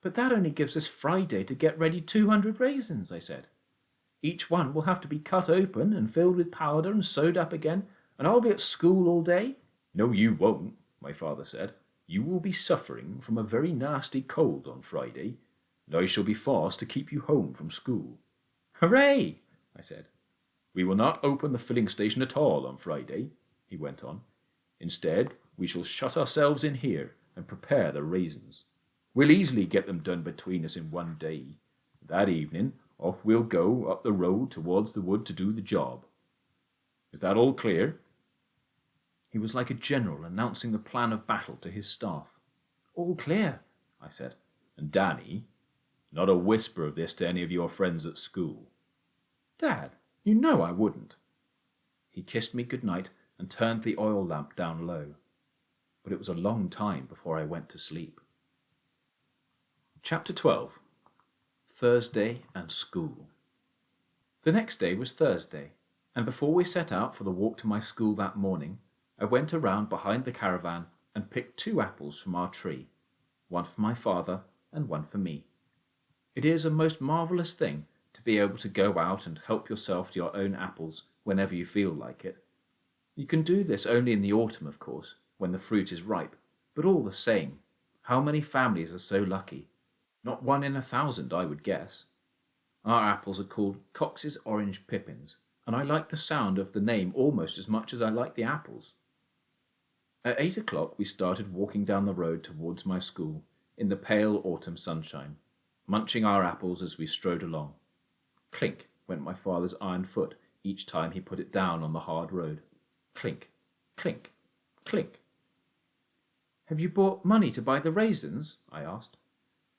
B: But that only gives us Friday to get ready 200 raisins, I said. Each one will have to be cut open and filled with powder and sewed up again, and I'll be at school all day.
A: No, you won't, my father said. You will be suffering from a very nasty cold on Friday, and I shall be forced to keep you home from school.
B: Hooray, I said.
A: We will not open the filling station at all on Friday, he went on. Instead, we shall shut ourselves in here and prepare the raisins. We'll easily get them done between us in 1 day. That evening, off we'll go up the road towards the wood to do the job. Is that all clear?
B: He was like a general announcing the plan of battle to his staff. All clear, I said.
A: And Danny, not a whisper of this to any of your friends at school.
B: Dad, you know I wouldn't. He kissed me good night and turned the oil lamp down low. But it was a long time before I went to sleep. Chapter 12. Thursday and School. The next day was Thursday, and before we set out for the walk to my school that morning, I went around behind the caravan and picked 2 apples from our tree, one for my father and one for me. It is a most marvellous thing to be able to go out and help yourself to your own apples whenever you feel like it. You can do this only in the autumn, of course, when the fruit is ripe, but all the same, how many families are so lucky? Not 1 in 1,000, I would guess. Our apples are called Cox's Orange Pippins, and I like the sound of the name almost as much as I like the apples. At 8 o'clock we started walking down the road towards my school in the pale autumn sunshine, munching our apples as we strode along. Clink went my father's iron foot each time he put it down on the hard road. Clink, clink, clink. "Have you brought money to buy the raisins?" I asked.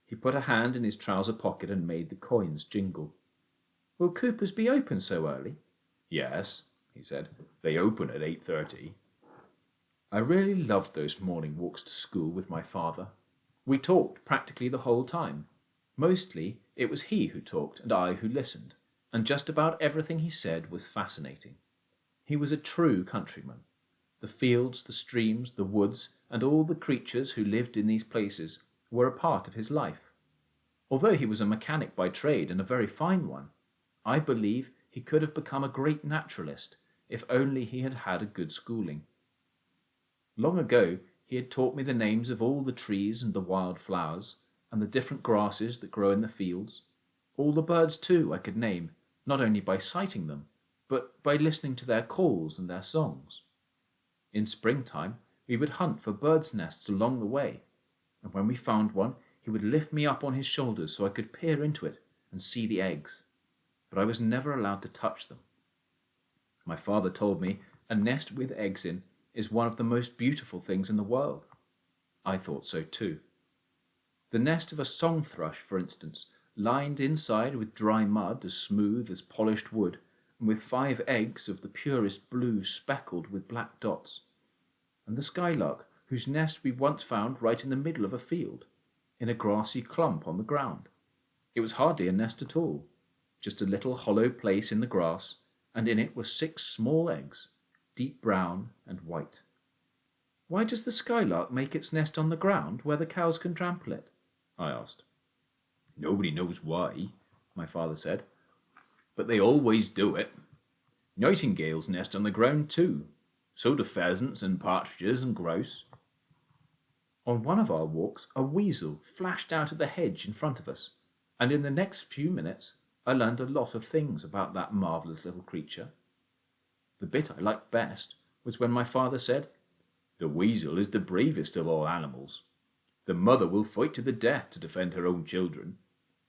B: He put a hand in his trouser pocket and made the coins jingle. "Will Cooper's be open so early?"
A: "Yes," he said. "They open at 8:30.
B: I really loved those morning walks to school with my father. We talked practically the whole time. Mostly it was he who talked and I who listened, and just about everything he said was fascinating. He was a true countryman. The fields, the streams, the woods, and all the creatures who lived in these places were a part of his life. Although he was a mechanic by trade and a very fine one, I believe he could have become a great naturalist if only he had had a good schooling. Long ago he had taught me the names of all the trees and the wild flowers, and the different grasses that grow in the fields. All the birds, too, I could name, not only by sighting them, but by listening to their calls and their songs. In springtime we would hunt for birds' nests along the way, and when we found one, he would lift me up on his shoulders so I could peer into it and see the eggs. But I was never allowed to touch them. My father told me a nest with eggs in is one of the most beautiful things in the world. I thought so too. The nest of a song thrush, for instance, lined inside with dry mud as smooth as polished wood, and with 5 eggs of the purest blue speckled with black dots. And the skylark, whose nest we once found right in the middle of a field, in a grassy clump on the ground. It was hardly a nest at all, just a little hollow place in the grass, and in it were 6 small eggs, deep brown and white. "Why does the skylark make its nest on the ground where the cows can trample it?" I asked.
A: "Nobody knows why," my father said, "but they always do it. Nightingales nest on the ground too. So do pheasants and partridges and grouse."
B: On one of our walks, a weasel flashed out of the hedge in front of us, and in the next few minutes I learned a lot of things about that marvellous little creature. The bit I liked best was when my father said, "The weasel is the bravest of all animals. The mother will fight to the death to defend her own children.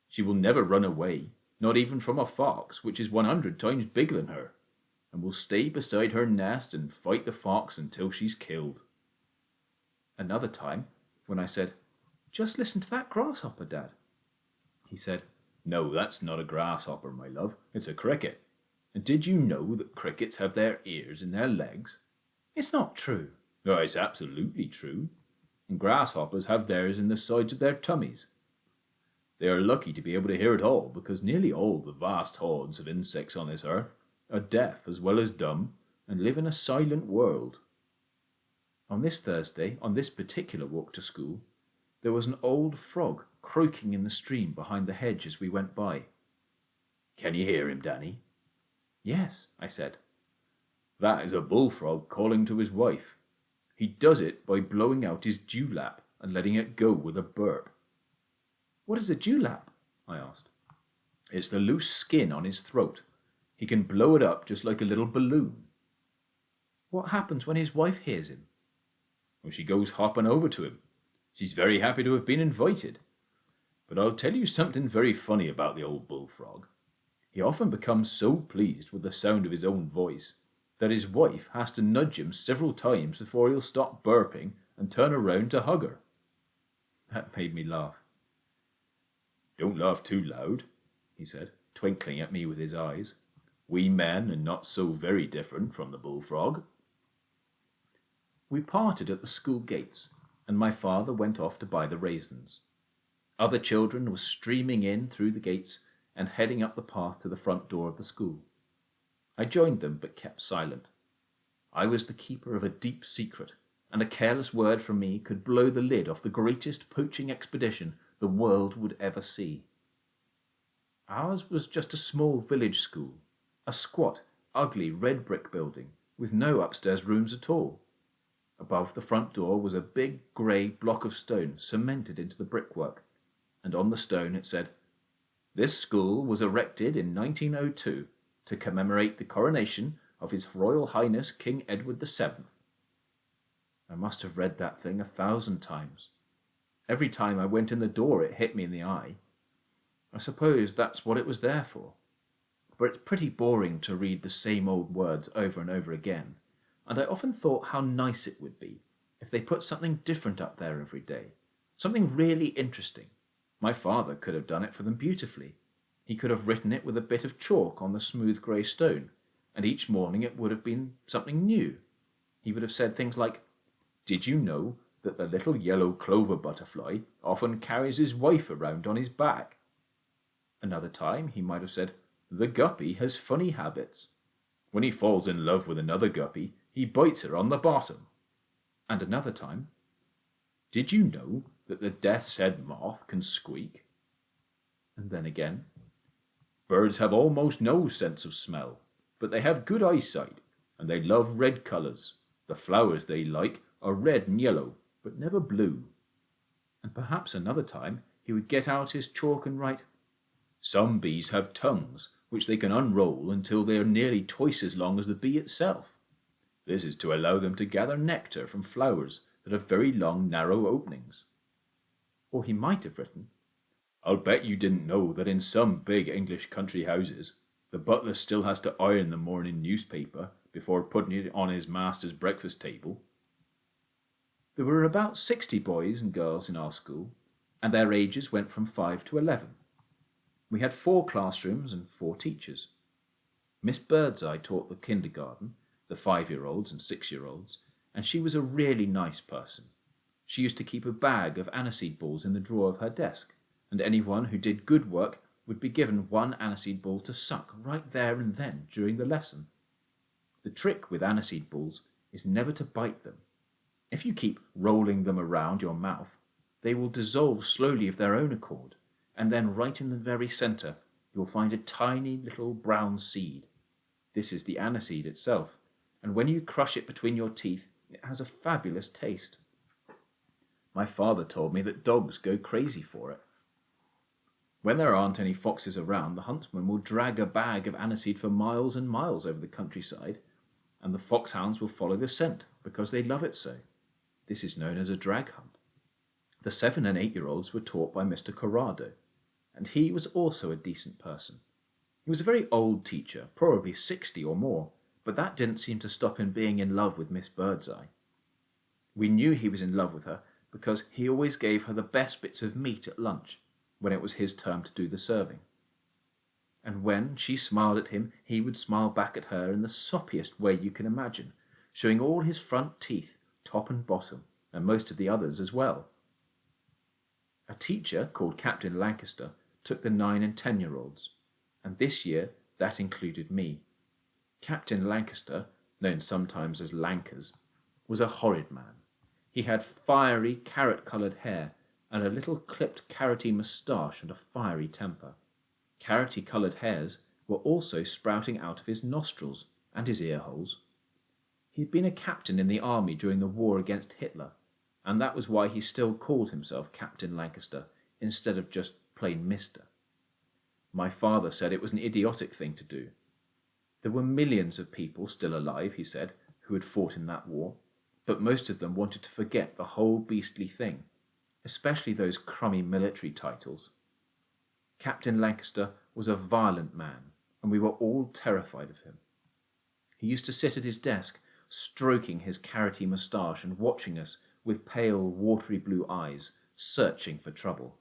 B: She will never run away, not even from a fox, which is 100 times bigger than her, and will stay beside her nest and fight the fox until she's killed." Another time, when I said, "Just listen to that grasshopper, Dad," he said, "No, that's not a grasshopper, my love. It's a cricket. And did you know that crickets have their ears in their legs?" "It's not true."
A: "Oh, it's absolutely true. And grasshoppers have theirs in the sides of their tummies. They are lucky to be able to hear it all, because nearly all the vast hordes of insects on this earth are deaf as well as dumb, and live in a silent world."
B: On this Thursday, on this particular walk to school, there was an old frog croaking in the stream behind the hedge as we went by.
A: "Can you hear him, Danny?"
B: "Yes," I said.
A: "That is a bullfrog calling to his wife. He does it by blowing out his dewlap and letting it go with a burp."
B: "What is a dewlap?" I asked.
A: "It's the loose skin on his throat. He can blow it up just like a little balloon."
B: "What happens when his wife hears him?"
A: Well, she goes hopping over to him. She's very happy to have been invited. But I'll tell you something very funny about the old bullfrog. He often becomes so pleased with the sound of his own voice that his wife has to nudge him several times before he'll stop burping and turn around to hug her.
B: That made me laugh.
A: "Don't laugh too loud," he said, twinkling at me with his eyes. "We men are not so very different from the bullfrog."
B: We parted at the school gates, and my father went off to buy the raisins. Other children were streaming in through the gates and heading up the path to the front door of the school. I joined them but kept silent. I was the keeper of a deep secret, and a careless word from me could blow the lid off the greatest poaching expedition the world would ever see. Ours was just a small village school, a squat, ugly red brick building with no upstairs rooms at all. Above the front door was a big grey block of stone cemented into the brickwork, and on the stone it said, "This school was erected in 1902 to commemorate the coronation of His Royal Highness King Edward VII." I must have read that thing 1,000 times. Every time I went in the door it hit me in the eye. I suppose that's what it was there for. But it's pretty boring to read the same old words over and over again, and I often thought how nice it would be if they put something different up there every day, something really interesting. My father could have done it for them beautifully. He could have written it with a bit of chalk on the smooth grey stone, and each morning it would have been something new. He would have said things like, "Did you know that the little yellow clover butterfly often carries his wife around on his back?" Another time he might have said, "The guppy has funny habits. When he falls in love with another guppy, he bites her on the bottom." And another time, "Did you know that the death's head moth can squeak?" And then again, "Birds have almost no sense of smell, but they have good eyesight, and they love red colours. The flowers they like are red and yellow, but never blue." And perhaps another time he would get out his chalk and write, "Some bees have tongues which they can unroll until they are nearly twice as long as the bee itself. This is to allow them to gather nectar from flowers that have very long, narrow openings." Or he might have written, "I'll bet you didn't know that in some big English country houses, the butler still has to iron the morning newspaper before putting it on his master's breakfast table." There were about 60 boys and girls in our school, and their ages went from 5 to 11. We had 4 classrooms and 4 teachers. Miss Birdseye taught the kindergarten, the 5-year-olds and 6-year-olds, and she was a really nice person. She used to keep a bag of aniseed balls in the drawer of her desk, and anyone who did good work would be given 1 aniseed ball to suck right there and then during the lesson. The trick with aniseed balls is never to bite them. If you keep rolling them around your mouth, they will dissolve slowly of their own accord, and then right in the very centre you'll find a tiny little brown seed. This is the aniseed itself, and when you crush it between your teeth, it has a fabulous taste. My father told me that dogs go crazy for it. When there aren't any foxes around, the huntsman will drag a bag of aniseed for miles and miles over the countryside, and the foxhounds will follow the scent because they love it so. This is known as a drag hunt. The 7 and 8-year-olds were taught by Mr. Corrado, and he was also a decent person. He was a very old teacher, probably 60 or more, but that didn't seem to stop him being in love with Miss Birdseye. We knew he was in love with her because he always gave her the best bits of meat at lunch when it was his turn to do the serving. And when she smiled at him, he would smile back at her in the soppiest way you can imagine, showing all his front teeth, top and bottom, and most of the others as well. A teacher called Captain Lancaster took the 9 and 10-year-olds, and this year that included me. Captain Lancaster, known sometimes as Lankers, was a horrid man. He had fiery carrot-coloured hair and a little clipped carroty moustache and a fiery temper. Carroty-coloured hairs were also sprouting out of his nostrils and his ear holes. He had been a captain in the army during the war against Hitler, and that was why he still called himself Captain Lancaster instead of just plain Mister. My father said it was an idiotic thing to do. There were millions of people still alive, he said, who had fought in that war, but most of them wanted to forget the whole beastly thing, especially those crummy military titles. Captain Lancaster was a violent man, and we were all terrified of him. He used to sit at his desk, stroking his carroty moustache and watching us with pale, watery blue eyes, searching for trouble.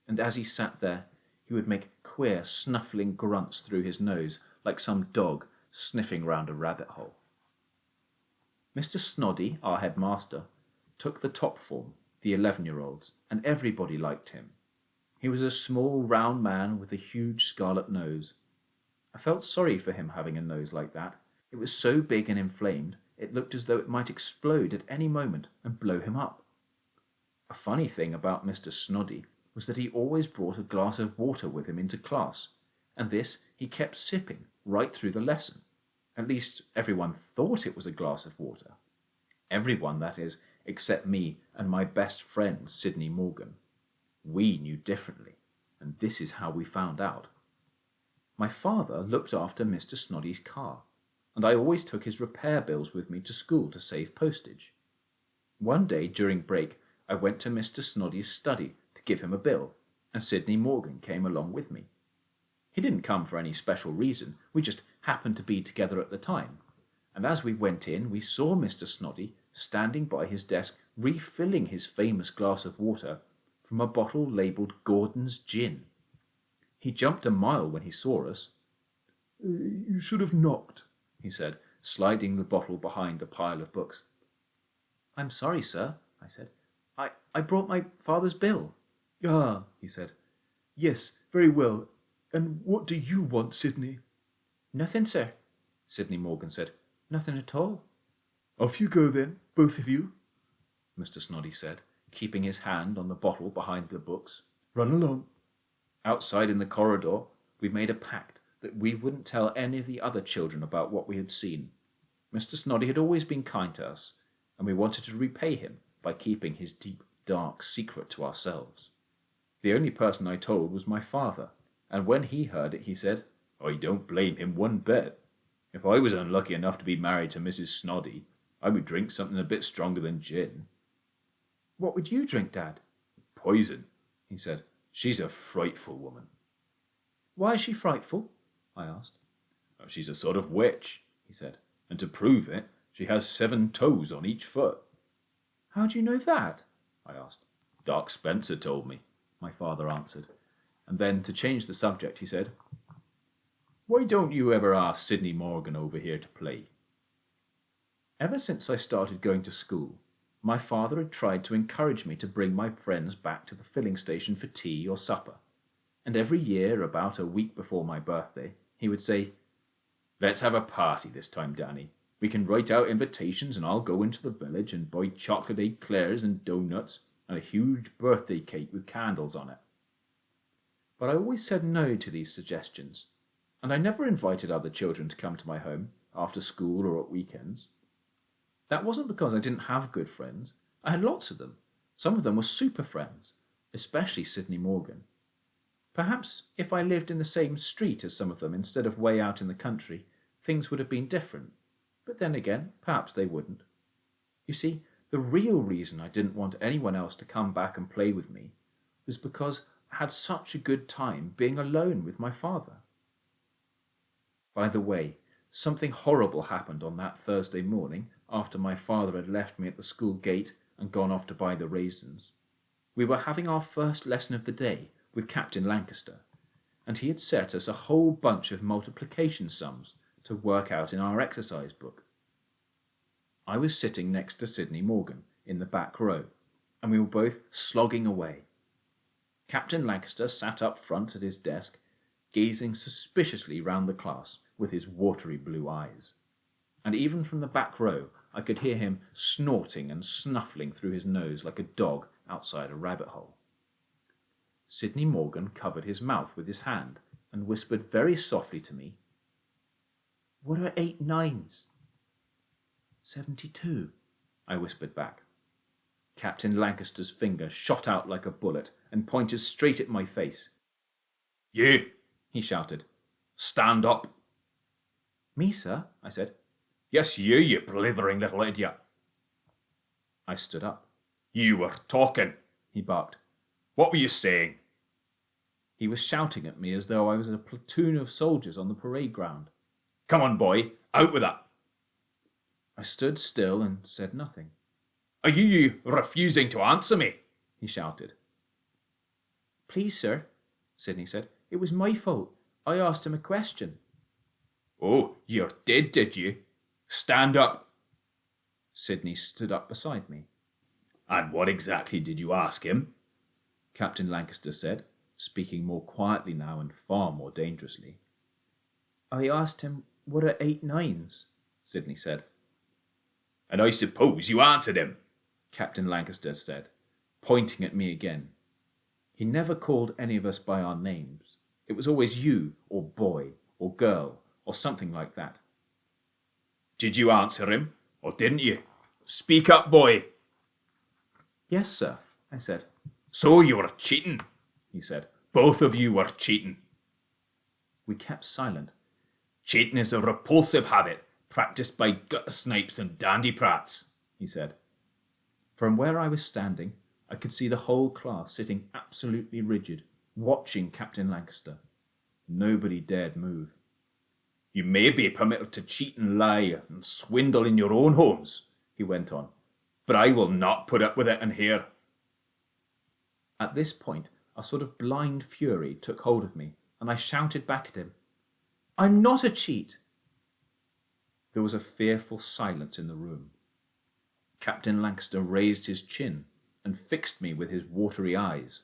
B: And as he sat there, he would make queer, snuffling grunts through his nose, like some dog sniffing round a rabbit hole. Mr. Snoddy, our headmaster, took the top form, the 11-year-olds, and everybody liked him. He was a small, round man with a huge scarlet nose. I felt sorry for him having a nose like that. It was so big and inflamed, it looked as though it might explode at any moment and blow him up. A funny thing about Mr. Snoddy was that he always brought a glass of water with him into class, and this he kept sipping right through the lesson. At least everyone thought it was a glass of water. Everyone, that is, except me and my best friend, Sidney Morgan. We knew differently, and this is how we found out. My father looked after Mr. Snoddy's car, and I always took his repair bills with me to school to save postage. One day during break, I went to Mr. Snoddy's study to give him a bill, and Sidney Morgan came along with me. He didn't come for any special reason, we just happened to be together at the time, and as we went in we saw Mr. Snoddy standing by his desk refilling his famous glass of water from a bottle labelled Gordon's Gin. He jumped a mile when he saw us. "You should have knocked," he said, sliding the bottle behind a pile of books. "I'm sorry, sir," I said. I brought my father's bill."
C: "Ah," he said. "Yes, very well. And what do you want, Sidney?"
B: "Nothing, sir," Sidney Morgan said. "Nothing at all."
C: "Off you go then, both of you,"
B: Mr. Snoddy said, keeping his hand on the bottle behind the books.
C: "Run along."
B: Outside in the corridor, we made a pact that we wouldn't tell any of the other children about what we had seen. Mr. Snoddy had always been kind to us, and we wanted to repay him by keeping his deep, dark secret to ourselves. The only person I told was my father, and when he heard it, he said, "I don't blame him one bit. If I was unlucky enough to be married to Mrs. Snoddy, I would drink something a bit stronger than gin." "What would you drink, Dad?" "Poison," he said. "She's a frightful woman." "Why is she frightful?" I asked. "She's a sort of witch," he said, "and to prove it, she has 7 toes on each foot." "How do you know that?" I asked. "Doc Spencer told me," my father answered, and then, to change the subject, he said, "Why don't you ever ask Sidney Morgan over here to play?" Ever since I started going to school, my father had tried to encourage me to bring my friends back to the filling station for tea or supper, and every year, about a week before my birthday, he would say, "Let's have a party this time, Danny. We can write out invitations and I'll go into the village and buy chocolate eclairs and donuts and a huge birthday cake with candles on it." But I always said no to these suggestions, and I never invited other children to come to my home after school or at weekends. That wasn't because I didn't have good friends. I had lots of them. Some of them were super friends, especially Sidney Morgan. Perhaps if I lived in the same street as some of them instead of way out in the country, things would have been different. But then again, perhaps they wouldn't. You see, the real reason I didn't want anyone else to come back and play with me was because I had such a good time being alone with my father. By the way, something horrible happened on that Thursday morning after my father had left me at the school gate and gone off to buy the raisins. We were having our first lesson of the day with Captain Lancaster, and he had set us a whole bunch of multiplication sums to work out in our exercise book. I was sitting next to Sidney Morgan in the back row, and we were both slogging away. Captain Lancaster sat up front at his desk, gazing suspiciously round the class with his watery blue eyes, and even from the back row I could hear him snorting and snuffling through his nose like a dog outside a rabbit hole. Sidney Morgan covered his mouth with his hand and whispered very softly to me, "What are 8 9s?" 72, I whispered back. Captain Lancaster's finger shot out like a bullet and pointed straight at my face. "You," he shouted. "Stand up." "Me, sir?" I said. "Yes, you blithering little idiot." I stood up. "You were talking," he barked. "What were you saying?" He was shouting at me as though I was a platoon of soldiers on the parade ground. "Come on, boy, out with that." I stood still and said nothing. "Are you refusing to answer me?" he shouted. "Please, sir," Sidney said. "It was my fault. I asked him a question." "Oh, you did you? Stand up." Sidney stood up beside me. "And what exactly did you ask him?" Captain Lancaster said, speaking more quietly now and far more dangerously. "I asked him, what are 8 9s?" Sidney said. "And I suppose you answered him," Captain Lancaster said, pointing at me again. He never called any of us by our names, It was always you, or boy, or girl, or something like that.
A: Did you answer him, or didn't you? Speak up, boy.
B: Yes, sir, I said.
A: So you were cheating, he said. Both of you were cheating.
B: We kept silent.
A: Cheating is a repulsive habit practiced by gutter snipes and dandy-prats, he said.
B: From where I was standing, I could see the whole class sitting absolutely rigid, watching Captain Lancaster. Nobody dared move.
A: You may be permitted to cheat and lie and swindle in your own homes, he went on, but I will not put up with it in here.
B: At this point, a sort of blind fury took hold of me, and I shouted back at him, "I'm not a cheat!" There was a fearful silence in the room. Captain Lancaster raised his chin and fixed me with his watery eyes.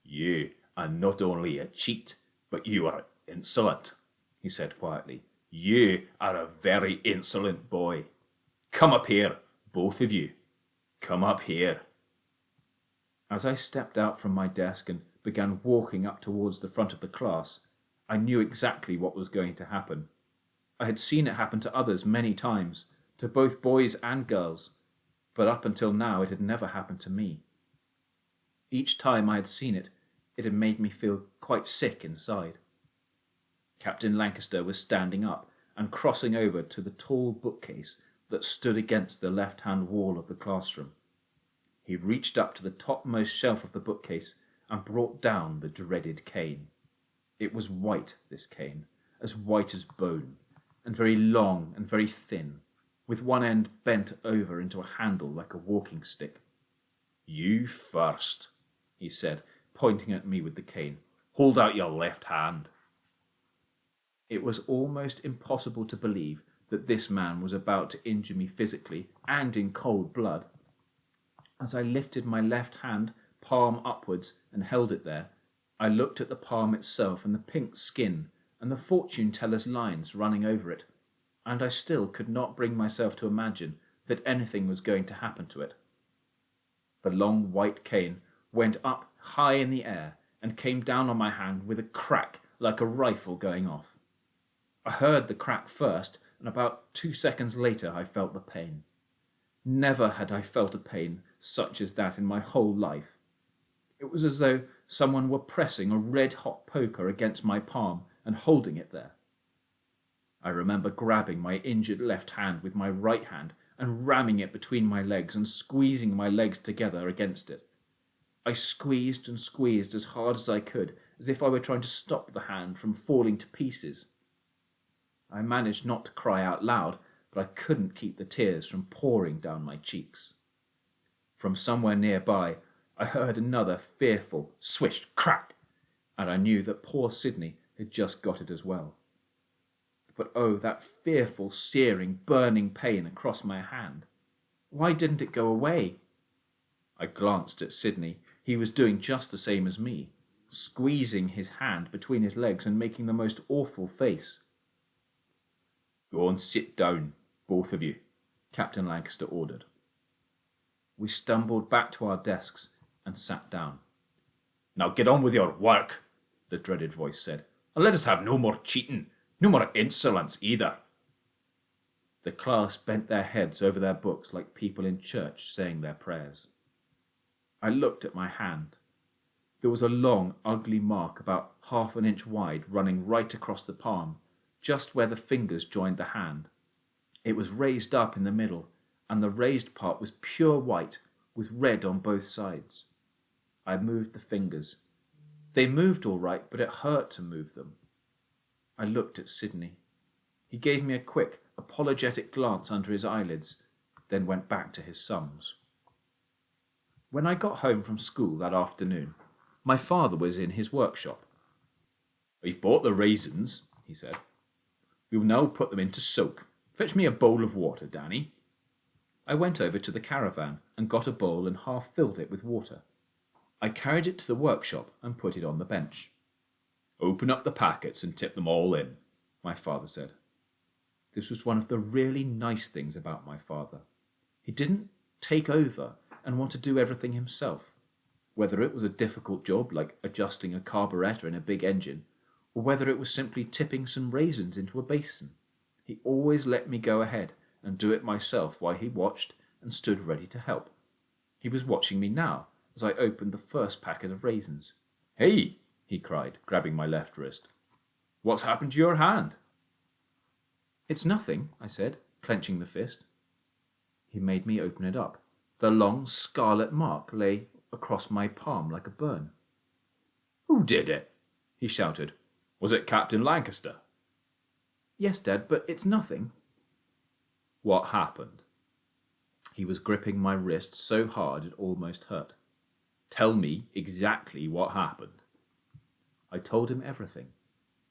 A: You are not only a cheat, but you are insolent, he said quietly. You are a very insolent boy. Come up here, both of you. Come up here.
B: As I stepped out from my desk and began walking up towards the front of the class, I knew exactly what was going to happen. I had seen it happen to others many times, to both boys and girls, but up until now it had never happened to me. Each time I had seen it, it had made me feel quite sick inside. Captain Lancaster was standing up and crossing over to the tall bookcase that stood against the left-hand wall of the classroom. He reached up to the topmost shelf of the bookcase and brought down the dreaded cane. It was white, this cane, as white as bone, and very long and very thin, with one end bent over into a handle like a walking stick.
A: You first, he said, pointing at me with the cane. Hold out your left hand.
B: It was almost impossible to believe that this man was about to injure me physically and in cold blood. As I lifted my left hand, palm upwards, and held it there, I looked at the palm itself and the pink skin and the fortune-teller's lines running over it, and I still could not bring myself to imagine that anything was going to happen to it. The long white cane went up high in the air and came down on my hand with a crack like a rifle going off. I heard the crack first, and about 2 seconds later I felt the pain. Never had I felt a pain such as that in my whole life. It was as though someone were pressing a red-hot poker against my palm and holding it there. I remember grabbing my injured left hand with my right hand and ramming it between my legs and squeezing my legs together against it. I squeezed and squeezed as hard as I could, as if I were trying to stop the hand from falling to pieces. I managed not to cry out loud, but I couldn't keep the tears from pouring down my cheeks. From somewhere nearby, I heard another fearful swish crack, and I knew that poor Sidney had just got it as well. But oh, that fearful, searing, burning pain across my hand. Why didn't it go away? I glanced at Sidney. He was doing just the same as me, squeezing his hand between his legs and making the most awful face.
A: Go and sit down, both of you, Captain Lancaster ordered.
B: We stumbled back to our desks and sat down.
A: Now get on with your work, the dreaded voice said, and let us have no more cheating, no more insolence either.
B: The class bent their heads over their books like people in church saying their prayers. I looked at my hand. There was a long, ugly mark about 1/2 inch wide running right across the palm, just where the fingers joined the hand. It was raised up in the middle, and the raised part was pure white, with red on both sides. I moved the fingers. They moved all right, but it hurt to move them. I looked at Sidney. He gave me a quick, apologetic glance under his eyelids, then went back to his sums. When I got home from school that afternoon, my father was in his workshop.
A: "I've bought the raisins," he said. "We will now put them into soak. Fetch me a bowl of water, Danny."
B: I went over to the caravan and got a bowl and half filled it with water. I carried it to the workshop and put it on the bench.
A: "Open up the packets and tip them all in," my father said.
B: This was one of the really nice things about my father. He didn't take over and want to do everything himself. whether it was a difficult job like adjusting a carburetor in a big engine, or whether it was simply tipping some raisins into a basin. He always let me go ahead and do it myself while he watched and stood ready to help. He was watching me now as I opened the first packet of raisins. "Hey!" he cried, grabbing my left wrist. "What's happened to your hand?" "It's nothing," I said, clenching the fist. He made me open it up. The long scarlet mark lay across my palm like a burn. "Who did it?" he shouted. "Was it Captain Lancaster?" "Yes, Dad, but it's nothing." "What happened?" He was gripping my wrist so hard it almost hurt. "Tell me exactly what happened." I told him everything.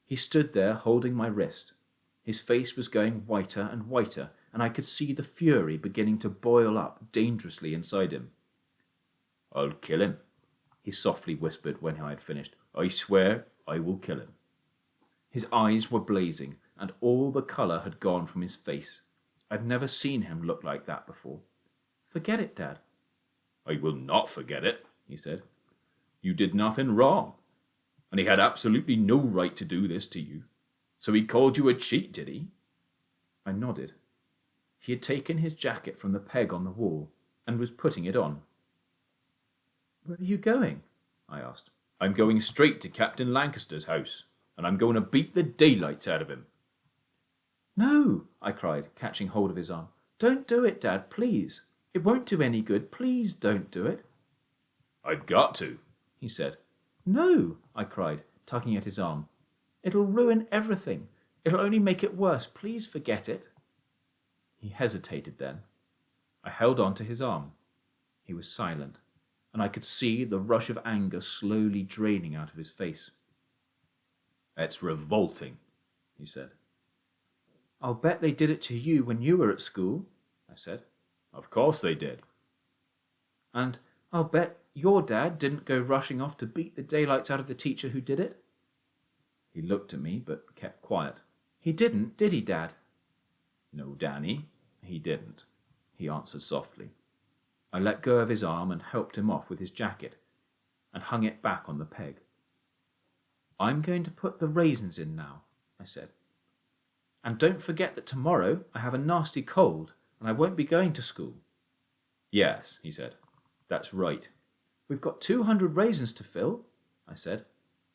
B: He stood there holding my wrist. His face was going whiter and whiter, and I could see the fury beginning to boil up dangerously inside him. "I'll kill him," he softly whispered when I had finished. "I swear I will kill him." His eyes were blazing, and all the colour had gone from his face. I'd never seen him look like that before. "Forget it, Dad." "I will not forget it," he said. "You did nothing wrong, and he had absolutely no right to do this to you. So he called you a cheat, did he?" I nodded. He had taken his jacket from the peg on the wall and was putting it on. "Where are you going?" I asked. "I'm going straight to Captain Lancaster's house, and I'm going to beat the daylights out of him." "No," I cried, catching hold of his arm. "Don't do it, Dad, please. It won't do any good. Please don't do it." "I've got to," he said. "No," I cried, tugging at his arm. "It'll ruin everything. It'll only make it worse. Please forget it." He hesitated then. I held on to his arm. He was silent, and I could see the rush of anger slowly draining out of his face. "It's revolting," he said. "I'll bet they did it to you when you were at school," I said. "Of course they did." "And I'll bet your dad didn't go rushing off to beat the daylights out of the teacher who did it." He looked at me but kept quiet. "He didn't, did he, Dad?" "No, Danny, he didn't," he answered softly. I let go of his arm and helped him off with his jacket and hung it back on the peg. "I'm going to put the raisins in now," I said. "And don't forget that tomorrow I have a nasty cold and I won't be going to school." "Yes," he said. "That's right." "We've got 200 raisins to fill," I said.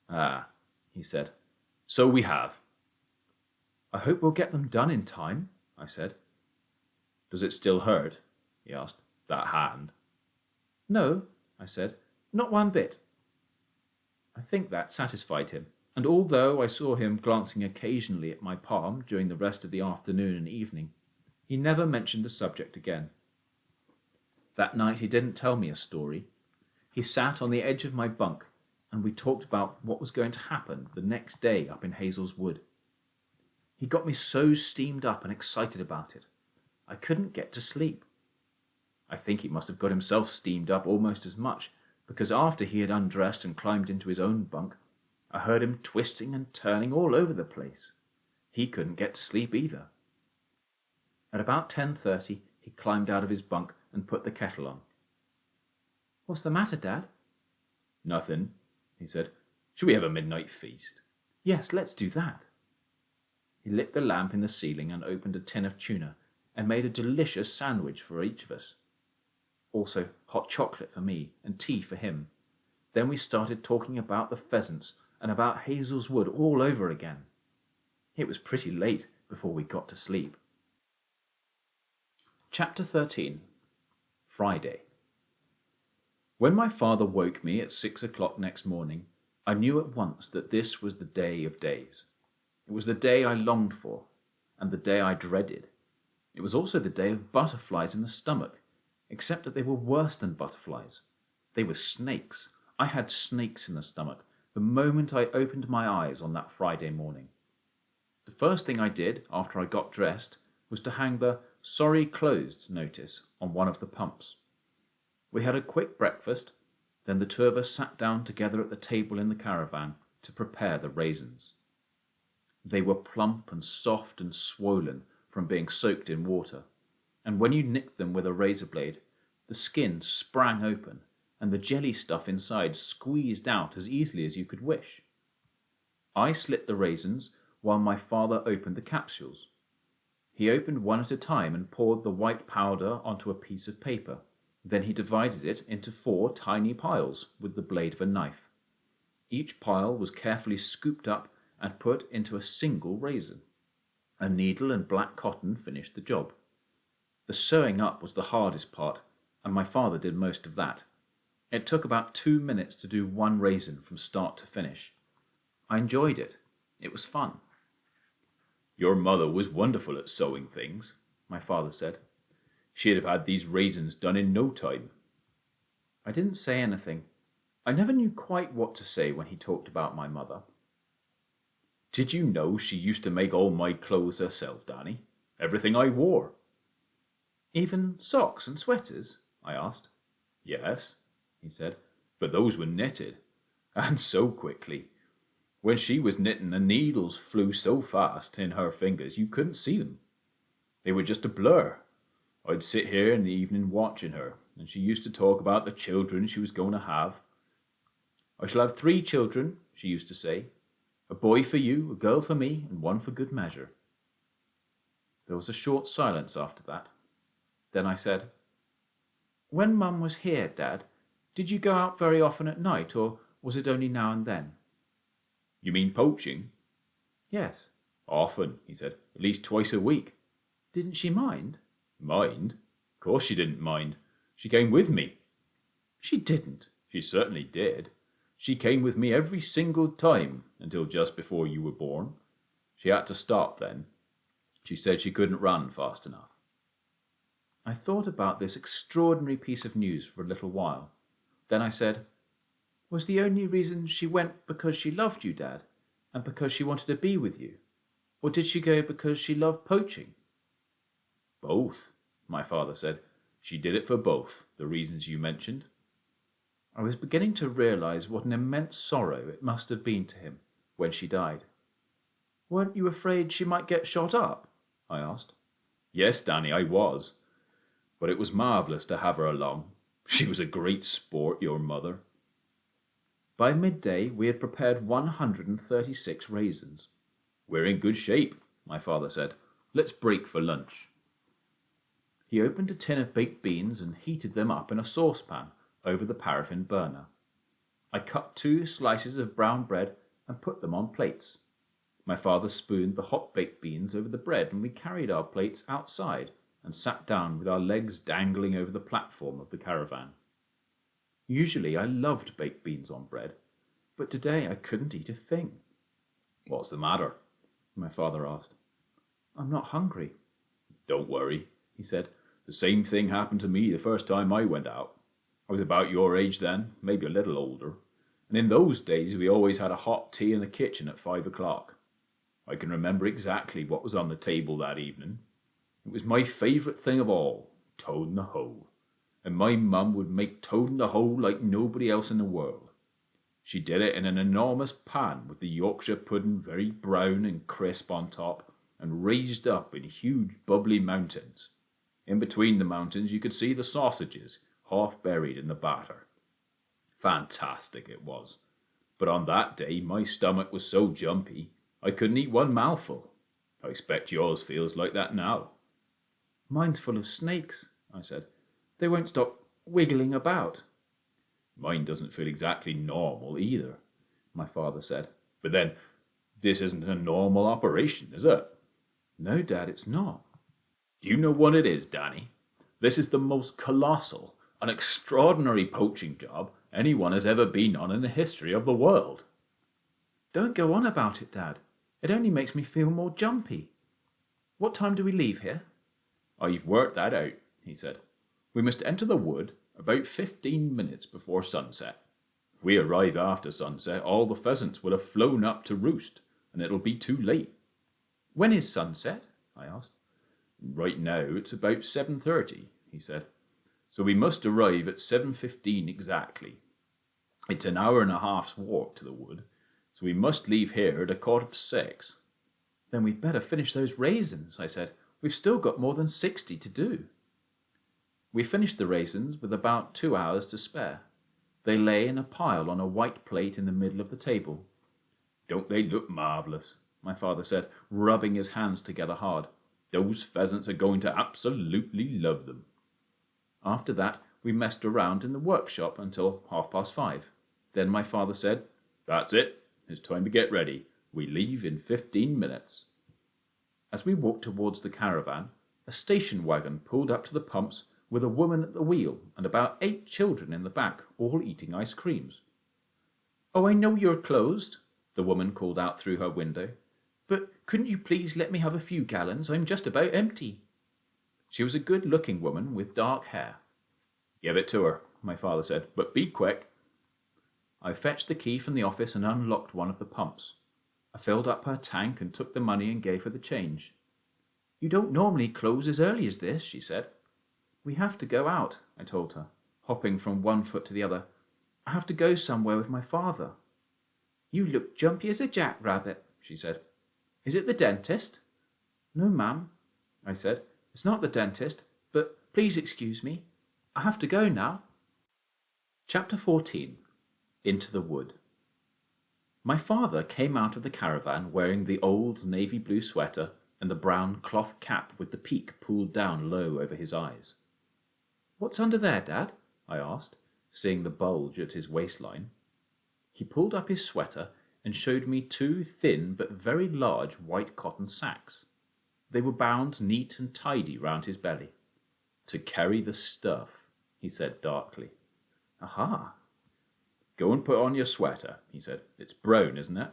B: "Ah," he said. "So we have." "I hope we'll get them done in time," I said. "Does it still hurt?" he asked. "That hand?" "No," I said. "Not one bit." I think that satisfied him, and although I saw him glancing occasionally at my palm during the rest of the afternoon and evening, he never mentioned the subject again. That night he didn't tell me a story. He sat on the edge of my bunk, and we talked about what was going to happen the next day up in Hazell's wood. He got me so steamed up and excited about it. I couldn't get to sleep. I think he must have got himself steamed up almost as much, because after he had undressed and climbed into his own bunk, I heard him twisting and turning all over the place. He couldn't get to sleep either. At about 10:30, he climbed out of his bunk and put the kettle on. "What's the matter, Dad?" "Nothing," he said. "Shall we have a midnight feast?" "Yes, let's do that." He lit the lamp in the ceiling and opened a tin of tuna and made a delicious sandwich for each of us. Also hot chocolate for me and tea for him. Then we started talking about the pheasants and about Hazell's wood all over again. It was pretty late before we got to sleep. Chapter 13. Friday. When my father woke me at 6 o'clock next morning, I knew at once that this was the day of days. It was the day I longed for, and the day I dreaded. It was also the day of butterflies in the stomach, except that they were worse than butterflies. They were snakes. I had snakes in the stomach the moment I opened my eyes on that Friday morning. The first thing I did after I got dressed was to hang the "Sorry closed" notice on one of the pumps. We had a quick breakfast, then the two of us sat down together at the table in the caravan to prepare the raisins. They were plump and soft and swollen from being soaked in water, and when you nicked them with a razor blade, the skin sprang open, and the jelly stuff inside squeezed out as easily as you could wish. I slit the raisins while my father opened the capsules. He opened one at a time and poured the white powder onto a piece of paper. Then he divided it into 4 tiny piles with the blade of a knife. Each pile was carefully scooped up and put into a single raisin. A needle and black cotton finished the job. The sewing up was the hardest part, and my father did most of that. It took about 2 minutes to do one raisin from start to finish. I enjoyed it. It was fun.
A: Your mother was wonderful at sewing things, my father said. She'd have had these raisins done in no time.
B: I didn't say anything. I never knew quite what to say when he talked about my mother.
A: Did you know she used to make all my clothes herself, Danny? Everything I wore.
B: Even socks and sweaters? I asked.
A: Yes, he said, but those were knitted, and so quickly. When she was knitting, the needles flew so fast in her fingers you couldn't see them. They were just a blur. I'd sit here in the evening watching her, and she used to talk about the children she was going to have.
B: I shall have 3 children, she used to say. A boy for you, a girl for me, and one for good measure. There was a short silence after that. Then I said, When Mum was here, Dad, did you go out very often at night, or was it only now and then?
A: You mean poaching?
B: Yes.
A: Often, he said, at least twice a week.
B: Didn't she mind?
A: Mind? Of course she didn't mind. She came with me.
B: She didn't.
A: She certainly did. She came with me every single time until just before you were born. She had to stop then. She said she couldn't run fast enough.
B: I thought about this extraordinary piece of news for a little while. Then I said, Was the only reason she went because she loved you, Dad, and because she wanted to be with you? Or did she go because she loved poaching?
A: Both, my father said. She did it for both, the reasons you mentioned.
B: I was beginning to realize what an immense sorrow it must have been to him when she died. Weren't you afraid she might get shot up? I asked.
A: Yes, Danny, I was. But it was marvellous to have her along. She was a great sport, your mother.
B: By midday, we had prepared 136 raisins.
A: We're in good shape, my father said. Let's break for lunch.
B: He opened a tin of baked beans and heated them up in a saucepan over the paraffin burner. I cut 2 slices of brown bread and put them on plates. My father spooned the hot baked beans over the bread, and we carried our plates outside and sat down with our legs dangling over the platform of the caravan. Usually I loved baked beans on bread, but today I couldn't eat a thing.
A: What's the matter?
B: My father asked. I'm not hungry.
A: Don't worry, he said. The same thing happened to me the first time I went out. I was about your age then, maybe a little older, and in those days we always had a hot tea in the kitchen at 5 o'clock. I can remember exactly what was on the table that evening. It was my favourite thing of all, toad in the hole, and my mum would make toad in the hole like nobody else in the world. She did it in an enormous pan with the Yorkshire pudding very brown and crisp on top and raised up in huge bubbly mountains. In between the mountains you could see the sausages, half buried in the batter. Fantastic it was. But on that day my stomach was so jumpy I couldn't eat one mouthful. I expect yours feels like that now.
B: Mine's full of snakes, I said. They won't stop wiggling about.
A: Mine doesn't feel exactly normal either, my father said. But then, this isn't a normal operation, is it?
B: No, Dad, it's not.
A: Do you know what it is, Danny? This is the most colossal, an extraordinary poaching job anyone has ever been on in the history of the world.
B: Don't go on about it, Dad. It only makes me feel more jumpy. What time do we leave here?
A: I've worked that out, he said. We must enter the wood about 15 minutes before sunset. If we arrive after sunset, all the pheasants will have flown up to roost, and it'll be too late.
B: When is sunset? I asked.
A: Right now it's about 7:30, he said. So we must arrive at 7:15 exactly. It's an hour and a half's walk to the wood, so we must leave here at 5:45.
B: Then we'd better finish those raisins, I said. We've still got more than 60 to do. We finished the raisins with about 2 hours to spare. They lay in a pile on a white plate in the middle of the table.
A: "Don't they look marvellous?"
B: my father said, rubbing his hands together hard.
A: "Those pheasants are going to absolutely love them."
B: After that, we messed around in the workshop until 5:30. Then my father said,
A: "That's it. It's time to get ready. We leave in 15 minutes.
B: As we walked towards the caravan, a station wagon pulled up to the pumps with a woman at the wheel and about 8 children in the back, all eating ice creams. "Oh, I know you're closed," the woman called out through her window, "but couldn't you please let me have a few gallons? I'm just about empty." She was a good-looking woman with dark hair.
A: "Give it to her," my father said, "but be quick."
B: I fetched the key from the office and unlocked one of the pumps. I filled up her tank and took the money and gave her the change. "You don't normally close as early as this," she said. "We have to go out," I told her, hopping from one foot to the other. "I have to go somewhere with my father." "You look jumpy as a jackrabbit," she said. "Is it the dentist?" "No, ma'am," I said. "It's not the dentist, but please excuse me. I have to go now." Chapter 14. Into the Wood. My father came out of the caravan wearing the old navy blue sweater and the brown cloth cap with the peak pulled down low over his eyes. "What's under there, Dad?" I asked, seeing the bulge at his waistline. He pulled up his sweater and showed me 2 thin but very large white cotton sacks. They were bound neat and tidy round his belly. "To carry the stuff," he said darkly. "Aha."
A: "Go and put on your sweater," he said. "It's brown, isn't it?"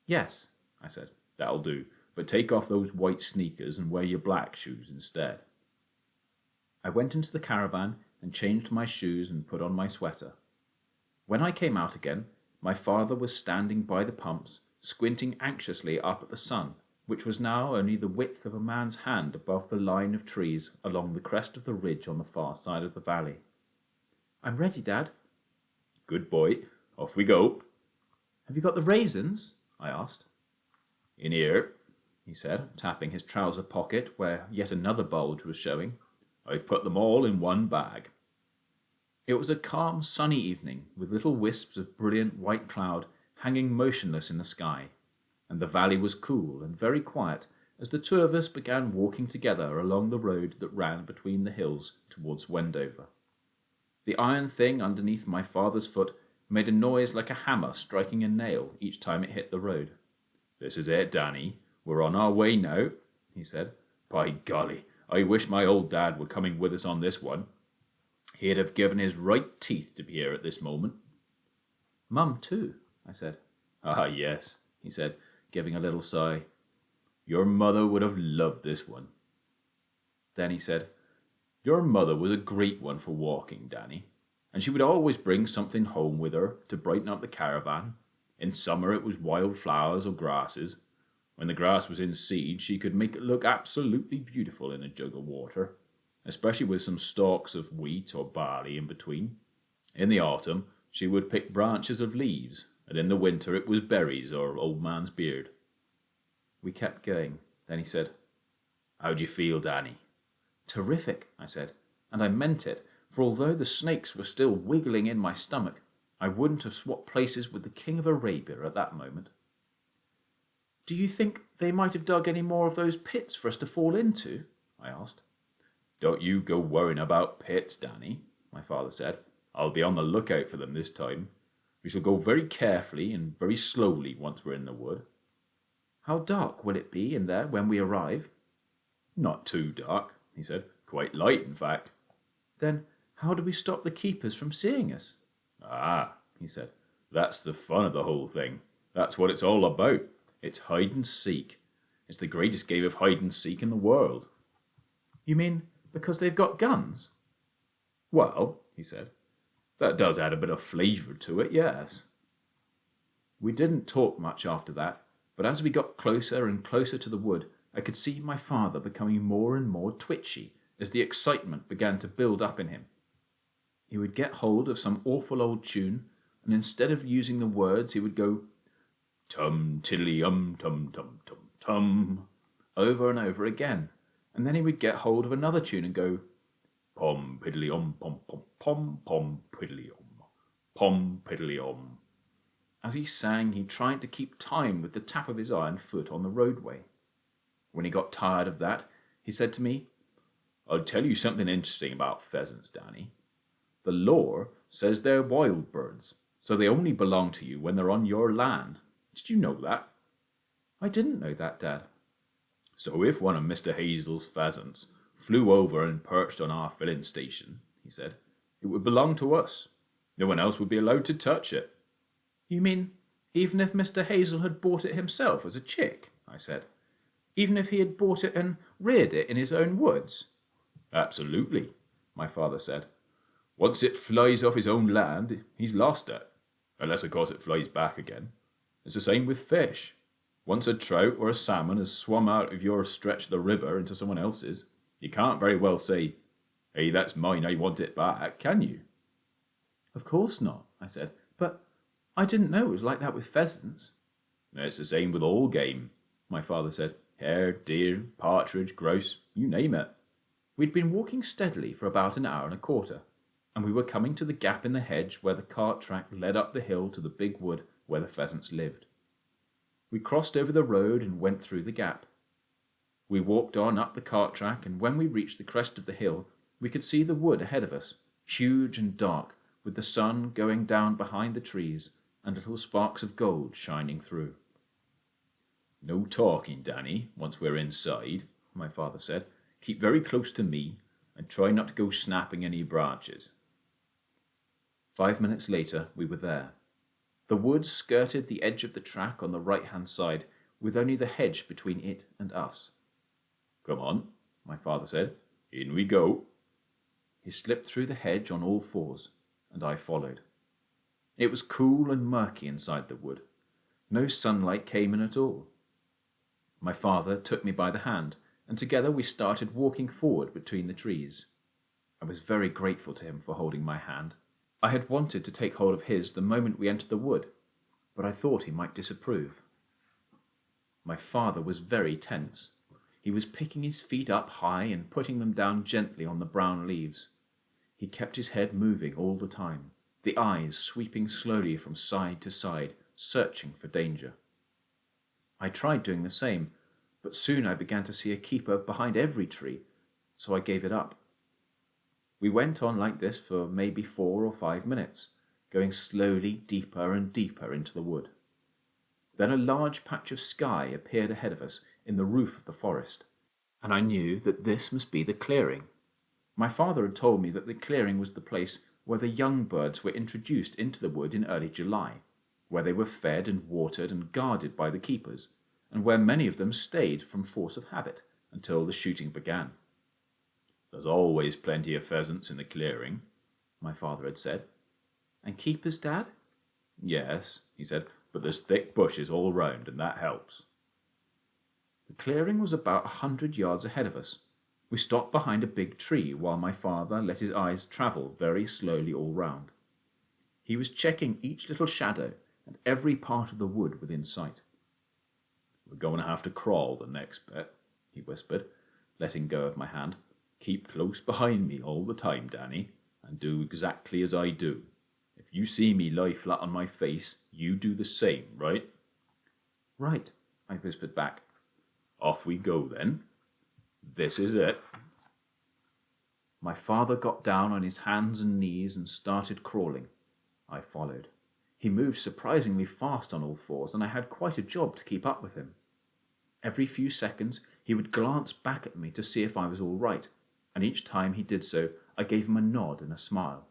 B: "Yes," I said.
A: "That'll do, but take off those white sneakers and wear your black shoes instead."
B: I went into the caravan and changed my shoes and put on my sweater. When I came out again, my father was standing by the pumps, squinting anxiously up at the sun, which was now only the width of a man's hand above the line of trees along the crest of the ridge on the far side of the valley. "I'm ready, Dad."
A: "Good boy. Off we go."
B: "Have you got the raisins?" I asked.
A: "In here,"
B: he said, tapping his trouser pocket where yet another bulge was showing.
A: "I've put them all in one bag."
B: It was a calm, sunny evening, with little wisps of brilliant white cloud hanging motionless in the sky, and the valley was cool and very quiet as the 2 of us began walking together along the road that ran between the hills towards Wendover. The iron thing underneath my father's foot made a noise like a hammer striking a nail each time it hit the road.
A: "This is it, Danny. We're on our way now," he said. "By golly, I wish my old dad were coming with us on this one. He'd have given his right teeth to be here at this moment."
B: "Mum, too," I said.
A: "Ah, yes,"
B: he said, giving a little sigh.
A: "Your mother would have loved this one."
B: Then he said,
A: "Your mother was a great one for walking, Danny, and she would always bring something home with her to brighten up the caravan. In summer it was wild flowers or grasses. When the grass was in seed, she could make it look absolutely beautiful in a jug of water, especially with some stalks of wheat or barley in between. In the autumn, she would pick branches of leaves, and in the winter it was berries or old man's beard."
B: We kept going. Then he said,
A: "How do you feel, Danny?"
B: "Terrific," I said, and I meant it, for although the snakes were still wiggling in my stomach, I wouldn't have swapped places with the King of Arabia at that moment. "Do you think they might have dug any more of those pits for us to fall into?" I asked.
A: "Don't you go worrying about pits, Danny," my father said. "I'll be on the lookout for them this time. We shall go very carefully and very slowly once we're in the wood."
B: "How dark will it be in there when we arrive?"
A: "Not too dark," he said. "Quite light, in fact."
B: "Then how do we stop the keepers from seeing us?"
A: "Ah," he said, "that's the fun of the whole thing. That's what it's all about. It's hide and seek. It's the greatest game of hide and seek in the world."
B: "You mean because they've got guns?"
A: "Well," he said, "that does add a bit of flavour to it, yes."
B: We didn't talk much after that, but as we got closer and closer to the wood, I could see my father becoming more and more twitchy as the excitement began to build up in him. He would get hold of some awful old tune, and instead of using the words, he would go,
A: "Tum tiddly tum tum tum tum,"
B: over and over again, and then he would get hold of another tune and go,
A: "Pom piddly pom pom pom piddly
B: Pom piddly-om. As he sang, he tried to keep time with the tap of his iron foot on the roadway. When he got tired of that, he said to me, I'll tell you something interesting about pheasants, Danny. The law says they're wild birds, so they only belong to you when they're on your land. Did you know that?
A: I didn't know that, Dad.
B: So if one of Mr. Hazell's pheasants flew over and perched on our filling station, he said, it would belong to us. No one else would be allowed to touch it.
A: You mean even if Mr. Hazell had bought it himself as a chick? I said. Even if he had bought it and reared it in his own woods?
B: Absolutely, my father said. Once it flies off his own land, he's lost it. Unless, of course, it flies back again. It's the same with fish. Once a trout or a salmon has swum out of your stretch of the river into someone else's, you can't very well say, hey, that's mine, I want it back, can you?
A: Of course not, I said. But I didn't know it was like that with pheasants.
B: It's the same with all game, my father said. Hare, deer, partridge, grouse, you name it.
A: We'd been walking steadily for about an hour and a quarter, and we were coming to the gap in the hedge where the cart track led up the hill to the big wood where the pheasants lived. We crossed over the road and went through the gap. We walked on up the cart track, and when we reached the crest of the hill, we could see the wood ahead of us, huge and dark, with the sun going down behind the trees and little sparks of gold shining through.
B: No talking, Danny, once we're inside, my father said. Keep very close to me and try not to go snapping any branches.
A: 5 minutes later, we were there. The wood skirted the edge of the track on the right-hand side, with only the hedge between it and us.
B: Come on, my father said. In we go.
A: He slipped through the hedge on all fours, and I followed. It was cool and murky inside the wood. No sunlight came in at all. My father took me by the hand, and together we started walking forward between the trees. I was very grateful to him for holding my hand. I had wanted to take hold of his the moment we entered the wood, but I thought he might disapprove. My father was very tense. He was picking his feet up high and putting them down gently on the brown leaves. He kept his head moving all the time, the eyes sweeping slowly from side to side, searching for danger. I tried doing the same, but soon I began to see a keeper behind every tree, so I gave it up. We went on like this for maybe 4 or 5 minutes, going slowly deeper and deeper into the wood. Then a large patch of sky appeared ahead of us in the roof of the forest, and I knew that this must be the clearing. My father had told me that the clearing was the place where the young birds were introduced into the wood in early July, where they were fed and watered and guarded by the keepers, and where many of them stayed from force of habit until the shooting began.
B: There's always plenty of pheasants in the clearing,
A: my father had said. And keepers, Dad?
B: Yes, he said, but there's thick bushes all round, and that helps.
A: The clearing was about 100 yards ahead of us. We stopped behind a big tree while my father let his eyes travel very slowly all round. He was checking each little shadow and every part of the wood within sight.
B: We're going to have to crawl the next bit, he whispered, letting go of my hand. Keep close behind me all the time, Danny, and do exactly as I do. If you see me lie flat on my face, you do the same, right?
A: Right, I whispered back.
B: Off we go, then. This is it.
A: My father got down on his hands and knees and started crawling. I followed. He moved surprisingly fast on all fours, and I had quite a job to keep up with him. Every few seconds he would glance back at me to see if I was all right, and each time he did so I gave him a nod and a smile.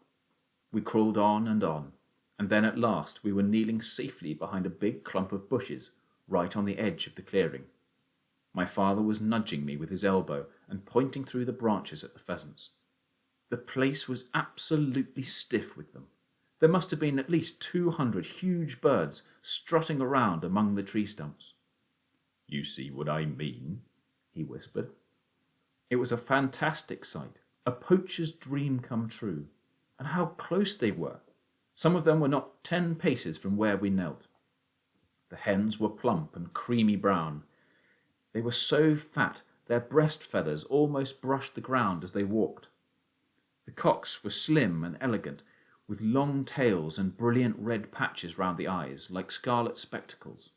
A: We crawled on, and then at last we were kneeling safely behind a big clump of bushes right on the edge of the clearing. My father was nudging me with his elbow and pointing through the branches at the pheasants. The place was absolutely stiff with them. There must have been at least 200 huge birds strutting around among the tree stumps.
B: You see what I mean? He whispered.
A: It was a fantastic sight, a poacher's dream come true. And how close they were. Some of them were not 10 paces from where we knelt. The hens were plump and creamy brown. They were so fat their breast feathers almost brushed the ground as they walked. The cocks were slim and elegant,
B: with long tails and brilliant red patches round the eyes, like scarlet spectacles.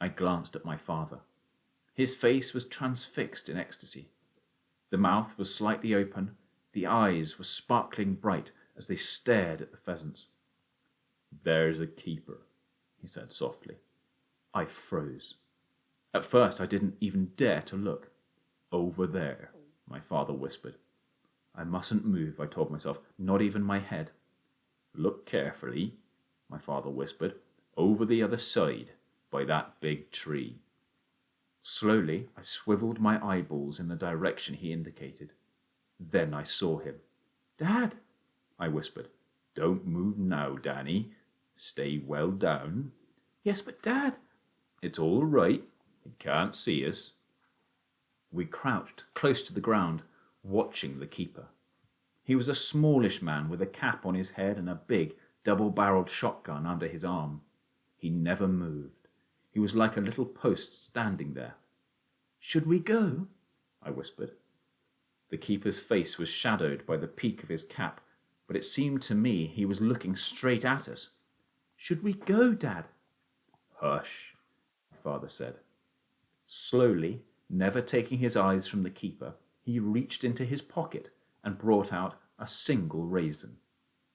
B: I glanced at my father. His face was transfixed in ecstasy. The mouth was slightly open, the eyes were sparkling bright as they stared at the pheasants. "There's a keeper," he said softly. I froze. At first I didn't even dare to look. "Over there," my father whispered. I mustn't move, I told myself, not even my head. "Look carefully," my father whispered. "Over the other side, by that big tree." Slowly I swiveled my eyeballs in the direction he indicated. Then I saw him. "Dad," I whispered. "Don't move now, Danny. Stay well down." "Yes, but Dad." "It's all right. He can't see us." We crouched close to the ground, watching the keeper. He was a smallish man with a cap on his head and a big, double-barreled shotgun under his arm. He never moved. He was like a little post standing there. "Should we go?" I whispered. The keeper's face was shadowed by the peak of his cap, but it seemed to me he was looking straight at us. "Should we go, Dad?" "Hush," my father said. Slowly, never taking his eyes from the keeper, he reached into his pocket and brought out a single raisin.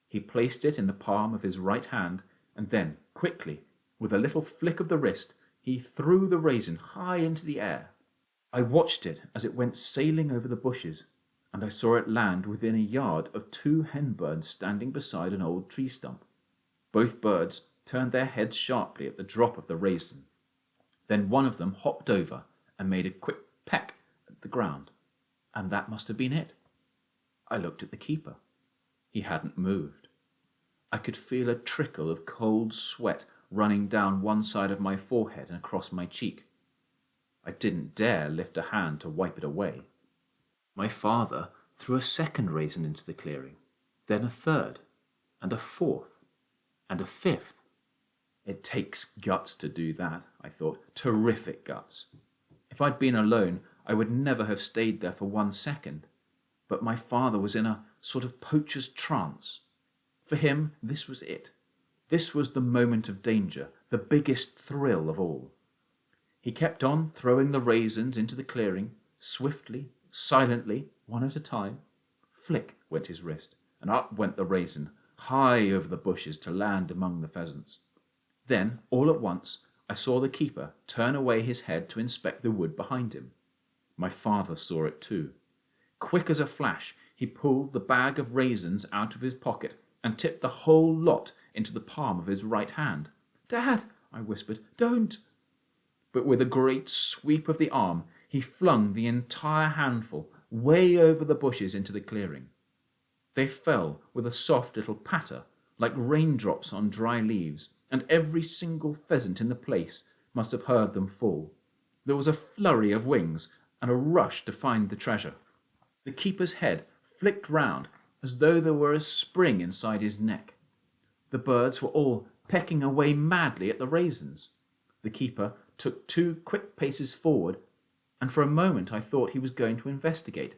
B: He placed it in the palm of his right hand, and then, quickly, with a little flick of the wrist, he threw the raisin high into the air. I watched it as it went sailing over the bushes, and I saw it land within a yard of 2 hen birds standing beside an old tree stump. Both birds turned their heads sharply at the drop of the raisin. Then one of them hopped over and made a quick peck at the ground, and that must have been it. I looked at the keeper. He hadn't moved. I could feel a trickle of cold sweat running down one side of my forehead and across my cheek. I didn't dare lift a hand to wipe it away. My father threw a second raisin into the clearing, then a third, and a fourth, and a fifth. It takes guts to do that, I thought. Terrific guts. If I'd been alone, I would never have stayed there for 1 second. But my father was in a sort of poacher's trance. For him, this was it. This was the moment of danger, the biggest thrill of all. He kept on throwing the raisins into the clearing, swiftly, silently, one at a time. Flick went his wrist, and up went the raisin, high over the bushes to land among the pheasants. Then, all at once, I saw the keeper turn away his head to inspect the wood behind him. My father saw it too. Quick as a flash, he pulled the bag of raisins out of his pocket and tipped the whole lot into the palm of his right hand. "Dad," I whispered, "don't." But with a great sweep of the arm, he flung the entire handful way over the bushes into the clearing. They fell with a soft little patter, like raindrops on dry leaves, and every single pheasant in the place must have heard them fall. There was a flurry of wings and a rush to find the treasure. The keeper's head flicked round as though there were a spring inside his neck. The birds were all pecking away madly at the raisins. The keeper took 2 quick paces forward, and for a moment I thought he was going to investigate.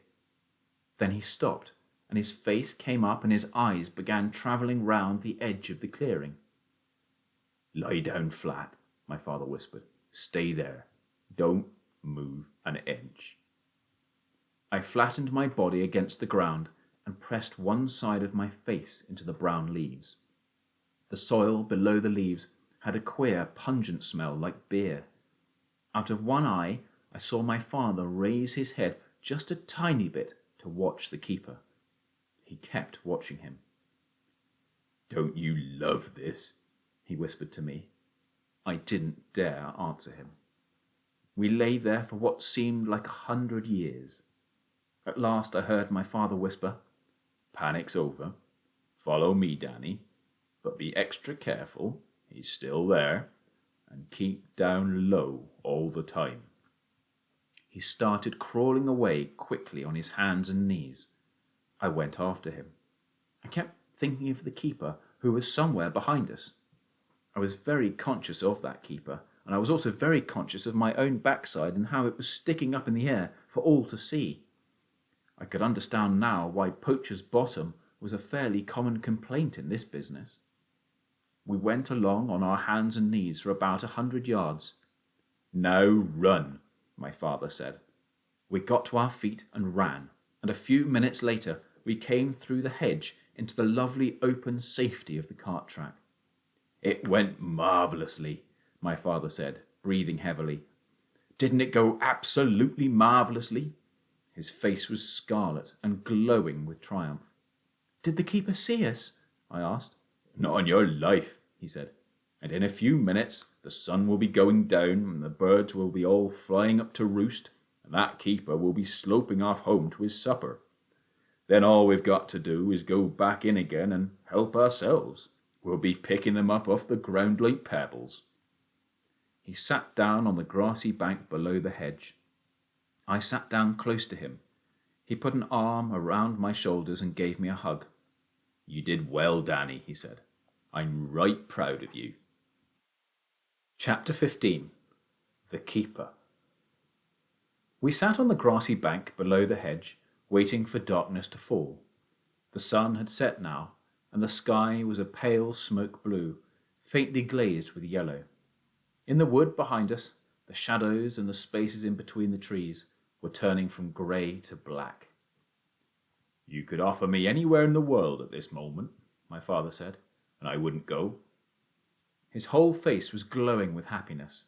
B: Then he stopped, and his face came up and his eyes began travelling round the edge of the clearing. "Lie down flat," my father whispered. "Stay there. Don't move an inch." I flattened my body against the ground and pressed one side of my face into the brown leaves. The soil below the leaves had a queer, pungent smell like beer. Out of one eye, I saw my father raise his head just a tiny bit to watch the keeper. He kept watching him. "Don't you love this?" he whispered to me. I didn't dare answer him. We lay there for what seemed like 100 years. At last I heard my father whisper, "Panic's over. Follow me, Danny. But be extra careful. He's still there. And keep down low all the time." He started crawling away quickly on his hands and knees. I went after him. I kept thinking of the keeper who was somewhere behind us. I was very conscious of that keeper, and I was also very conscious of my own backside and how it was sticking up in the air for all to see. I could understand now why Poacher's Bottom was a fairly common complaint in this business. We went along on our hands and knees for about 100 yards. "Now run," my father said. We got to our feet and ran, and a few minutes later we came through the hedge into the lovely open safety of the cart track. "It went marvellously," my father said, breathing heavily. "Didn't it go absolutely marvellously?" His face was scarlet and glowing with triumph.
C: "Did the keeper see us?"
B: I asked. "Not on your life," he said. "And in a few minutes the sun will be going down and the birds will be all flying up to roost, and that keeper will be sloping off home to his supper. Then all we've got to do is go back in again and help ourselves. We'll be picking them up off the ground like pebbles." He sat down on the grassy bank below the hedge. I sat down close to him. He put an arm around my shoulders and gave me a hug. "You did well, Danny," he said. "I'm right proud of you." Chapter 15. The Keeper. We sat on the grassy bank below the hedge, waiting for darkness to fall. The sun had set now, and the sky was a pale smoke blue, faintly glazed with yellow. In the wood behind us, the shadows and the spaces in between the trees were turning from grey to black. "You could offer me anywhere in the world at this moment," my father said, "and I wouldn't go." His whole face was glowing with happiness.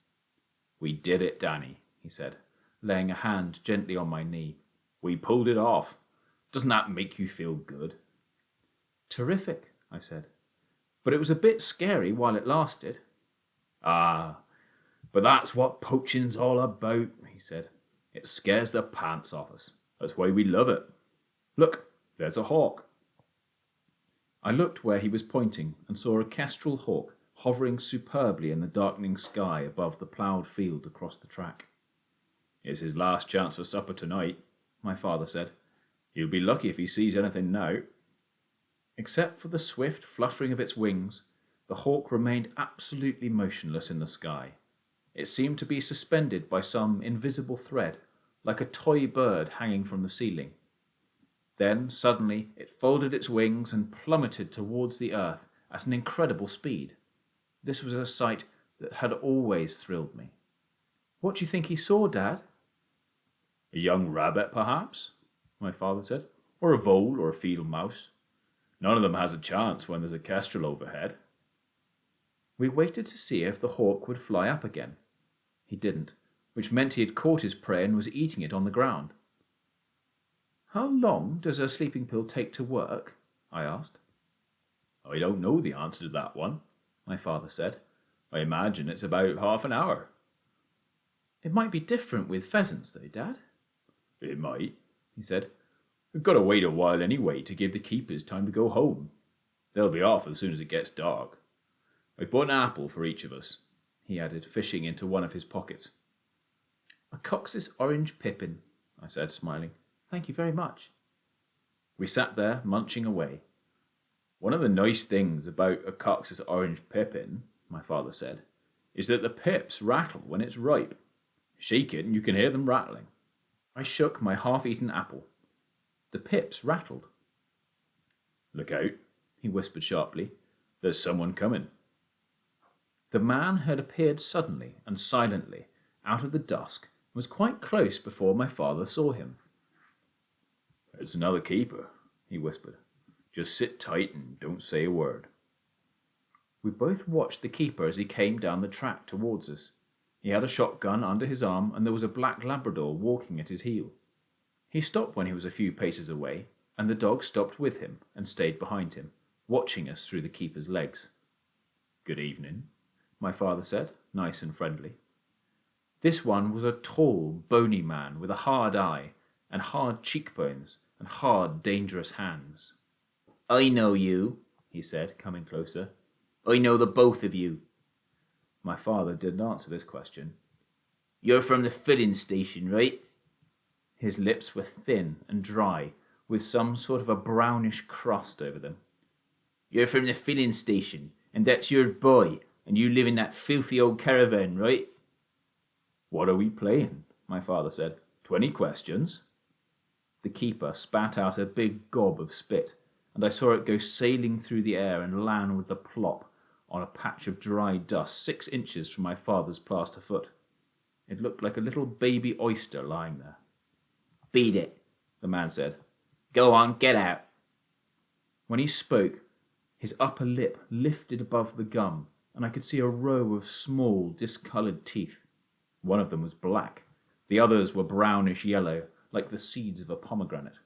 B: "We did it, Danny," he said, laying a hand gently on my knee. "We pulled it off. Doesn't that make you feel good?"
C: "Terrific," I said.
B: "But it was a bit scary while it lasted." "Ah, but that's what poaching's all about," he said. "It scares the pants off us. That's why we love it. Look, there's a hawk." I looked where he was pointing and saw a kestrel hawk hovering superbly in the darkening sky above the ploughed field across the track. "It's his last chance for supper tonight," my father said. "He'll be lucky if he sees anything now." Except for the swift fluttering of its wings, the hawk remained absolutely motionless in the sky. It seemed to be suspended by some invisible thread, like a toy bird hanging from the ceiling. Then, suddenly, it folded its wings and plummeted towards the earth at an incredible speed. This was a sight that had always thrilled me.
C: "What do you think he saw, Dad?"
B: "A young rabbit, perhaps," my father said, "or a vole or a field mouse. None of them has a chance when there's a kestrel overhead."
C: We waited to see if the hawk would fly up again. He didn't, which meant he had caught his prey and was eating it on the ground. "How long does a sleeping pill take to work?" I asked.
B: "I don't know the answer to that one," my father said. "I imagine it's about half an hour."
C: "It might be different with pheasants, though, Dad."
B: "It might," he said. "We've got to wait a while anyway to give the keepers time to go home. They'll be off as soon as it gets dark. I bought an apple for each of us," he added, fishing into one of his pockets.
C: "A Cox's orange pippin," I said, smiling. "Thank you very much."
B: We sat there, munching away. "One of the nice things about a Cox's orange pippin," my father said, "is that the pips rattle when it's ripe. Shake it and you can hear them rattling." I shook my half-eaten apple. The pips rattled. "Look out," he whispered sharply. "There's someone coming." The man had appeared suddenly and silently out of the dusk and was quite close before my father saw him. "It's another keeper," he whispered. "Just sit tight and don't say a word." We both watched the keeper as he came down the track towards us. He had a shotgun under his arm and there was a black Labrador walking at his heel. He stopped when he was a few paces away, and the dog stopped with him and stayed behind him, watching us through the keeper's legs. "Good evening," my father said, nice and friendly. This one was a tall, bony man with a hard eye and hard cheekbones and hard, dangerous hands. "I know you," he said, coming closer. "I know the both of you." My father didn't answer this question. "You're from the filling station, right?" His lips were thin and dry, with some sort of a brownish crust over them. "You're from the filling station, and that's your boy, and you live in that filthy old caravan, right?" "What are we playing?" my father said. "20 questions?" The keeper spat out a big gob of spit,
C: and I saw it go sailing through the air and land with a plop on a patch of dry dust 6 inches from my father's plaster foot. It looked like a little baby oyster lying there.
B: "Beat it,"
C: the man said.
B: "Go on, get out."
C: When he spoke, his upper lip lifted above the gum, and I could see a row of small, discoloured teeth. One of them was black. The others were brownish yellow, like the seeds of a pomegranate.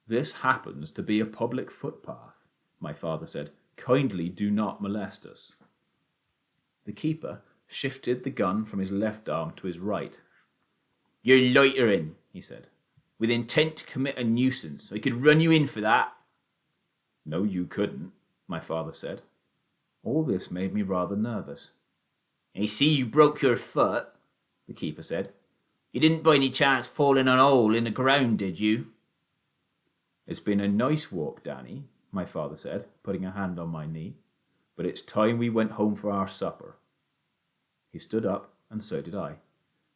C: "This happens to be a public footpath," my father said. "Kindly do not molest us." The keeper shifted the gun from his left arm to his right.
B: "You're loitering," he said, "with intent to commit a nuisance. I could run you in for that."
C: "No, you couldn't," my father said. All this made me rather nervous.
B: "I see you broke your foot," the keeper said. "You didn't by any chance fall in an hole in the ground, did you?"
C: "It's been a nice walk, Danny," my father said, putting a hand on my knee, "but it's time we went home for our supper." He stood up, and so did I.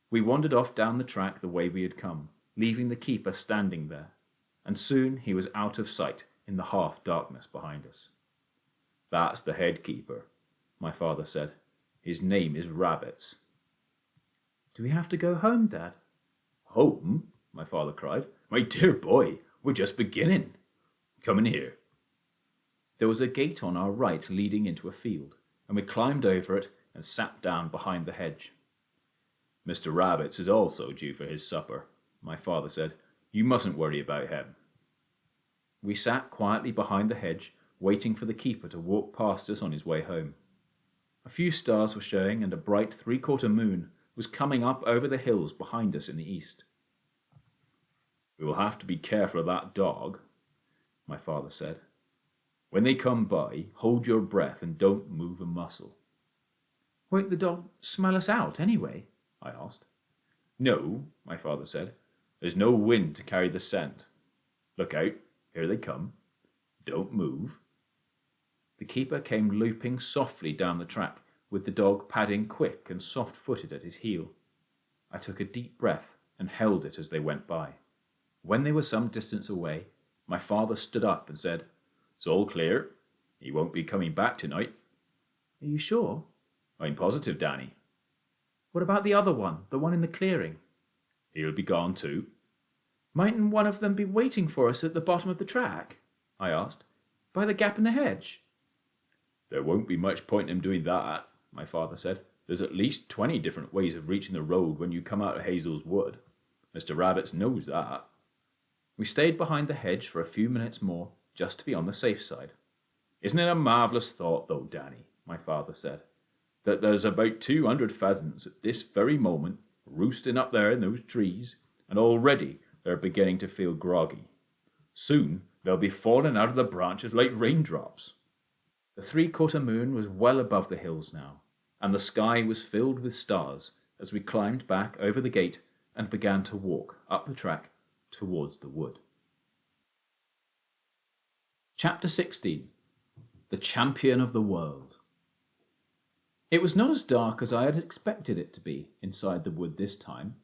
C: We wandered off down the track the way we had come, leaving the keeper standing there, and soon he was out of sight in the half-darkness behind us. "That's the head keeper," my father said. "His name is Rabbits." "Do we have to go home, Dad?" "Home?" my father cried. "My dear boy, we're just beginning. Come in here." There was a gate on our right leading into a field, and we climbed over it and sat down behind the hedge. "Mr. Rabbits is also due for his supper," my father said. "You mustn't worry about him." We sat quietly behind the hedge, waiting for the keeper to walk past us on his way home. A few stars were showing, and a bright 3/4 moon was coming up over the hills behind us in the east. "We will have to be careful of that dog," my father said. "When they come by, hold your breath and don't move a muscle." "Won't the dog smell us out anyway?" I asked. "No," my father said. "There's no wind to carry the scent. Look out, here they come. Don't move." The keeper came looping softly down the track, with the dog padding quick and soft-footed at his heel. I took a deep breath and held it as they went by. When they were some distance away, my father stood up and said, "It's all clear. He won't be coming back tonight." "Are you sure?" "I'm positive, Danny." "What about the other one, the one in the clearing?" "He'll be gone too." "Mightn't one of them be waiting for us at the bottom of the track?" I asked. "By the gap in the hedge?" "There won't be much point in him doing that," my father said. "There's at least 20 different ways of reaching the road when you come out of Hazell's wood. Mr. Rabbits knows that." We stayed behind the hedge for a few minutes more, just to be on the safe side. "Isn't it a marvellous thought, though, Danny," my father said, "that there's about 200 pheasants at this very moment roosting up there in those trees, and already they're beginning to feel groggy. Soon they'll be falling out of the branches like raindrops." The 3/4 moon was well above the hills now, and the sky was filled with stars as we climbed back over the gate and began to walk up the track towards the wood. Chapter 16. The Champion of the World. It was not as dark as I had expected it to be inside the wood this time.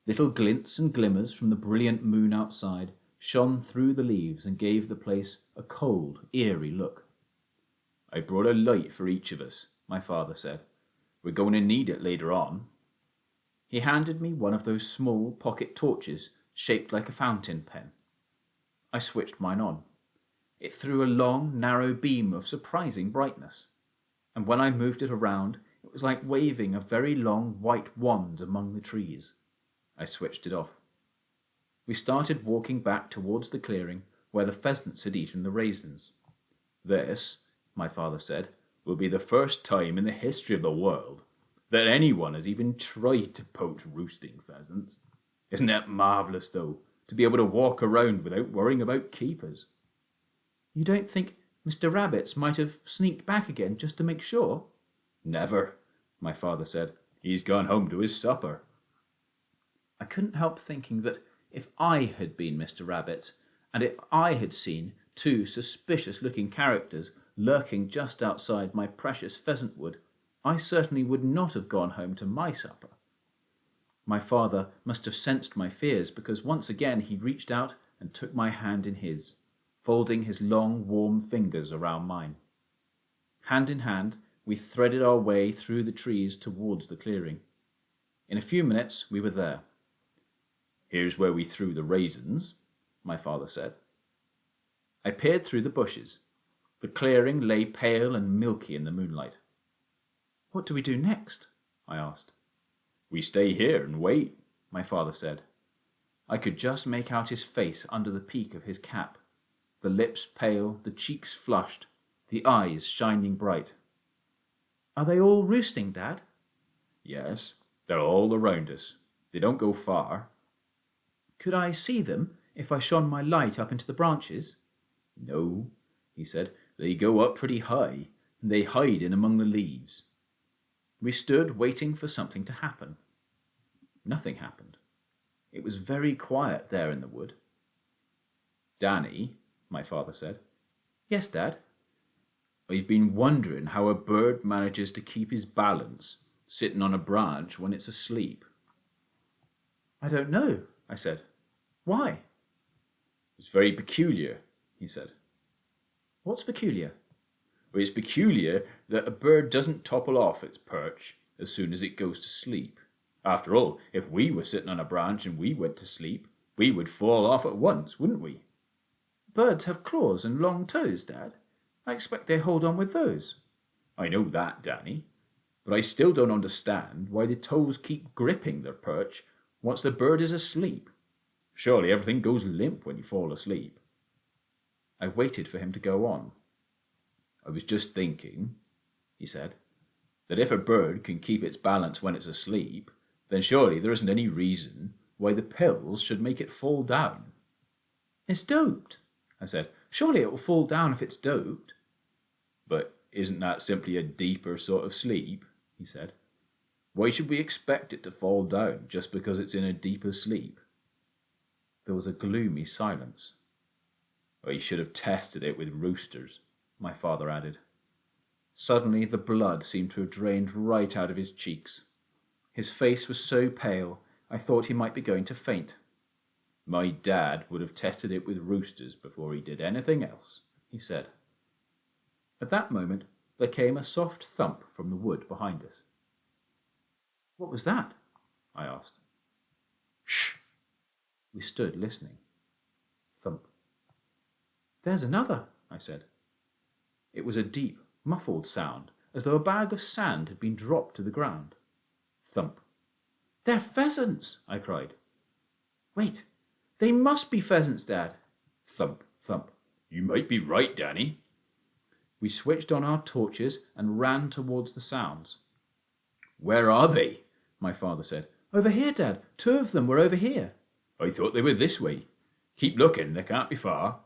C: Little glints and glimmers from the brilliant moon outside shone through the leaves and gave the place a cold, eerie look. "I brought a light for each of us," my father said. "We're going to need it later on." He handed me one of those small pocket torches shaped like a fountain pen. I switched mine on. It threw a long, narrow beam of surprising brightness, and when I moved it around, it was like waving a very long white wand among the trees. I switched it off. We started walking back towards the clearing where the pheasants had eaten the raisins. "This," my father said, "will be the first time in the history of the world that anyone has even tried to poach roosting pheasants. Isn't it marvellous, though, to be able to walk around without worrying about keepers?" "You don't think Mr. Rabbits might have sneaked back again just to make sure?" "Never," my father said. "He's gone home to his supper." I couldn't help thinking that if I had been Mr. Rabbit, and if I had seen 2 suspicious-looking characters lurking just outside my precious pheasant wood, I certainly would not have gone home to my supper. My father must have sensed my fears, because once again he reached out and took my hand in his. folding his long, warm fingers around mine. Hand in hand, we threaded our way through the trees towards the clearing. In a few minutes, we were there.
B: "Here's where we threw the raisins," my father said.
C: I peered through the bushes. The clearing lay pale and milky in the moonlight. "What do we do next?" I asked.
B: "We stay here and wait,"
C: my father said. I could just make out his face under the peak of his cap, the lips pale, the cheeks flushed, the eyes shining bright. "Are they all roosting, Dad?"
B: "Yes, they're all around us. They don't go far."
C: "Could I see them if I shone my light up into the branches?"
B: "No," he said. "They go up pretty high, and they hide in among the leaves."
C: We stood waiting for something to happen. Nothing happened. It was very quiet there in the wood.
B: "Danny," my father said.
C: "Yes, Dad?"
B: "I've been wondering how a bird manages to keep his balance sitting on a branch when it's asleep."
C: "I don't know," I said. "Why?"
B: "It's very peculiar," he said.
C: "What's peculiar?"
B: "Well, it's peculiar that a bird doesn't topple off its perch as soon as it goes to sleep. After all, if we were sitting on a branch and we went to sleep, we would fall off at once, wouldn't we?"
C: "Birds have claws and long toes, Dad. I expect they hold on with those."
B: "I know that, Danny, but I still don't understand why the toes keep gripping their perch once the bird is asleep. Surely everything goes limp when you fall asleep."
C: I waited for him to go on.
B: "I was just thinking," he said, "that if a bird can keep its balance when it's asleep, then surely there isn't any reason why the pills should make it fall down."
C: "It's doped," I said. "Surely it will fall down if it's doped."
B: "But isn't that simply a deeper sort of sleep?" he said. "Why should we expect it to fall down just because it's in a deeper sleep?"
C: There was a gloomy silence.
B: "I should have tested it with roosters,"
C: my father added. Suddenly the blood seemed to have drained right out of his cheeks. His face was so pale, I thought he might be going to faint.
B: "My dad would have tested it with roosters before he did anything else," he said.
C: At that moment there came a soft thump from the wood behind us. "What was that?" I asked.
B: "Shh!"
C: We stood listening. Thump. "There's another," I said. It was a deep, muffled sound, as though a bag of sand had been dropped to the ground. Thump. "They're pheasants!" I cried. "Wait, they must be pheasants, Dad."
B: Thump, thump. "You might be right, Danny."
C: We switched on our torches and ran towards the sounds.
B: "Where are they?"
C: my father said. "Over here, Dad. 2 of them were over here."
B: "I thought they were this way. Keep looking, they can't be far."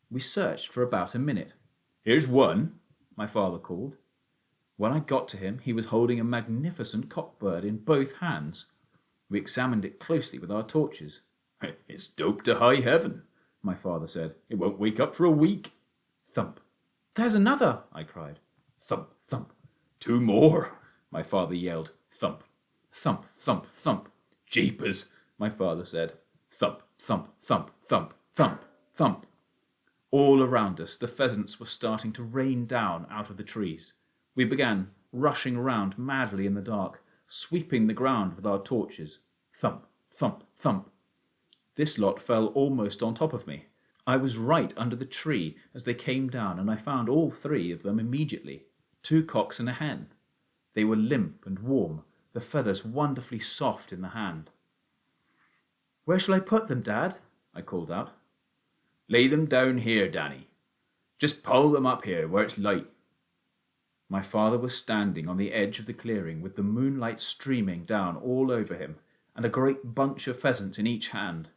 C: We searched for about a minute.
B: "Here's one,"
C: my father called. When I got to him, he was holding a magnificent cockbird in both hands. We examined it closely with our torches.
B: "It's doped to high heaven," my father said. "It won't wake up for a week."
C: Thump. "There's another," I cried.
B: Thump, thump. "2 more," my father yelled. Thump,
C: Thump, thump, thump.
B: "Jeepers," my father said.
C: Thump, thump, thump, thump, thump, thump. All around us, the pheasants were starting to rain down out of the trees. We began rushing around madly in the dark, sweeping the ground with our torches. Thump, thump, thump. This lot fell almost on top of me. I was right under the tree as they came down, and I found all 3 of them immediately. 2 cocks and a hen. They were limp and warm, the feathers wonderfully soft in the hand. "Where shall I put them, Dad?" I called out.
B: "Lay them down here, Danny. Just pull them up here where it's light."
C: My father was standing on the edge of the clearing with the moonlight streaming down all over him and a great bunch of pheasants in each hand.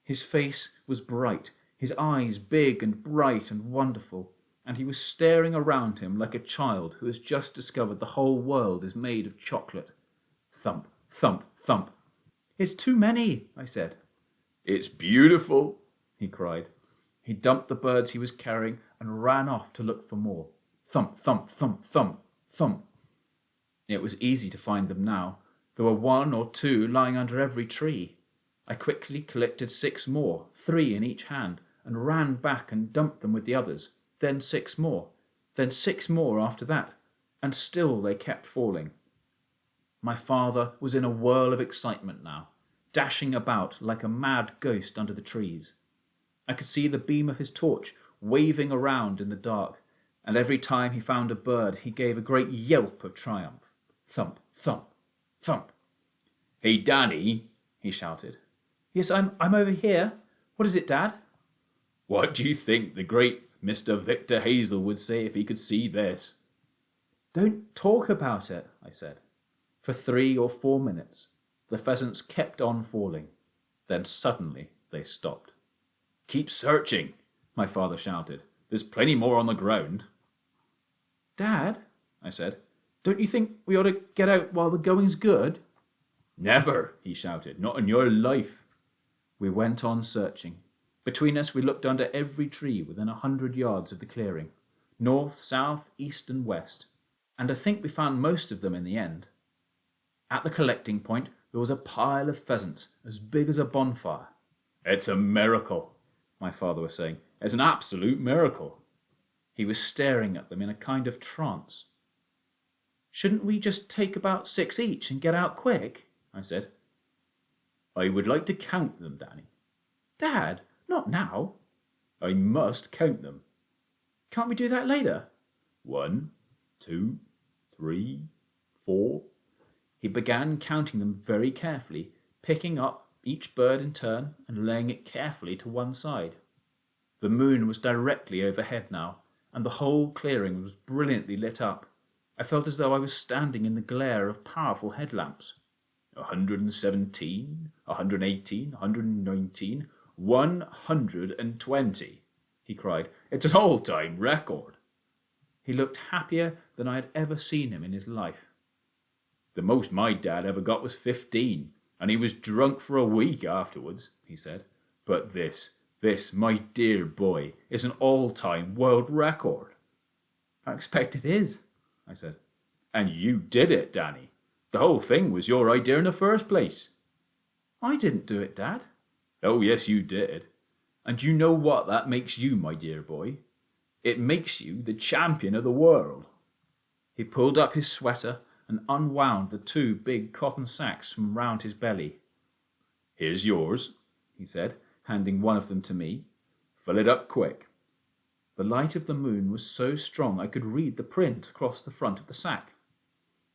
C: His face was bright, his eyes big and bright and wonderful, and he was staring around him like a child who has just discovered the whole world is made of chocolate. Thump, thump, thump. "It's too many," I said.
B: "It's beautiful,"
C: he cried. He dumped the birds he was carrying and ran off to look for more. Thump, thump, thump, thump, thump. It was easy to find them now. There were 1 or 2 lying under every tree. I quickly collected 6 more, 3 in each hand, and ran back and dumped them with the others, then 6 more, then 6 more after that, and still they kept falling. My father was in a whirl of excitement now, dashing about like a mad ghost under the trees. I could see the beam of his torch waving around in the dark, and every time he found a bird he gave a great yelp of triumph. Thump, thump, thump.
B: "Hey, Danny," he shouted.
C: "Yes, I'm over here. What is it, Dad?"
B: "What do you think the great Mr. Victor Hazell would say if he could see this?"
C: "Don't talk about it," I said. For 3 or 4 minutes, the pheasants kept on falling. Then suddenly they stopped.
B: "Keep searching," my father shouted. "There's plenty more on the ground."
C: "Dad," I said, "don't you think we ought to get out while the going's good?"
B: "Never," he shouted. "Not in your life."
C: We went on searching. Between us we looked under every tree within 100 yards of the clearing, north, south, east and west, and I think we found most of them in the end. At the collecting point there was a pile of pheasants as big as a bonfire.
B: "It's a miracle," my father was saying. "It's an absolute miracle."
C: He was staring at them in a kind of trance. "Shouldn't we just take about 6 each and get out quick?" I said.
B: "I would like to count them, Danny."
C: "Dad, not now."
B: "I must count them."
C: "Can't we do that later?"
B: 1, 2, 3, 4.
C: He began counting them very carefully, picking up each bird in turn and laying it carefully to one side. The moon was directly overhead now, and the whole clearing was brilliantly lit up. I felt as though I was standing in the glare of powerful headlamps.
B: 117, 118, 119, 120, he cried. "It's an all-time record."
C: He looked happier than I had ever seen him in his life.
B: "The most my dad ever got was 15, and he was drunk for a week afterwards," he said. "But this, my dear boy, is an all-time world record."
C: "I expect it is," I said.
B: "And you did it, Danny. The whole thing was your idea in the first place."
C: "I didn't do it, Dad."
B: "Oh, yes, you did. And you know what that makes you, my dear boy? It makes you the champion of the world."
C: He pulled up his sweater and unwound the 2 big cotton sacks from round his belly.
B: "Here's yours," he said, handing one of them to me. "Fill it up quick."
C: The light of the moon was so strong I could read the print across the front of the sack.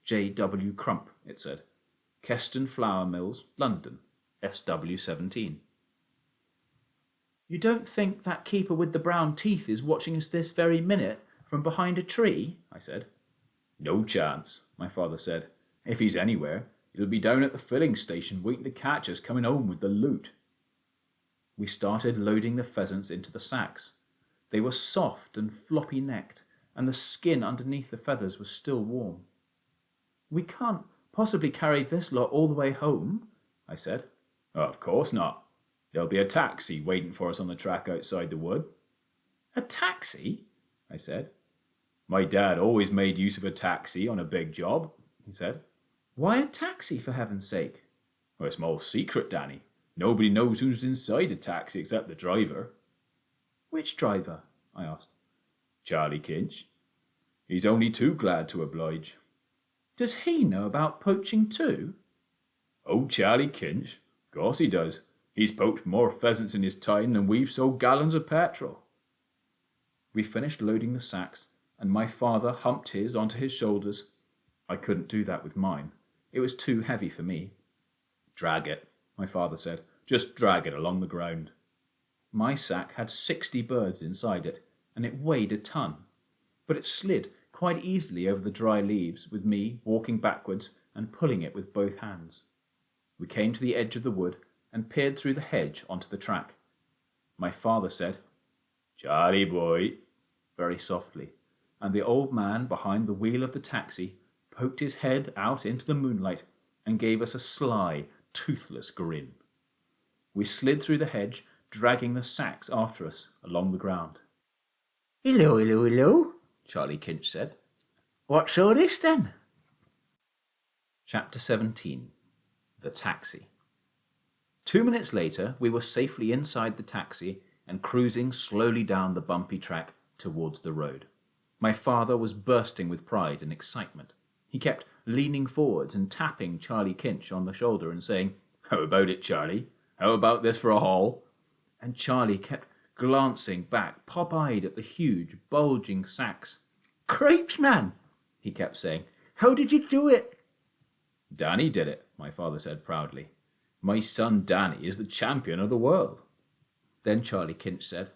C: J.W. Crump, it said. Keston Flour Mills, London, SW17. "You don't think that keeper with the brown teeth is watching us this very minute from behind a tree?" I said.
B: "No chance," my father said. "If he's anywhere, he'll be down at the filling station waiting to catch us coming home with the loot."
C: We started loading the pheasants into the sacks. They were soft and floppy-necked, and the skin underneath the feathers was still warm. "We can't possibly carry this lot all the way home," I said.
B: "Of course not. There'll be a taxi waiting for us on the track outside the wood."
C: "A taxi?" I said.
B: "My dad always made use of a taxi on a big job," he said.
C: "Why a taxi, for heaven's sake?"
B: "Well, it's more secret, Danny. Nobody knows who's inside a taxi except the driver."
C: "Which driver?" I asked.
B: "Charlie Kinch. He's only too glad to oblige."
C: "Does he know about poaching too?"
B: "Oh, Charlie Kinch? Of course he does. He's poached more pheasants in his time than we've sold gallons of petrol."
C: We finished loading the sacks, and my father humped his onto his shoulders. I couldn't do that with mine. It was too heavy for me.
B: "Drag it," my father said. "Just drag it along the ground."
C: My sack had 60 birds inside it, and it weighed a ton, but it slid quite easily over the dry leaves with me walking backwards and pulling it with both hands. We came to the edge of the wood and peered through the hedge onto the track. My father said,
B: "Charlie boy,"
C: very softly, and the old man behind the wheel of the taxi poked his head out into the moonlight and gave us a sly, toothless grin. We slid through the hedge, dragging the sacks after us along the ground.
D: "Hello, hello, hello," Charlie Kinch said. "What's all this then?"
C: Chapter 17. The Taxi. 2 minutes later, we were safely inside the taxi
B: and cruising slowly down the bumpy track towards the road. My father was bursting with pride and excitement. He kept leaning forwards and tapping Charlie Kinch on the shoulder and saying, "How about it, Charlie? How about this for a haul?" And Charlie kept glancing back, pop-eyed at the huge, bulging sacks.
D: "Cripes, man," he kept saying. "How did you do it?"
B: "Danny did it," my father said proudly. "My son Danny is the champion of the world." Then Charlie Kinch said,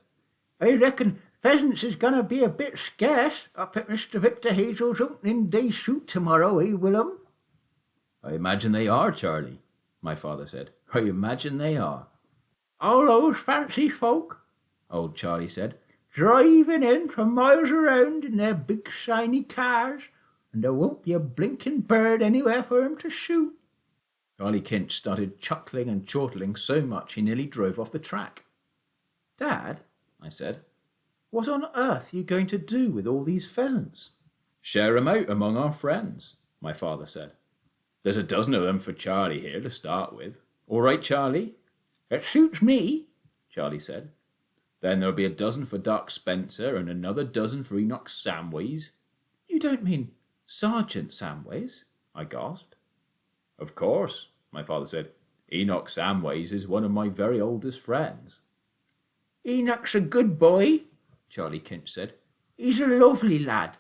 D: "I reckon pheasants is going to be a bit scarce up at Mr. Victor Hazell's opening day shoot tomorrow, eh, Willem?"
B: "I imagine they are, Charlie," my father said. "I imagine they are."
D: "All those fancy folk,"
B: old Charlie said,
D: "driving in from miles around in their big shiny cars, and there won't be a blinking bird anywhere for 'em to shoot."
B: Charlie Kinch started chuckling and chortling so much he nearly drove off the track.
C: "Dad," I said, "what on earth are you going to do with all these pheasants?"
B: "Share 'em out among our friends," my father said. "There's a dozen of them for Charlie here to start with. All right, Charlie?"
D: "It suits me,"
B: Charlie said. "Then there'll be a dozen for Doc Spencer and another dozen for Enoch Samways."
C: "You don't mean Sergeant Samways?" I gasped.
B: "Of course," my father said. "Enoch Samways is one of my very oldest friends."
D: "Enoch's a good boy,"
B: Charlie Kinch said.
D: "He's a lovely lad."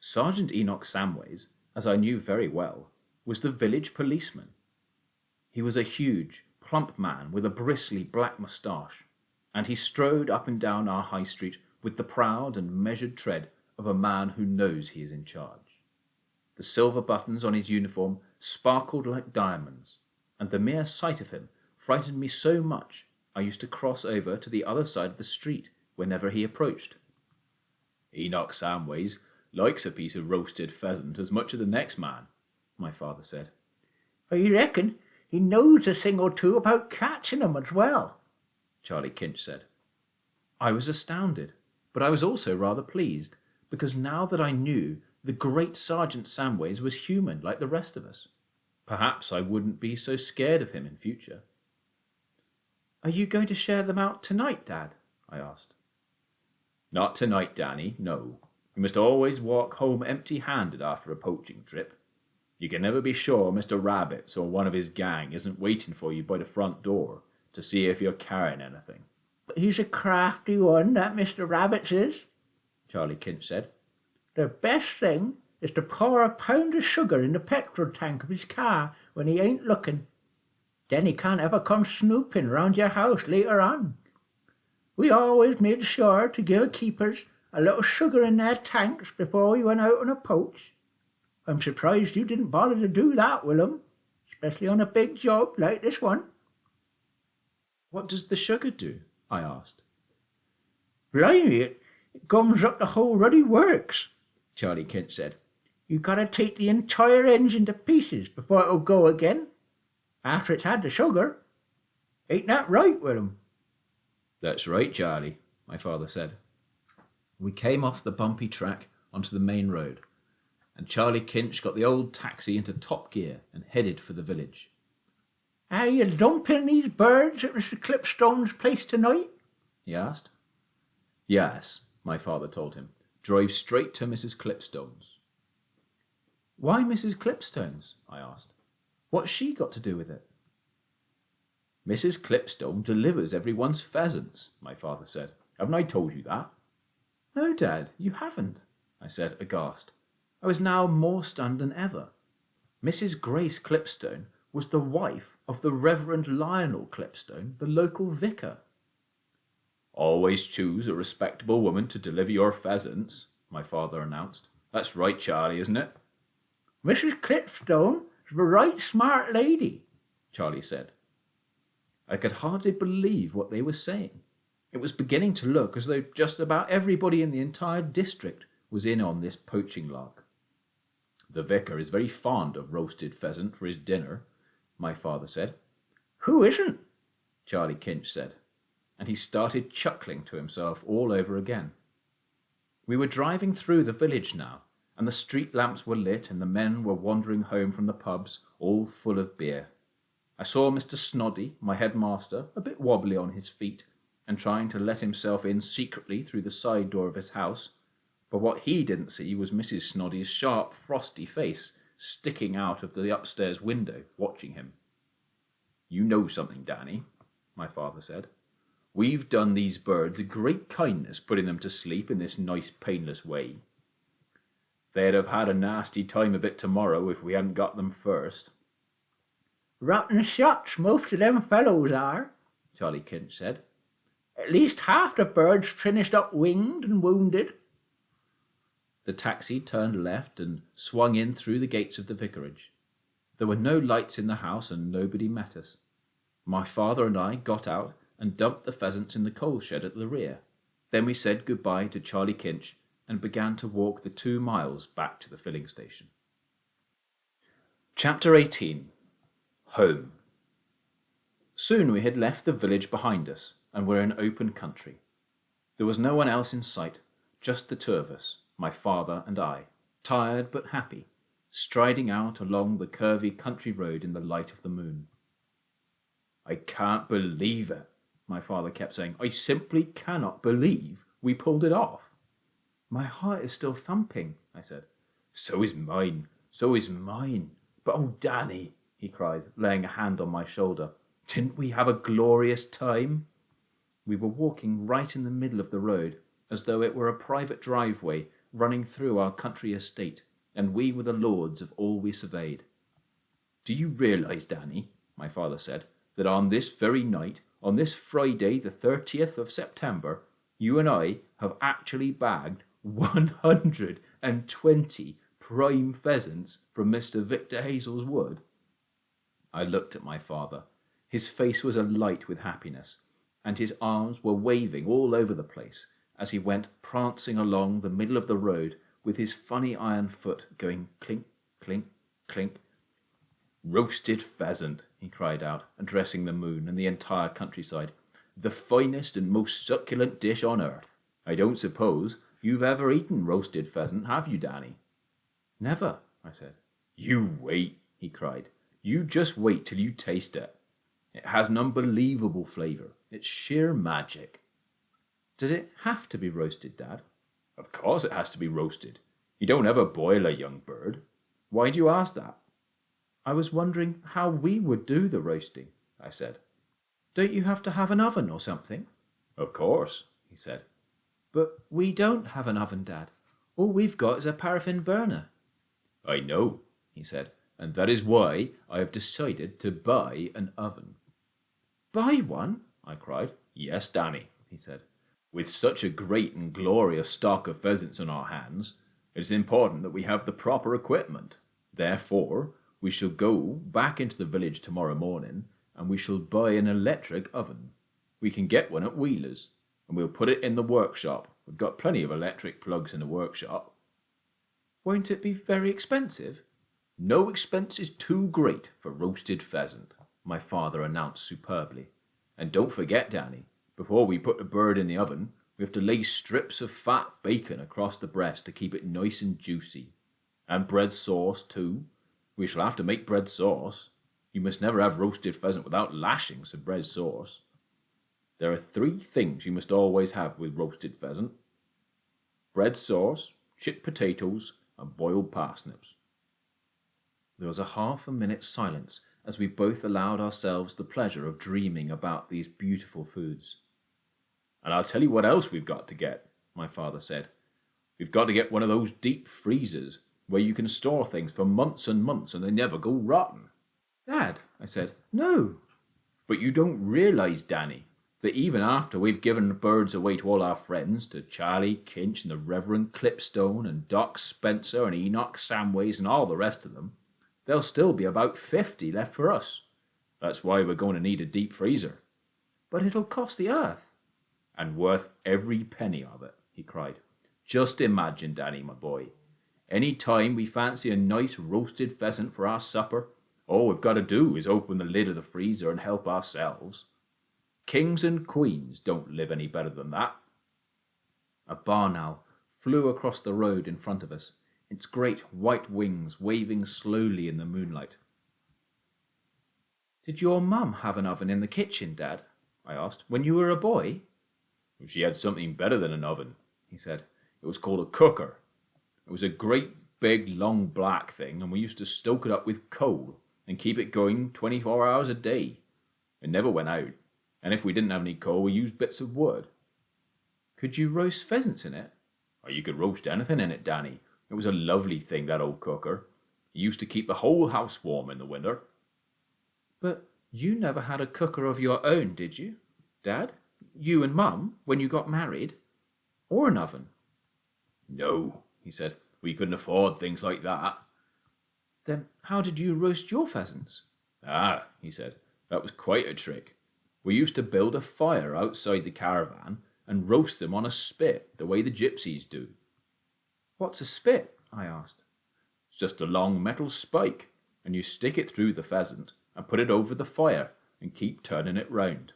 B: Sergeant Enoch Samways, as I knew very well, was the village policeman. He was a huge, plump man with a bristly black moustache, and he strode up and down our high street with the proud and measured tread of a man who knows he is in charge. The silver buttons on his uniform sparkled like diamonds, and the mere sight of him frightened me so much I used to cross over to the other side of the street whenever he approached. "Enoch Samways likes a piece of roasted pheasant as much as the next man," my father said.
D: "I reckon he knows a thing or two about catching 'em as well,"
B: Charlie Kinch said. I was astounded, but I was also rather pleased, because now that I knew the great Sergeant Samways was human like the rest of us, perhaps I wouldn't be so scared of him in future.
C: "Are you going to share them out tonight, Dad?" I asked.
B: "Not tonight, Danny, no. You must always walk home empty-handed after a poaching trip. You can never be sure Mr. Rabbits or one of his gang isn't waiting for you by the front door to see if you're carrying anything."
D: "But he's a crafty one, that Mr. Rabbits is,"
B: Charlie Kinch said.
D: "The best thing is to pour a pound of sugar in the petrol tank of his car when he ain't looking. Then he can't ever come snooping round your house later on. We always made sure to give keepers a little sugar in their tanks before we went out on a poach. I'm surprised you didn't bother to do that, Willem, especially on a big job like this one."
C: "What does the sugar do?" I asked.
D: "Blimey, it gums up the whole ruddy works," Charlie Kinch said. "You got to take the entire engine to pieces before it'll go again, after it's had the sugar. Ain't that right, Willem?"
B: "That's right, Charlie," my father said. We came off the bumpy track onto the main road, and Charlie Kinch got the old taxi into top gear and headed for the village.
D: "Are you dumping these birds at Mr. Clipstone's place tonight?"
B: he asked. "Yes," my father told him. "Drive straight to Mrs. Clipstone's."
C: "Why Mrs. Clipstone's?" I asked. "What's she got to do with it?"
B: "Mrs. Clipstone delivers everyone's pheasants," my father said. "Haven't I told you that?"
C: "No, Dad, you haven't," I said, aghast. I was now more stunned than ever. Mrs. Grace Clipstone was the wife of the Reverend Lionel Clipstone, the local vicar.
B: "Always choose a respectable woman to deliver your pheasants," my father announced. "That's right, Charlie, isn't it?"
D: "Mrs. Clipstone is a right smart lady,"
B: Charlie said.
C: I could hardly believe what they were saying. It was beginning to look as though just about everybody in the entire district was in on this poaching lark.
B: "The vicar is very fond of roasted pheasant for his dinner," my father said.
D: "Who isn't?"
B: Charlie Kinch said, and he started chuckling to himself all over again. We were driving through the village now, and the street lamps were lit and the men were wandering home from the pubs, all full of beer. I saw Mr. Snoddy, my headmaster, a bit wobbly on his feet,
C: and trying to let himself in secretly through the side door of his house, but what he didn't see was Mrs. Snoddy's sharp, frosty face sticking out of the upstairs window, watching him. "You know something, Danny," my father said. "We've done these birds a great kindness putting them to sleep in this nice, painless way. They'd have had a nasty time of it tomorrow if we hadn't got them first."
D: "Rotten shots, most of them fellows are,"
C: Charlie Kinch said.
D: "At least half the birds finished up winged and wounded."
C: The taxi turned left and swung in through the gates of the vicarage. There were no lights in the house and nobody met us. My father and I got out and dumped the pheasants in the coal shed at the rear. Then we said goodbye to Charlie Kinch and began to walk the 2 miles back to the filling station. Chapter 18. Home. Soon we had left the village behind us and were in open country. There was no one else in sight, just the 2 of us, my father and I, tired but happy, striding out along the curvy country road in the light of the moon. "I can't believe it," my father kept saying. "I simply cannot believe we pulled it off." "My heart is still thumping," I said. "So is mine, so is mine. But oh, Danny," he cried, laying a hand on my shoulder, "didn't we have a glorious time?" We were walking right in the middle of the road, as though it were a private driveway running through our country estate, and we were the lords of all we surveyed. "Do you realise, Danny," my father said, "that on this very night, on this Friday the 30th of September, you and I have actually bagged 120 prime pheasants from Mr. Victor Hazell's wood?" I looked at my father. His face was alight with happiness, and his arms were waving all over the place as he went prancing along the middle of the road with his funny iron foot going clink, clink, clink. "Roasted pheasant," he cried out, addressing the moon and the entire countryside. "The finest and most succulent dish on earth. I don't suppose you've ever eaten roasted pheasant, have you, Danny?" "Never," I said. "You wait," he cried. "You just wait till you taste it. It has an unbelievable flavour. It's sheer magic." "Does it have to be roasted, Dad?" "Of course it has to be roasted. You don't ever boil a young bird. Why do you ask that?" "I was wondering how we would do the roasting," I said. "Don't you have to have an oven or something?" "Of course," he said. "But we don't have an oven, Dad. All we've got is a paraffin burner." "I know," he said, "and that is why I have decided to buy an oven." "Buy one?" I cried. "Yes, Danny," he said. "With such a great and glorious stock of pheasants in our hands, it is important that we have the proper equipment. Therefore, we shall go back into the village tomorrow morning, and we shall buy an electric oven. We can get one at Wheeler's, and we'll put it in the workshop. We've got plenty of electric plugs in the workshop." "Won't it be very expensive?" "No expense is too great for roasted pheasant," my father announced superbly. "And don't forget, Danny, before we put the bird in the oven, we have to lay strips of fat bacon across the breast to keep it nice and juicy. And bread sauce, too. We shall have to make bread sauce. You must never have roasted pheasant without lashings of bread sauce. There are 3 things you must always have with roasted pheasant: bread sauce, chipped potatoes, and boiled parsnips." There was a half-a-minute silence as we both allowed ourselves the pleasure of dreaming about these beautiful foods. "And I'll tell you what else we've got to get," my father said. "We've got to get one of those deep freezers where you can store things for months and months and they never go rotten." "Dad," I said, "no." "But you don't realise, Danny, that even after we've given the birds away to all our friends, to Charlie Kinch and the Reverend Clipstone and Doc Spencer and Enoch Samways and all the rest of them, there'll still be about 50 left for us. That's why we're going to need a deep freezer." "But it'll cost the earth." "And worth every penny of it," he cried. "Just imagine, Danny, my boy. Any time we fancy a nice roasted pheasant for our supper, all we've got to do is open the lid of the freezer and help ourselves. Kings and queens don't live any better than that." A barn owl flew across the road in front of us, its great white wings waving slowly in the moonlight. "Did your mum have an oven in the kitchen, Dad?" I asked, "when you were a boy?"
B: She had something better than an oven, he said. It was called a cooker. It was a great big long black thing, and we used to stoke it up with coal and keep it going 24 hours a day. It never went out, and if we didn't have any coal, we used bits of wood.
C: Could you roast pheasants in it?
B: Oh, you could roast anything in it, Danny. It was a lovely thing, that old cooker. It used to keep the whole house warm in the winter.
C: But you never had a cooker of your own, did you, Dad? You and Mum, when you got married? Or an oven?
B: No, he said. We couldn't afford things like that.
C: Then how did you roast your pheasants?
B: Ah, he said, that was quite a trick. We used to build a fire outside the caravan and roast them on a spit, the way the gypsies do.
C: What's a spit? I asked.
B: It's just a long metal spike, and you stick it through the pheasant and put it over the fire and keep turning it round.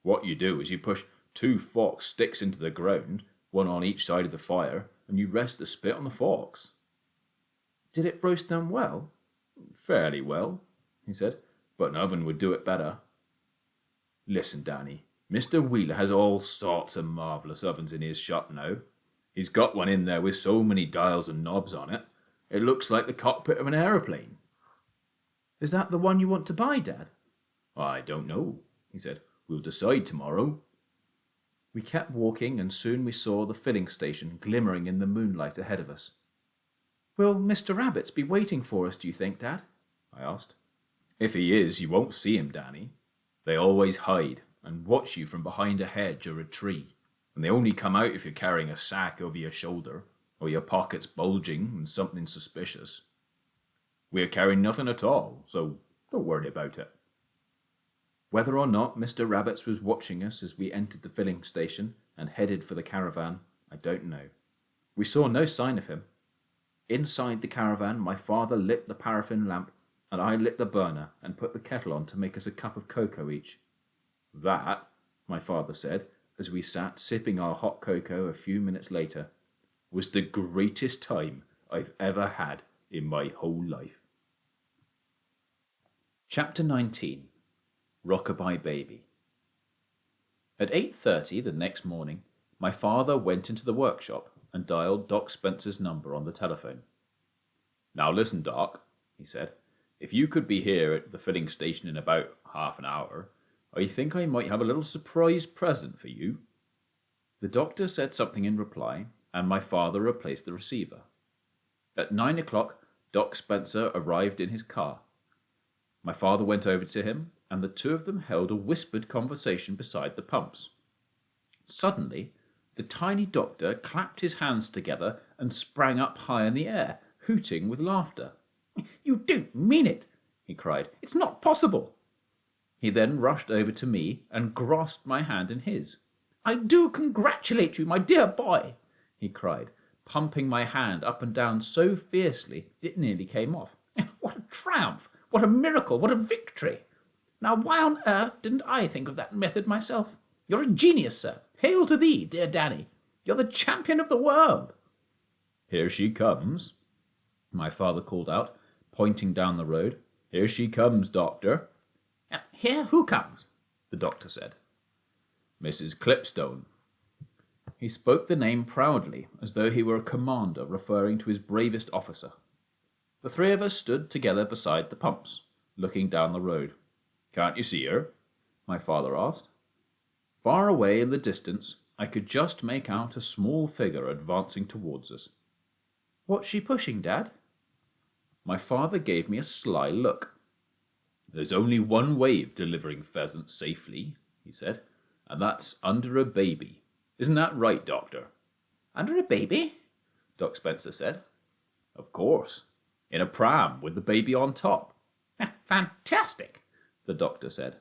B: What you do is you push 2 fork sticks into the ground, one on each side of the fire, and you rest the spit on the forks.
C: Did it roast them well?
B: Fairly well, he said, but an oven would do it better. Listen, Danny, Mr. Wheeler has all sorts of marvellous ovens in his shop now. He's got one in there with so many dials and knobs on it, it looks like the cockpit of an aeroplane.
C: Is that the one you want to buy, Dad?
B: I don't know, he said. We'll decide tomorrow.
C: We kept walking, and soon we saw the filling station glimmering in the moonlight ahead of us. Will Mr. Rabbits be waiting for us, do you think, Dad? I asked.
B: If he is, you won't see him, Danny. They always hide and watch you from behind a hedge or a tree, and they only come out if you're carrying a sack over your shoulder or your pockets bulging and something suspicious. We're carrying nothing at all, so don't worry about it.
C: Whether or not Mr. Rabbits was watching us as we entered the filling station and headed for the caravan, I don't know. We saw no sign of him. Inside the caravan, my father lit the paraffin lamp, and I lit the burner and put the kettle on to make us a cup of cocoa each. That, my father said, as we sat sipping our hot cocoa a few minutes later, was the greatest time I've ever had in my whole life.
A: Chapter 19. Rockabye Baby. At 8:30 the next morning, my father went into the workshop and dialed Doc Spencer's number on the telephone.
B: Now listen, Doc, he said. If you could be here at the filling station in about half an hour, I think I might have a little surprise present for you.
C: The doctor said something in reply, and my father replaced the receiver. At 9 o'clock, Doc Spencer arrived in his car. My father went over to him, and the two of them held a whispered conversation beside the pumps. Suddenly, the tiny doctor clapped his hands together and sprang up high in the air, hooting with laughter.
D: "You don't mean it!" he cried. "It's not possible!"
C: He then rushed over to me and grasped my hand in his.
D: "I do congratulate you, my dear boy!"
C: he cried, pumping my hand up and down so fiercely it nearly came off.
D: "What a triumph! What a miracle! What a victory! Now, why on earth didn't I think of that method myself? You're a genius, sir. Hail to thee, dear Danny. You're the champion of the world."
B: "Here she comes,"
C: my father called out, pointing down the road.
B: "Here she comes, Doctor."
D: "Here who comes?"
C: the doctor said.
B: "Mrs. Clipstone."
C: He spoke the name proudly, as though he were a commander referring to his bravest officer. The three of us stood together beside the pumps, looking down the road.
B: "Can't you see her?"
C: my father asked. Far away in the distance, I could just make out a small figure advancing towards us. "What's she pushing, Dad?" My father gave me a sly look.
B: "There's only one way of delivering pheasants safely," he said, "and that's under a baby. Isn't that right, Doctor?"
D: "Under a baby?"
C: Doc Spencer said.
B: "Of course. In a pram with the baby on top."
D: "Fantastic,"
C: the doctor said.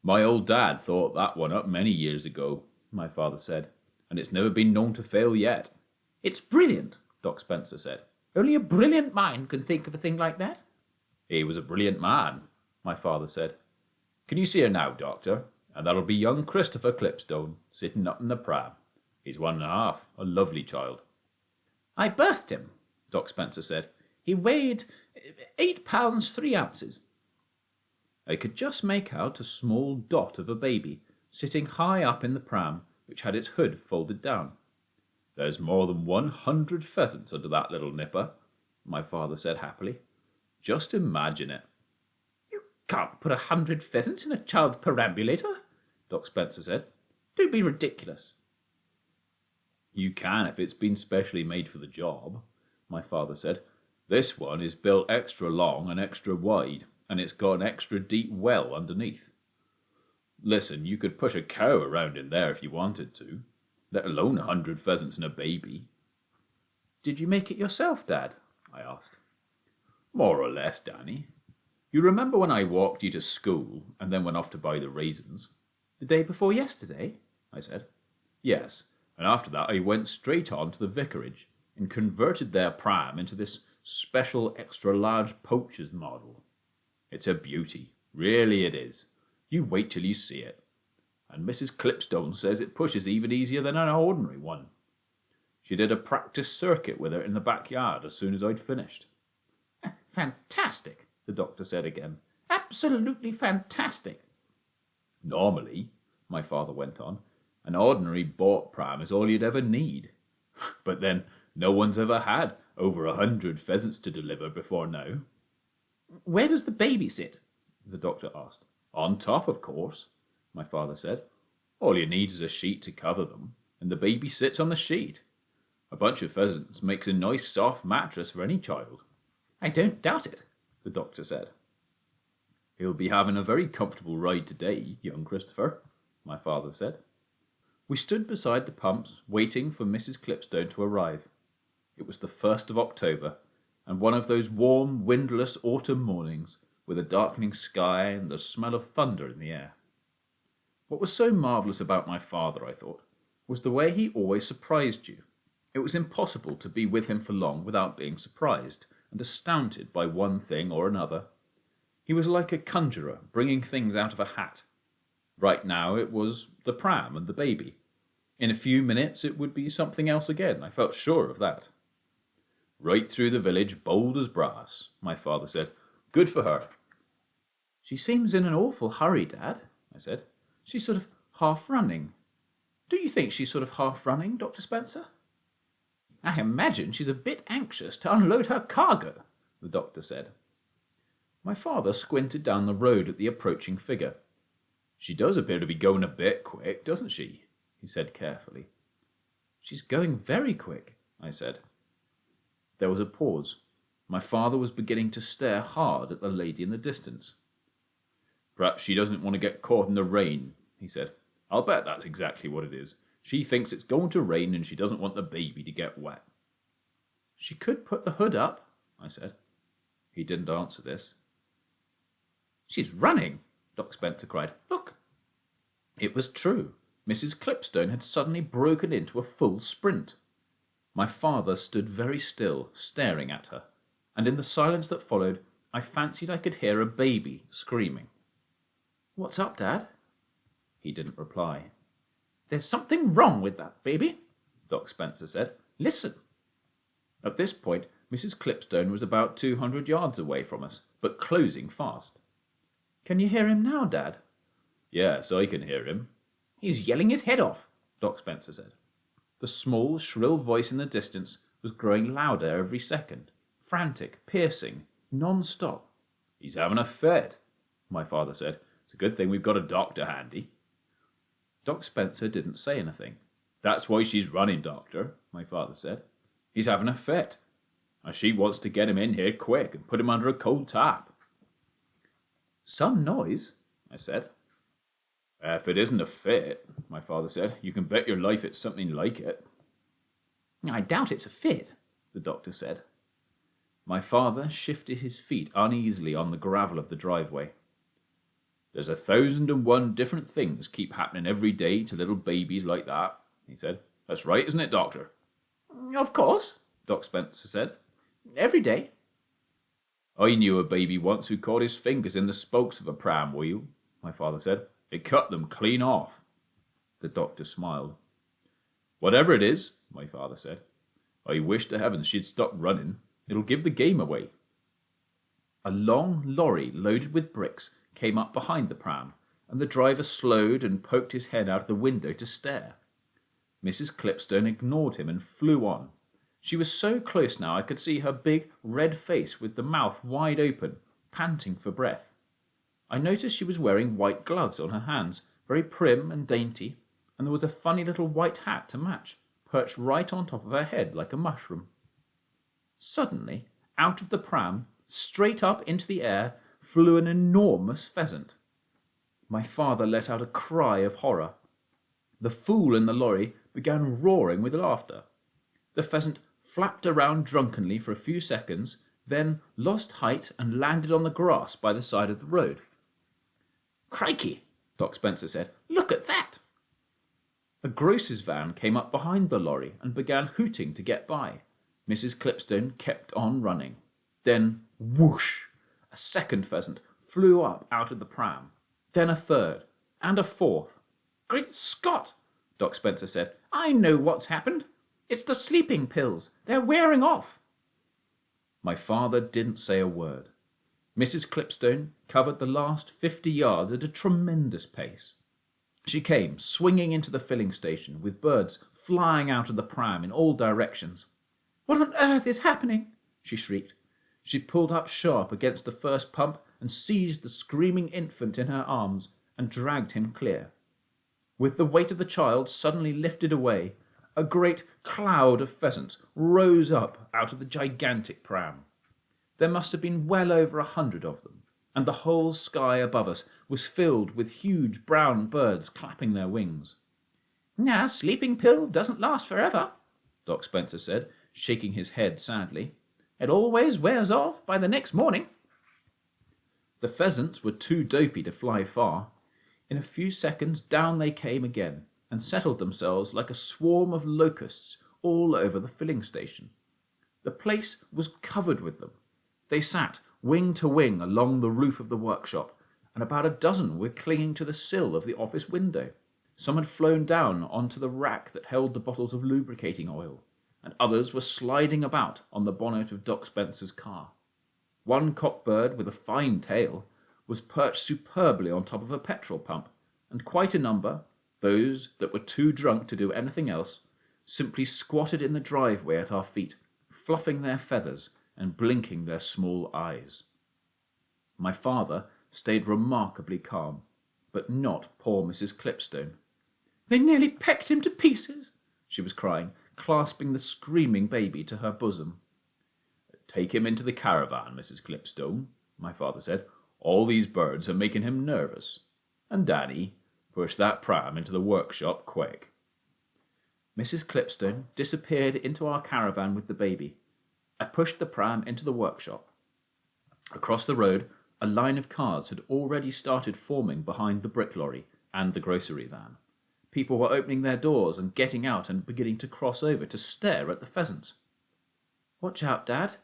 B: "My old dad thought that one up many years ago," my father said, "and it's never been known to fail yet."
D: "It's brilliant,"
C: Doc Spencer said.
D: "Only a brilliant mind can think of a thing like that."
B: "He was a brilliant man," my father said. "Can you see her now, Doctor? And that'll be young Christopher Clipstone, sitting up in the pram. He's 1.5, a lovely child."
D: "I birthed him," Doc Spencer said. "He weighed 8 pounds 3 ounces.
C: I could just make out a small dot of a baby sitting high up in the pram
B: which had its hood folded down. "There's more than 100 pheasants under that little nipper," my father said happily. "Just imagine it."
C: "You can't put 100 pheasants in a child's perambulator," Doc Spencer said. "Don't be ridiculous."
B: "You can if it's been specially made for the job," my father said. "This one is built extra long and extra wide, and it's got an extra deep well underneath. Listen, you could push a cow around in there if you wanted to, let alone 100 pheasants and a baby."
C: "Did you make it yourself, Dad?" I asked.
B: "More or less, Danny. You remember when I walked you to school and then went off to buy the raisins?"
C: "The day before yesterday?"
B: I said. "Yes, and after that I went straight on to the vicarage and converted their pram into this special extra-large poacher's model. It's a beauty, really it is. You wait till you see it. And Mrs. Clipstone says it pushes even easier than an ordinary one. She did a practice circuit with her in the backyard as soon as I'd finished."
C: "Fantastic," the doctor said again. "Absolutely fantastic."
B: "Normally," my father went on, "an ordinary bought pram is all you'd ever need. But then no one's ever had over 100 pheasants to deliver before now."
C: "Where does the baby sit?"
B: the doctor asked. "On top, of course," my father said. "All you need is a sheet to cover them, and the baby sits on the sheet. A bunch of pheasants makes a nice soft mattress for any child."
C: "I don't doubt it,"
B: the doctor said. "He'll be having a very comfortable ride today, young Christopher," my father said. We stood beside the pumps, waiting for Mrs. Clipstone to arrive. It was the 1st of October, and one of those warm, windless autumn mornings, with a darkening sky and the smell of thunder in the air. What was so marvellous about my father, I thought, was the way he always surprised you. It was impossible to be with him for long without being surprised and astounded by one thing or another. He was like a conjurer bringing things out of a hat. Right now it was the pram and the baby. In a few minutes it would be something else again, I felt sure of that. "Right through the village, bold as brass," my father said. "Good for her."
C: "She seems in an awful hurry, Dad," I said. "She's sort of half running. Don't you think she's sort of half running, Dr. Spencer?" "I imagine she's a bit anxious to unload her cargo," the doctor said.
B: My father squinted down the road at the approaching figure. "She does appear to be going a bit quick, doesn't she?" he said carefully.
C: "She's going very quick," I said.
B: There was a pause. My father was beginning to stare hard at the lady in the distance. "Perhaps she doesn't want to get caught in the rain," he said. "I'll bet that's exactly what it is. She thinks it's going to rain and she doesn't want the baby to get wet."
C: "She could put the hood up," I said.
B: He didn't answer this.
C: "She's running," Doc Spencer cried. "Look." It was true. Mrs. Clipstone had suddenly broken into a full sprint.
B: My father stood very still, staring at her, and in the silence that followed, I fancied I could hear a baby screaming.
C: "What's up, Dad?"
B: He didn't reply.
C: "There's something wrong with that baby,"
B: Doc Spencer said.
C: "Listen."
B: At this point, Mrs. Clipstone was about 200 yards away from us, but closing fast.
C: "Can you hear him now, Dad?"
B: "Yes, I can hear him."
C: "He's yelling his head off," Doc Spencer said.
B: The small, shrill voice in the distance was growing louder every second, frantic, piercing, non-stop. "He's having a fit," my father said. "It's a good thing we've got a doctor handy." Doc Spencer didn't say anything. "That's why she's running, Doctor," my father said. "He's having a fit, and she wants to get him in here quick and put him under a cold tap."
C: "Some noise," I said.
B: "If it isn't a fit," my father said, "you can bet your life it's something like it."
C: "I doubt it's a fit," the doctor said.
B: My father shifted his feet uneasily on the gravel of the driveway. "There's 1,001 different things keep happening every day to little babies like that," he said. "That's right, isn't it, Doctor?"
C: "Of course," Doc Spencer said. "Every day."
B: "I knew a baby once who caught his fingers in the spokes of a pram wheel," my father said. "It cut them clean off." The doctor smiled. "Whatever it is," my father said, "I wish to heavens she'd stop running. It'll give the game away."
C: A long lorry loaded with bricks came up behind the pram, and the driver slowed and poked his head out of the window to stare.
B: Mrs. Clipstone ignored him and flew on. She was so close now I could see her big, red face with the mouth wide open, panting for breath. I noticed she was wearing white gloves on her hands, very prim and dainty, and there was a funny little white hat to match, perched right on top of her head like a mushroom. Suddenly, out of the pram, straight up into the air, flew an enormous pheasant. My father let out a cry of horror. The fool in the lorry began roaring with laughter. The pheasant flapped around drunkenly for a few seconds, then lost height and landed on the grass by the side of the road. "Crikey," Doc Spencer said. "Look at that!" A grocer's van came up behind the lorry and began hooting to get by. Mrs. Clipstone kept on running. Then, whoosh, a second pheasant flew up out of the pram. Then a third, and a fourth. "Great Scott," Doc Spencer said. "I know what's happened. It's the sleeping pills. They're wearing off." My father didn't say a word. Mrs. Clipstone covered the last 50 yards at a tremendous pace. She came swinging into the filling station with birds flying out of the pram in all directions. "What on earth is happening?" she shrieked. She pulled up sharp against the first pump and seized the screaming infant in her arms and dragged him clear. With the weight of the child suddenly lifted away, a great cloud of pheasants rose up out of the gigantic pram. There must have been well over 100 of them, and the whole sky above us was filled with huge brown birds clapping their wings. "Now, sleeping pill doesn't last forever," Doc Spencer said, shaking his head sadly. "It always wears off by the next morning." The pheasants were too dopey to fly far. In a few seconds down they came again and settled themselves like a swarm of locusts all over the filling station. The place was covered with them. They sat wing to wing along the roof of the workshop, and about a dozen were clinging to the sill of the office window. Some had flown down onto the rack that held the bottles of lubricating oil, and others were sliding about on the bonnet of Doc Spencer's car. One cockbird with a fine tail was perched superbly on top of a petrol pump, and quite a number, those that were too drunk to do anything else, simply squatted in the driveway at our feet, fluffing their feathers and blinking their small eyes. My father stayed remarkably calm, but not poor Mrs. Clipstone. "They nearly pecked him to pieces," she was crying, clasping the screaming baby to her bosom. "Take him into the caravan, Mrs. Clipstone," my father said. "All these birds are making him nervous. And Danny, push that pram into the workshop quick." Mrs. Clipstone disappeared into our caravan with the baby. I pushed the pram into the workshop. Across the road, a line of cars had already started forming behind the brick lorry and the grocery van. People were opening their doors and getting out and beginning to cross over to stare at the pheasants. "Watch out, Dad,"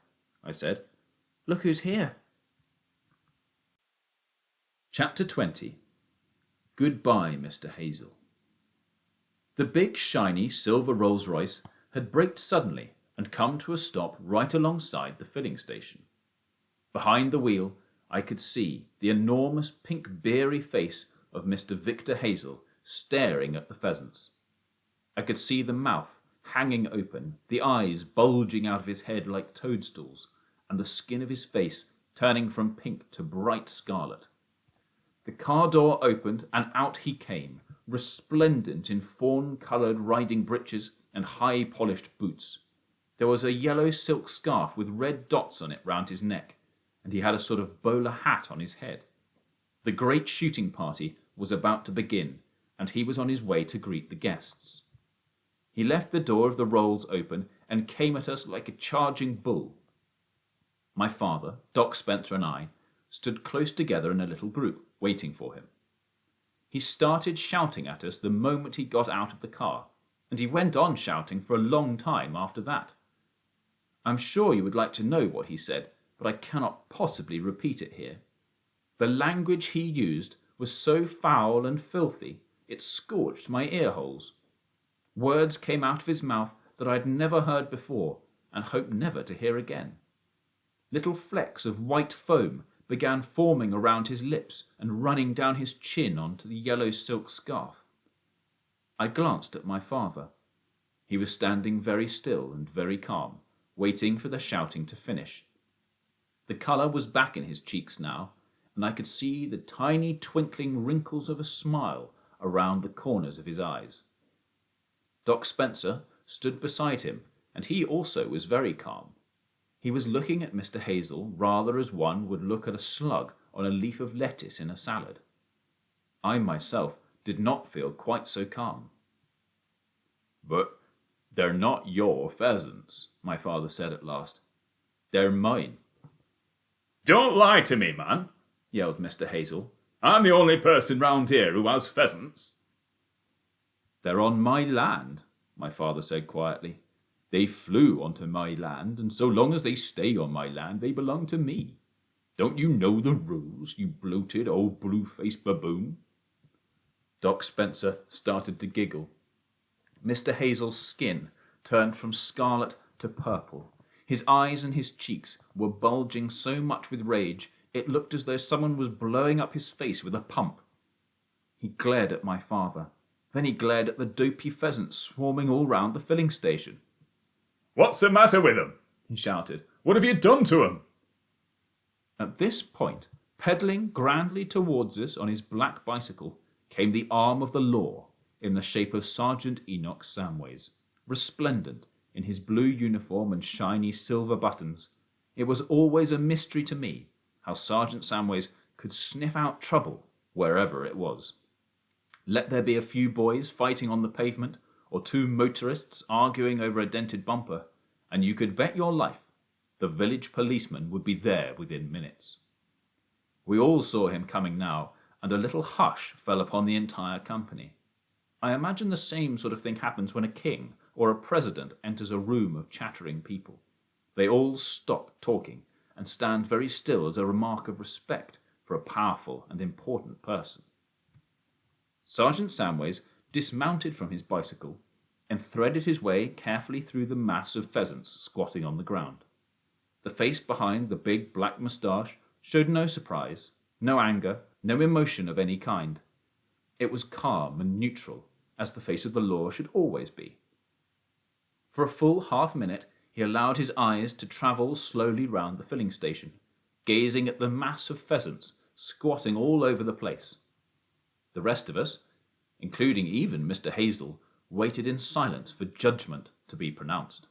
B: I said. "Look who's here." Chapter 20. Goodbye, Mr. Hazell. The big, shiny silver Rolls-Royce had braked suddenly and come to a stop right alongside the filling station. Behind the wheel, I could see the enormous pink beery face of Mr. Victor Hazell staring at the pheasants. I could see the mouth hanging open, the eyes bulging out of his head like toadstools, and the skin of his face turning from pink to bright scarlet. The car door opened, and out he came, resplendent in fawn-coloured riding breeches and high-polished boots. There was a yellow silk scarf with red dots on it round his neck, and he had a sort of bowler hat on his head. The great shooting party was about to begin, and he was on his way to greet the guests. He left the door of the Rolls open and came at us like a charging bull. My father, Doc Spencer, and I stood close together in a little group, waiting for him. He started shouting at us the moment he got out of the car, and he went on shouting for a long time after that. I'm sure you would like to know what he said, but I cannot possibly repeat it here. The language he used was so foul and filthy, it scorched my ear holes. Words came out of his mouth that I had never heard before, and hope never to hear again. Little flecks of white foam began forming around his lips and running down his chin onto the yellow silk scarf. I glanced at my father, He was standing very still and very calm, waiting for the shouting to finish. The colour was back in his cheeks now, and I could see the tiny twinkling wrinkles of a smile around the corners of his eyes. Doc Spencer stood beside him, and he also was very calm. He was looking at Mr. Hazell rather as one would look at a slug on a leaf of lettuce in a salad. I myself did not feel quite so calm. "But they're not your pheasants," my father said at last. "They're mine."
C: "Don't lie to me, man," yelled Mr. Hazell. "I'm the only person round here who has pheasants."
B: "They're on my land," my father said quietly. "They flew onto my land, and so long as they stay on my land, they belong to me. Don't you know the rules, you bloated old blue-faced baboon?" Doc Spencer started to giggle. Mr. Hazell's skin turned from scarlet to purple. His eyes and his cheeks were bulging so much with rage it looked as though someone was blowing up his face with a pump. He glared at my father. Then he glared at the dopey pheasants swarming all round the filling station.
C: "What's the matter with them?" he shouted. "What have you done to them?"
B: At this point, pedalling grandly towards us on his black bicycle, came the arm of the law in the shape of Sergeant Enoch Samways, resplendent in his blue uniform and shiny silver buttons. It was always a mystery to me how Sergeant Samways could sniff out trouble wherever it was. Let there be a few boys fighting on the pavement, or two motorists arguing over a dented bumper, and you could bet your life the village policeman would be there within minutes. We all saw him coming now, and a little hush fell upon the entire company. I imagine the same sort of thing happens when a king or a president enters a room of chattering people. They all stop talking and stand very still as a remark of respect for a powerful and important person. Sergeant Samways dismounted from his bicycle and threaded his way carefully through the mass of pheasants squatting on the ground. The face behind the big black moustache showed no surprise, no anger, no emotion of any kind. It was calm and neutral, as the face of the law should always be. For a full half-minute he allowed his eyes to travel slowly round the filling station, gazing at the mass of pheasants squatting all over the place. The rest of us, including even Mr. Hazell, waited in silence for judgment to be pronounced.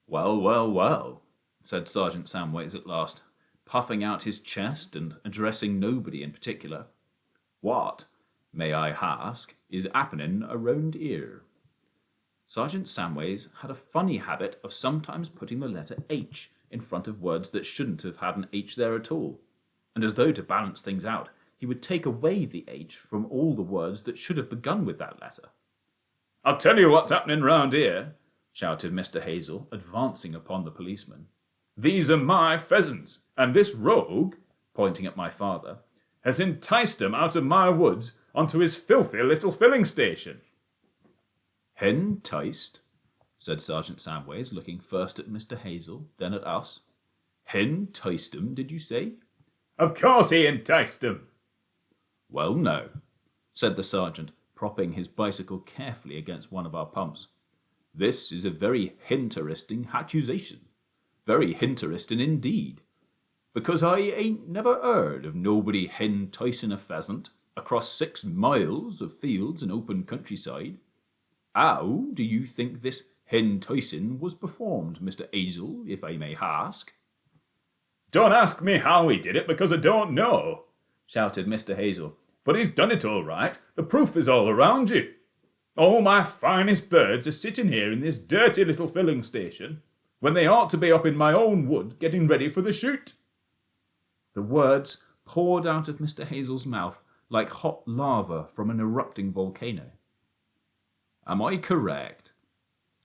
B: "Well, well, well," said Sergeant Samways at last, puffing out his chest and addressing nobody in particular. "What, may I ask, is happening around here?" Sergeant Samways had a funny habit of sometimes putting the letter H in front of words that shouldn't have had an H there at all, and as though to balance things out, he would take away the H from all the words that should have begun with that letter.
C: "I'll tell you what's happening round here," shouted Mr. Hazell, advancing upon the policeman. "These are my pheasants, and this rogue," pointing at my father, "has enticed them out of my woods onto his filthy little filling station."
B: "Enticed?" said Sergeant Samways, looking first at Mr. Hazell, then at us. "Enticed 'em, did you say?"
C: "Of course he enticed them."
B: "Well, no," said the sergeant, propping his bicycle carefully against one of our pumps. "This is a very hinteresting accusation. Very hinteresting indeed. Because I ain't never heard of nobody henticing a pheasant across 6 miles of fields and open countryside. How do you think this henticing was performed, Mr. Hazell, if I may ask?"
C: "Don't ask me how he did it, because I don't know," shouted Mr. Hazell. "But he's done it all right. The proof is all around you. All my finest birds are sitting here in this dirty little filling station, when they ought to be up in my own wood getting ready for the shoot."
B: The words poured out of Mr. Hazell's mouth like hot lava from an erupting volcano. "Am I correct,"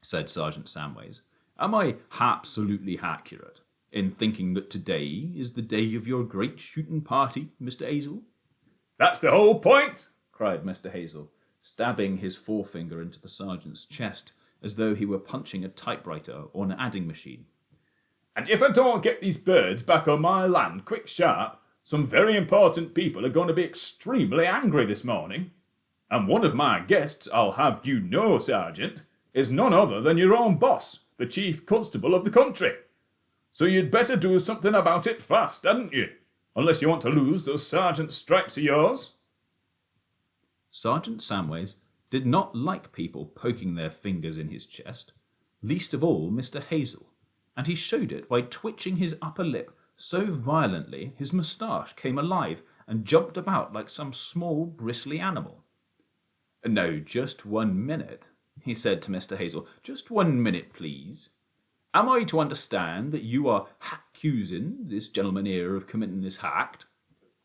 B: said Sergeant Samways, "am I absolutely accurate in thinking that today is the day of your great shooting party, Mr. Hazell?"
C: "That's the whole point,"
B: cried Mr. Hazell, stabbing his forefinger into the sergeant's chest as though he were punching a typewriter or an adding machine.
C: "And if I don't get these birds back on my land quick sharp, some very important people are going to be extremely angry this morning. And one of my guests, I'll have you know, Sergeant,
B: is none other than your own boss, the chief constable of the country. So you'd better do something about it fast, hadn't you? Unless you want to lose those sergeant stripes of yours.
C: Sergeant Samways did not like people poking their fingers in his chest, least of all Mr. Hazell, and he showed it by twitching his upper lip so violently his moustache came alive and jumped about like some small bristly animal. "Now, just 1 minute," he said to Mr. Hazell. "Just 1 minute, please. Am I to understand that you are accusing this gentleman here of committing this act?"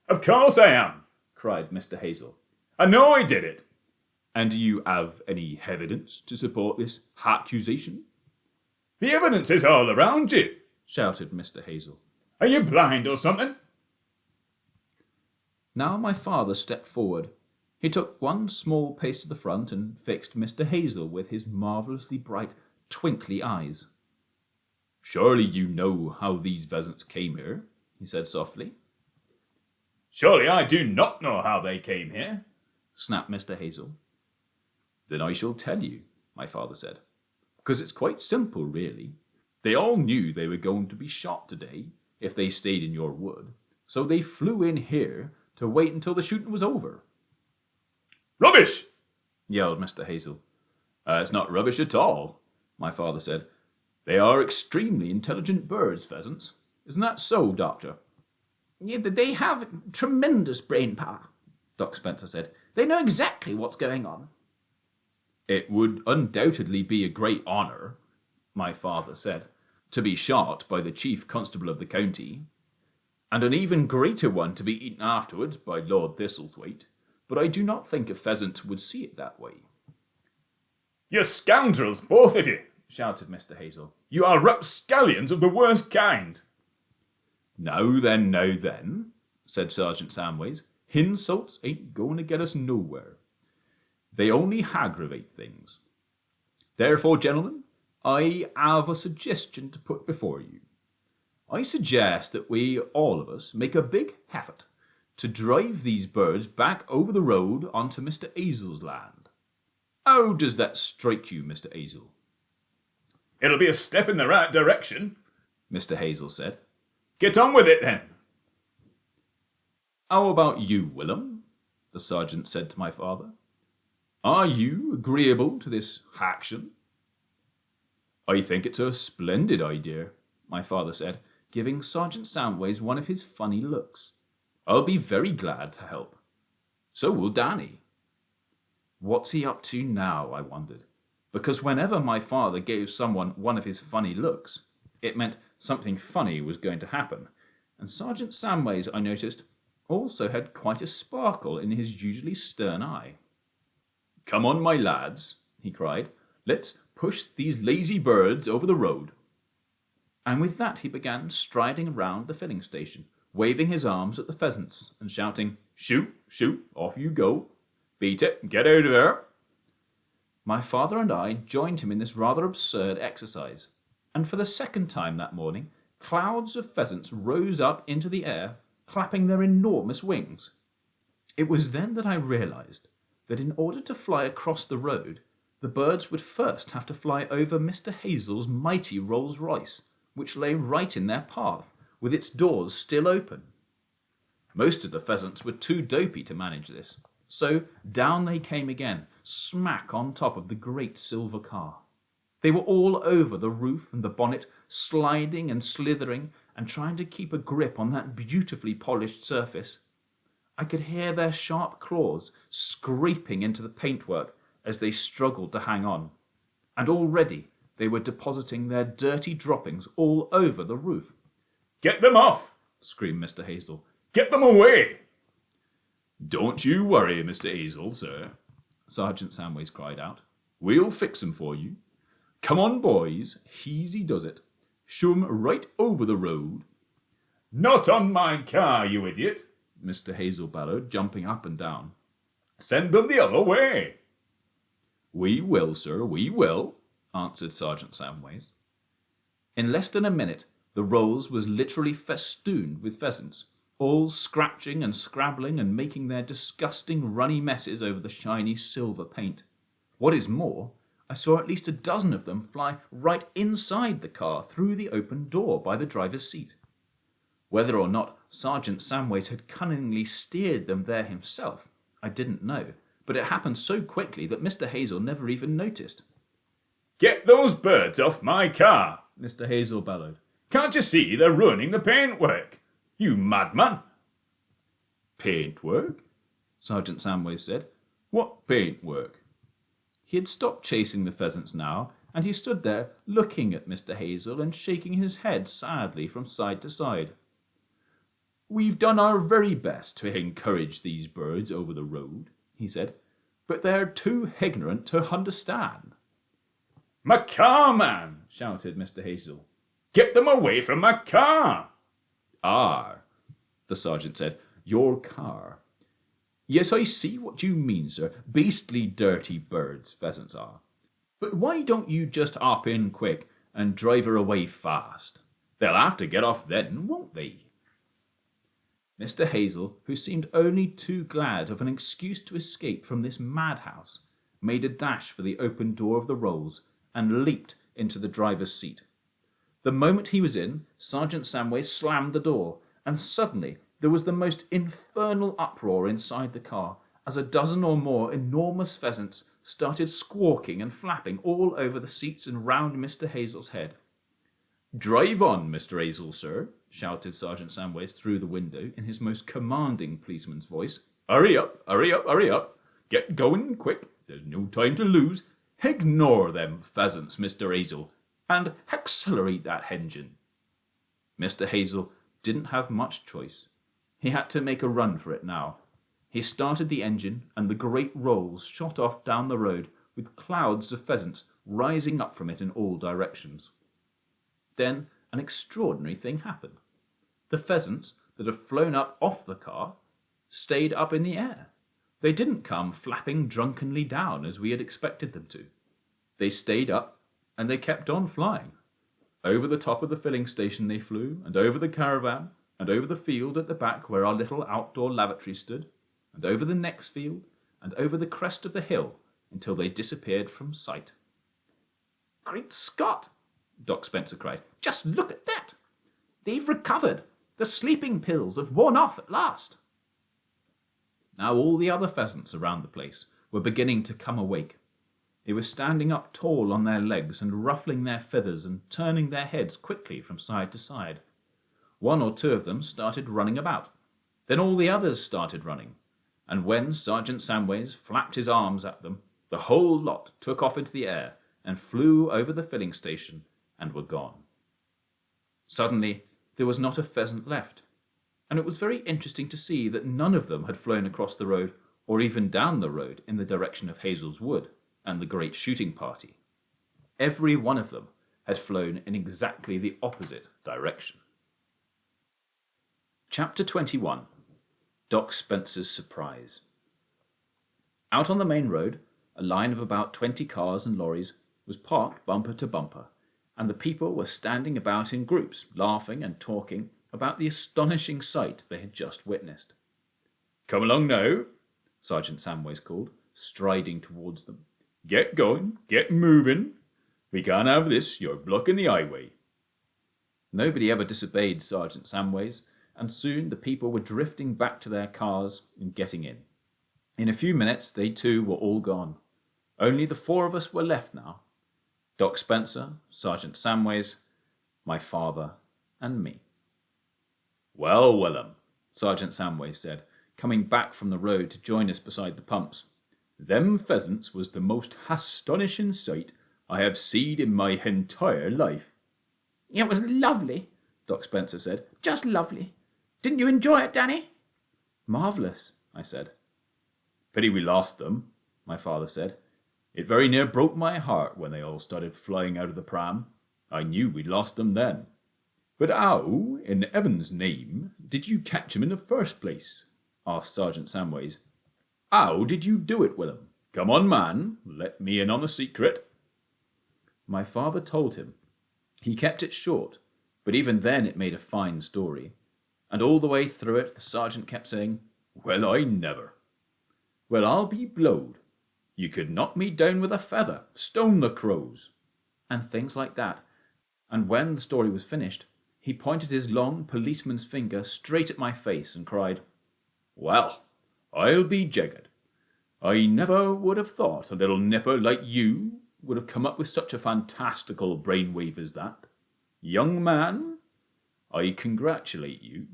B: Of course I am,
C: cried Mr. Hazell.
B: I know I did it.
C: "And do you have any evidence to support this accusation?"
B: The evidence is all around you,
C: shouted Mr. Hazell.
B: Are you blind or something?
C: Now my father stepped forward. He took one small pace to the front and fixed Mr. Hazell with his marvellously bright, twinkly eyes. "Surely you know how these pheasants came here," he said softly.
B: Surely I do not know how they came here,
C: snapped Mr. Hazell. "Then I shall tell you," my father said, "because it's quite simple, really. They all knew they were going to be shot today if they stayed in your wood, so they flew in here to wait until the shooting was over."
B: Rubbish!
C: yelled Mr. Hazell. It's not rubbish at all," my father said. "They are extremely intelligent birds, pheasants. Isn't that so, Doctor?"
D: Yeah, they have tremendous brain power, Doc Spencer said. They know exactly what's going on.
C: "It would undoubtedly be a great honour," my father said, "to be shot by the chief constable of the county, and an even greater one to be eaten afterwards by Lord Thistlethwaite, but I do not think a pheasant would see it that way."
B: You scoundrels, both of you, shouted Mr. Hazell. You are rapscallions of the worst kind.
C: Now then, said Sergeant Samways, "hinsults ain't going to get us nowhere. They only aggravate things. Therefore, gentlemen, I have a suggestion to put before you. I suggest that we, all of us, make a big effort to drive these birds back over the road onto Mr. Hazell's land. How does that strike you, Mr. Hazell?"
B: It'll be a step in the right direction,
C: Mr. Hazell said.
B: Get on with it, then.
C: How about you, Willem? The sergeant said to my father. Are you agreeable to this action? I think it's a splendid idea, my father said, giving Sergeant Samways one of his funny looks. I'll be very glad to help. So will Danny. What's he up to now, I wondered, because whenever my father gave someone one of his funny looks, it meant something funny was going to happen, and Sergeant Samways, I noticed, also had quite a sparkle in his usually stern eye. Come on, my lads, he cried. Let's push these lazy birds over the road. And with that he began striding around the filling station, waving his arms at the pheasants and shouting, Shoot, shoot, off you go. Beat it, get out of there. My father and I joined him in this rather absurd exercise, and for the second time that morning, clouds of pheasants rose up into the air, clapping their enormous wings. It was then that I realized that in order to fly across the road, the birds would first have to fly over Mr. Hazell's mighty Rolls-Royce, which lay right in their path, with its doors still open. Most of the pheasants were too dopey to manage this, so down they came again, smack on top of the great silver car. They were all over the roof and the bonnet, sliding and slithering and trying to keep a grip on that beautifully polished surface. I could hear their sharp claws scraping into the paintwork as they struggled to hang on, and already they were depositing their dirty droppings all over the roof.
B: Get them off, screamed Mr. Hazell. Get them away.
C: Don't you worry, Mr. Hazell, sir, Sergeant Samways cried out. We'll fix 'em for you. Come on, boys, easy does it. Shoo 'em right over the road.
B: Not on my car, you idiot,
C: Mr. Hazell bellowed, jumping up and down.
B: Send them the other way.
C: We will, sir, we will, answered Sergeant Samways. In less than a minute, the Rolls was literally festooned with pheasants, all scratching and scrabbling and making their disgusting runny messes over the shiny silver paint. What is more, a I saw at least a dozen of them fly right inside the car through the open door by the driver's seat. Whether or not Sergeant Samways had cunningly steered them there himself, I didn't know, but it happened so quickly that Mr. Hazell never even noticed.
B: "Get those birds off my car,"
C: Mr. Hazell bellowed.
B: "Can't you see they're ruining the paintwork? You madman!"
C: "Paintwork?" Sergeant Samways said. "What paintwork?" He had stopped chasing the pheasants now, and he stood there looking at Mr. Hazell and shaking his head sadly from side to side. "We've done our very best to encourage these birds over the road," he said, "but they're too ignorant to understand."
B: "My car, man!" shouted Mr. Hazell. "Get them away from my car!"
C: "Ah," the sergeant said, "your car. Yes, I see what you mean, sir. Beastly dirty birds, pheasants are. But why don't you just hop in quick and drive her away fast? They'll have to get off then, won't they?" Mr. Hazell, who seemed only too glad of an excuse to escape from this madhouse, made a dash for the open door of the Roalds and leaped into the driver's seat. The moment he was in, Sergeant Samways slammed the door, and suddenly there was the most infernal uproar inside the car as a dozen or more enormous pheasants started squawking and flapping all over the seats and round Mr. Hazell's head. "Drive on, Mr. Hazell, sir," shouted Sergeant Samways through the window in his most commanding policeman's voice. "Hurry up, hurry up, hurry up. Get going quick. There's no time to lose. Ignore them pheasants, Mr. Hazell, and accelerate that engine." Mr. Hazell didn't have much choice. He had to make a run for it now. He started the engine, and the great rolls shot off down the road with clouds of pheasants rising up from it in all directions. Then an extraordinary thing happened. The pheasants that had flown up off the car stayed up in the air. They didn't come flapping drunkenly down as we had expected them to. They stayed up, and they kept on flying. Over the top of the filling station they flew, and over the caravan, and over the field at the back where our little outdoor lavatory stood, and over the next field, and over the crest of the hill, until they disappeared from sight.
B: "Great Scott!"
C: Doc Spencer cried.
B: "Just look at that! They've recovered! The sleeping pills have worn off at last!"
C: Now all the other pheasants around the place were beginning to come awake. They were standing up tall on their legs and ruffling their feathers and turning their heads quickly from side to side. One or two of them started running about. Then all the others started running, and when Sergeant Samways flapped his arms at them, the whole lot took off into the air and flew over the filling station and were gone. Suddenly there was not a pheasant left, and it was very interesting to see that none of them had flown across the road or even down the road in the direction of Hazell's Wood and the great shooting party. Every one of them had flown in exactly the opposite direction. Chapter 21. Doc Spencer's Surprise. Out on the main road, a line of about 20 cars and lorries was parked bumper to bumper, and the people were standing about in groups, laughing and talking about the astonishing sight they had just witnessed.
B: "Come along now,"
C: Sergeant Samways called, striding towards them.
B: "Get going, get moving. We can't have this, you're blocking the highway."
C: Nobody ever disobeyed Sergeant Samways, and soon the people were drifting back to their cars and getting in. In a few minutes they too were all gone. Only the four of us were left now. Doc Spencer, Sergeant Samways, my father, and me.
B: "Well, Willem,"
C: Sergeant Samways said, coming back from the road to join us beside the pumps. "Them pheasants was the most astonishing sight I have seen in my entire life."
D: "It was lovely," Doc Spencer said. "Just lovely. Didn't you enjoy it, Danny?"
C: "Marvellous," I said.
B: "Pity we lost them," my father said. "It very near broke my heart when they all started flying out of the pram. I knew we'd lost them then." "But how, in heaven's name, did you catch 'em in the first place?" asked Sergeant Samways. "How did you do it, Willem? Come on, man, let me in on the secret." My father told him. He kept it short, but even then it made a fine story, and all the way through it the sergeant kept saying, "Well, I never." "Well, I'll be blowed." You could knock me down with a feather, stone the crows,
C: and things like that. And when the story was finished, he pointed his long policeman's finger straight at my face and cried,
B: "Well, I'll be jiggered. I never would have thought a little nipper like you would have come up with such a fantastical brainwave as that. Young man, I congratulate you."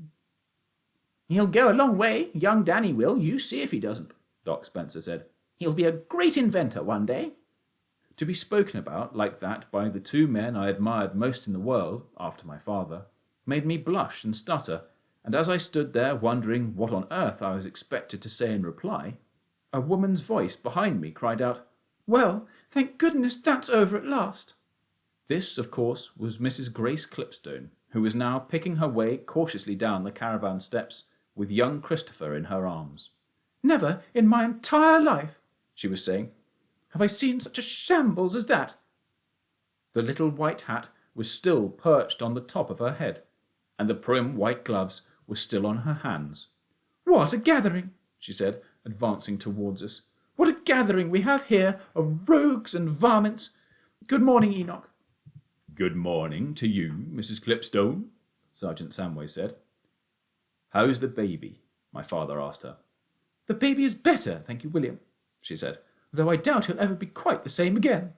D: "He'll go a long way, young Danny will. You see if he doesn't," Doc Spencer said. "He'll be a great inventor one day."
C: To be spoken about like that by the two men I admired most in the world, after my father, made me blush and stutter, and as I stood there wondering what on earth I was expected to say in reply, a woman's voice behind me cried out, "Well, thank goodness that's over at last." This, of course, was Mrs. Grace Clipstone, who was now picking her way cautiously down the caravan steps with young Christopher in her arms. "Never in my entire life," she was saying, "have I seen such a shambles as that." The little white hat was still perched on the top of her head, and the prim white gloves were still on her hands. "What a gathering," she said, advancing towards us. "What a gathering we have here of rogues and varmints. Good morning, Enoch."
B: "Good morning to you, Mrs. Clipstone," Sergeant Samway said. "How's the baby?" my father asked her.
C: "The baby is better, thank you, William," she said, "though I doubt he'll ever be quite the same again."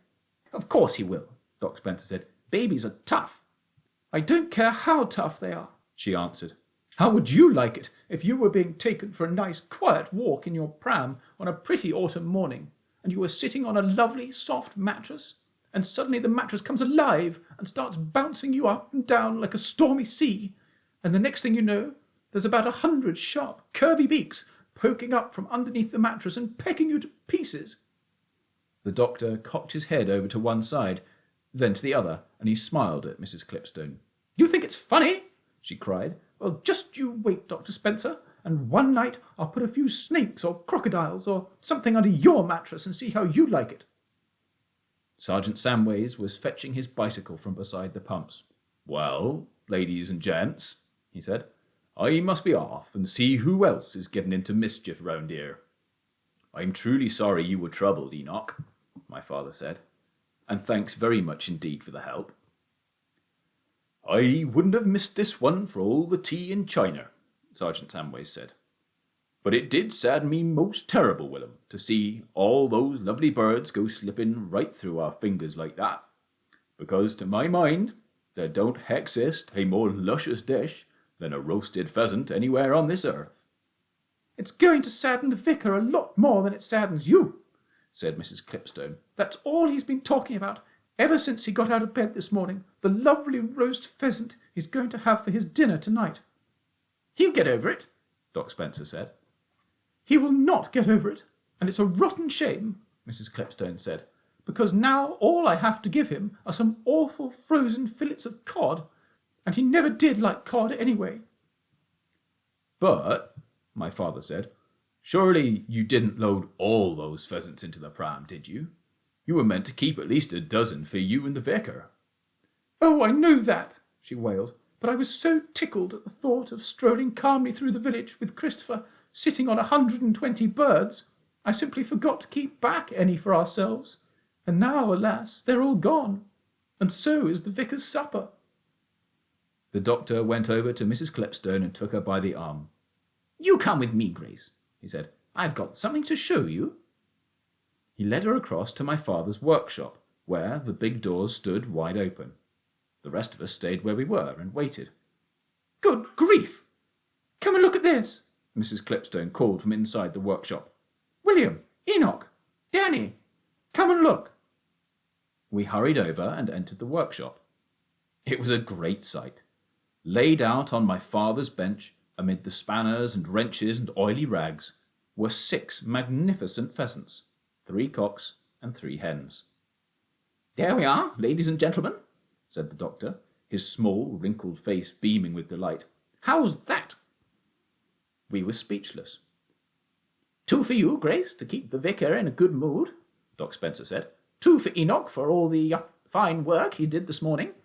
D: "Of course he will," Doc Spencer said. "Babies are tough."
C: "I don't care how tough they are," she answered. "How would you like it if you were being taken for a nice quiet walk in your pram on a pretty autumn morning, and you were sitting on a lovely soft mattress, and suddenly the mattress comes alive and starts bouncing you up and down like a stormy sea, and the next thing you know, there's about 100 sharp, curvy beaks poking up from underneath the mattress and pecking you to pieces?" The doctor cocked his head over to one side, then to the other, and he smiled at Mrs. Clipstone. "You think it's funny?" she cried. "Well, just you wait, Dr. Spencer, and one night I'll put a few snakes or crocodiles or something under your mattress and see how you like it." Sergeant Samways was fetching his bicycle from beside the pumps.
B: "Well, ladies and gents," he said, "I must be off and see who else is getting into mischief round here." "I'm truly sorry you were troubled, Enoch," my father said, "and thanks very much indeed for the help." "I wouldn't have missed this one for all the tea in China," Sergeant Samways said. "But it did sadden me most terrible, Willem, to see all those lovely birds go slipping right through our fingers like that, because to my mind there don't exist a more luscious dish than a roasted pheasant anywhere on this earth."
C: "It's going to sadden the vicar a lot more than it saddens you," said Mrs. Clipstone. "That's all he's been talking about ever since he got out of bed this morning, the lovely roast pheasant he's going to have for his dinner tonight."
D: "He'll get over it,"
C: Doc Spencer said. "He will not get over it, and it's a rotten shame," Mrs. Clipstone said, "because now all I have to give him are some awful frozen fillets of cod, and he never did like cod anyway."
B: "But," my father said, "surely you didn't load all those pheasants into the pram, did you? You were meant to keep at least a dozen for you and the vicar."
C: "Oh, I know that," she wailed, "but I was so tickled at the thought of strolling calmly through the village with Christopher sitting on 120 birds, I simply forgot to keep back any for ourselves, and now, alas, they're all gone, and so is the vicar's supper." The doctor went over to Mrs. Clipstone and took her by the arm.
D: "You come with me, Grace," he said. "I've got something to show you."
C: He led her across to my father's workshop, where the big doors stood wide open. The rest of us stayed where we were and waited.
D: "Good grief!
C: Come and look at this," Mrs. Clipstone called from inside the workshop. "William, Enoch, Danny, come and look." We hurried over and entered the workshop. It was a great sight. Laid out on my father's bench, amid the spanners and wrenches and oily rags, were 6 magnificent pheasants, 3 cocks and 3 hens.
D: "There we are, ladies and gentlemen,"
C: said the doctor, his small, wrinkled face beaming with delight.
D: "How's that?"
C: We were speechless.
D: "2 for you, Grace, to keep the vicar in a good mood," Doc Spencer said. "2 for Enoch for all the fine work he did this morning.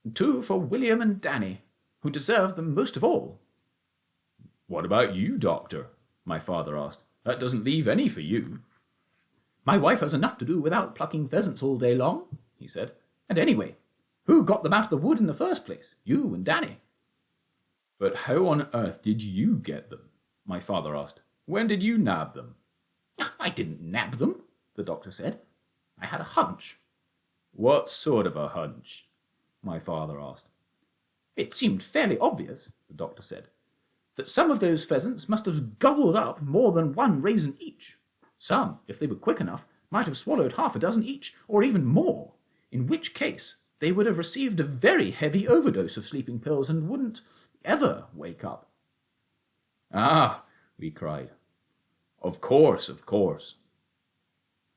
D: And 2 for William and Danny, who deserve them most of all."
B: "What about you, Doctor?" my father asked. "That doesn't leave any for you."
C: My wife has enough to do without plucking pheasants all day long, he said. And anyway, who got them out of the wood in the first place? You and Danny.
B: But how on earth did you get them? My father asked. When did you nab them?
C: I didn't nab them, the doctor said. I had a hunch.
B: What sort of a hunch? My father asked.
C: It seemed fairly obvious, the doctor said, that some of those pheasants must have gobbled up more than one raisin each. Some, if they were quick enough, might have swallowed half a dozen each, or even more, in which case they would have received a very heavy overdose of sleeping pills and wouldn't ever wake up.
B: Ah, we cried. Of course, of course.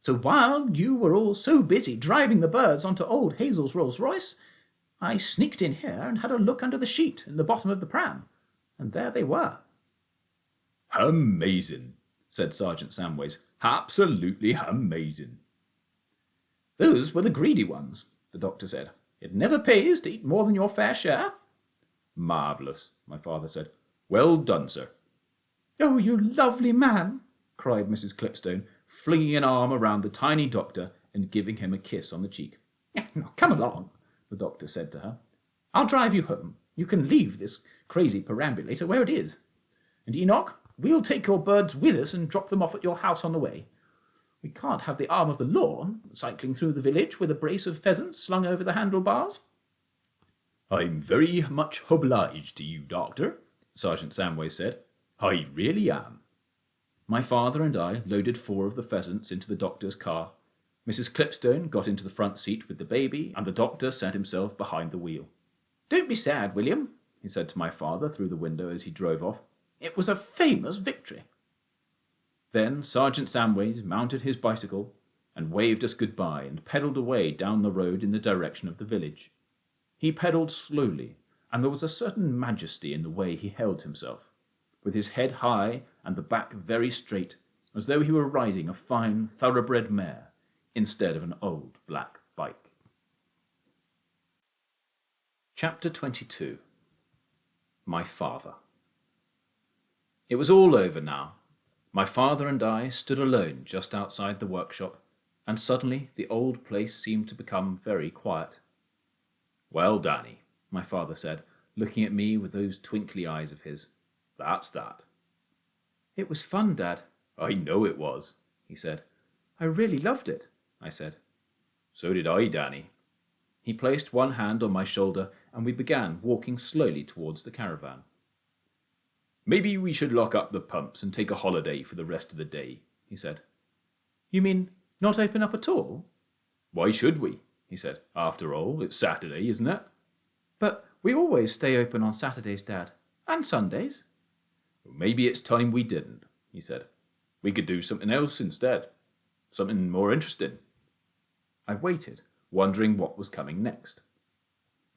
C: So while you were all so busy driving the birds onto old Hazell's Rolls-Royce, I sneaked in here and had a look under the sheet in the bottom of the pram, and there they were.
B: Amazing, said Sergeant Samways. Absolutely amazing.
C: Those were the greedy ones, the doctor said. It never pays to eat more than your fair share.
B: Marvellous, my father said. Well done, sir.
C: Oh, you lovely man, cried Mrs.
B: Clipstone, flinging an arm around the tiny doctor and giving him a kiss on the cheek.
C: Now, come along, the doctor said to her. I'll drive you home. You can leave this crazy perambulator where it is. And Enoch, we'll take your birds with us and drop them off at your house on the way. We can't have the arm of the law cycling through the village with a brace of pheasants slung over the handlebars.
B: I'm very much obliged to you, Doctor, Sergeant Samways said. I really am.
C: My father and I loaded 4 of the pheasants into the doctor's car. Mrs. Clipstone got into the front seat with the baby, and the doctor sat himself behind the wheel. Don't be sad, William, he said to my father through the window as he drove off. It was a famous victory. Then Sergeant Samways mounted his bicycle and waved us goodbye and pedalled away down the road in the direction of the village. He pedalled slowly, and there was a certain majesty in the way he held himself, with his head high and the back very straight, as though he were riding a fine thoroughbred mare instead of an old black bike. Chapter 22. My Father. It was all over now. My father and I stood alone just outside the workshop, and suddenly the old place seemed to become very quiet.
B: Well, Danny,
C: my father said, looking at me with those twinkly eyes of his.
B: That's that.
C: It was fun, Dad.
B: I know it was, he said.
C: I really loved it, I said.
B: So did I, Danny.
C: He placed one hand on my shoulder, and we began walking slowly towards the caravan.
B: Maybe we should lock up the pumps and take a holiday for the rest of the day, he said.
C: You mean not open up at all?
B: Why should we? He said. After all, it's Saturday, isn't it?
C: But we always stay open on Saturdays, Dad. And Sundays.
B: Maybe it's time we didn't, he said. We could do something else instead. Something more interesting.
C: I waited, wondering what was coming next.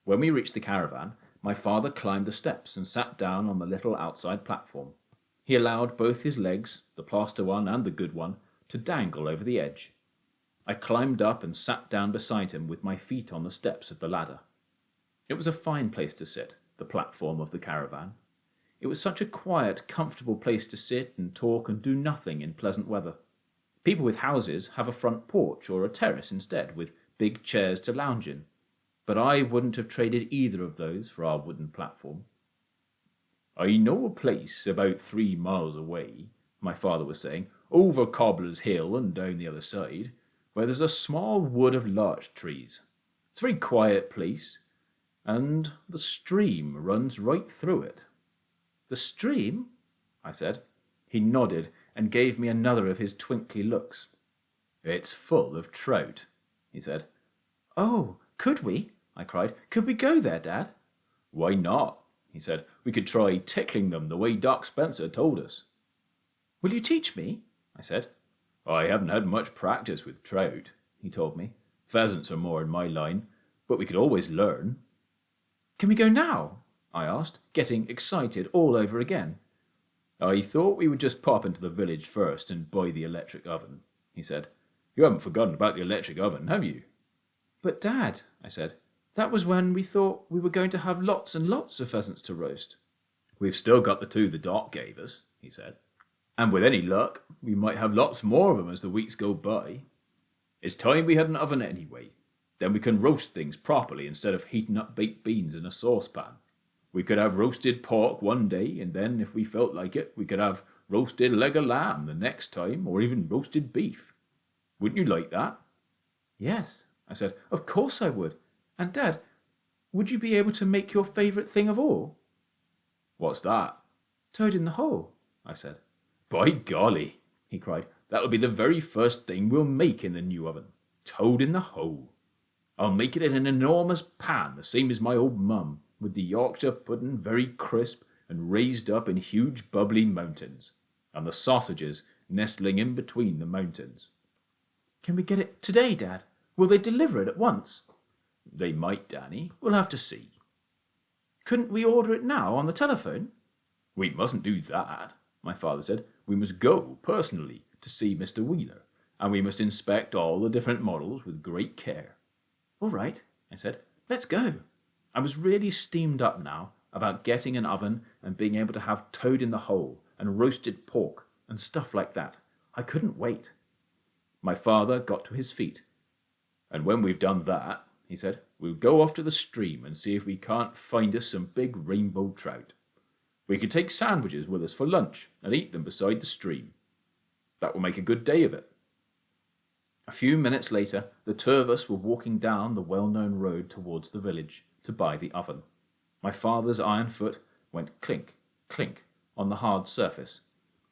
C: When we reached the caravan, my father climbed the steps and sat down on the little outside platform. He allowed both his legs, the plaster one and the good one, to dangle over the edge. I climbed up and sat down beside him with my feet on the steps of the ladder. It was a fine place to sit, the platform of the caravan. It was such a quiet, comfortable place to sit and talk and do nothing in pleasant weather. People with houses have a front porch or a terrace instead, with big chairs to lounge in. But I wouldn't have traded either of those for our wooden platform.
B: I know a place about 3 miles away, my father was saying, over Cobbler's Hill and down the other side, where there's a small wood of larch trees. It's a very quiet place, and the stream runs right through it.
C: The stream? I said. He nodded and gave me another of his twinkly looks.
B: It's full of trout, he said.
C: Oh, could we? I cried. Could we go there, Dad?
B: Why not? He said. We could try tickling them the way Doc Spencer told us.
C: Will you teach me? I said.
B: I haven't had much practice with trout, he told me. Pheasants are more in my line, but we could always learn.
C: Can we go now? I asked, getting excited all over again.
B: I thought we would just pop into the village first and buy the electric oven, he said. You haven't forgotten about the electric oven, have you?
C: But, Dad, I said, that was when we thought we were going to have lots and lots of pheasants to roast.
B: We've still got the 2 the Doc gave us, he said. And with any luck, we might have lots more of them as the weeks go by. It's time we had an oven anyway. Then we can roast things properly instead of heating up baked beans in a saucepan. We could have roasted pork one day, and then, if we felt like it, we could have roasted leg of lamb the next time, or even roasted beef. Wouldn't you like that?
C: Yes, I said. Of course I would. And Dad, would you be able to make your favourite thing of all?
B: What's that?
C: Toad in the hole, I said.
B: By golly, he cried. That'll be the very first thing we'll make in the new oven. Toad in the hole. I'll make it in an enormous pan, the same as my old mum, with the Yorkshire pudding very crisp and raised up in huge bubbly mountains, and the sausages nestling in between the mountains.
C: Can we get it today, Dad? Will they deliver it at once?
B: They might, Danny. We'll have to see.
C: Couldn't we order it now on the telephone?
B: We mustn't do that, my father said. We must go personally to see Mr. Wheeler, and we must inspect all the different models with great care.
C: All right, I said. Let's go. I was really steamed up now about getting an oven and being able to have toad in the hole and roasted pork and stuff like that. I couldn't wait.
B: My father got to his feet. And when we've done that, he said, we'll go off to the stream and see if we can't find us some big rainbow trout. We could take sandwiches with us for lunch and eat them beside the stream. That will make a good day of it.
C: A few minutes later, the two of us were walking down the well-known road towards the village to buy the oven. My father's iron foot went clink, clink on the hard surface,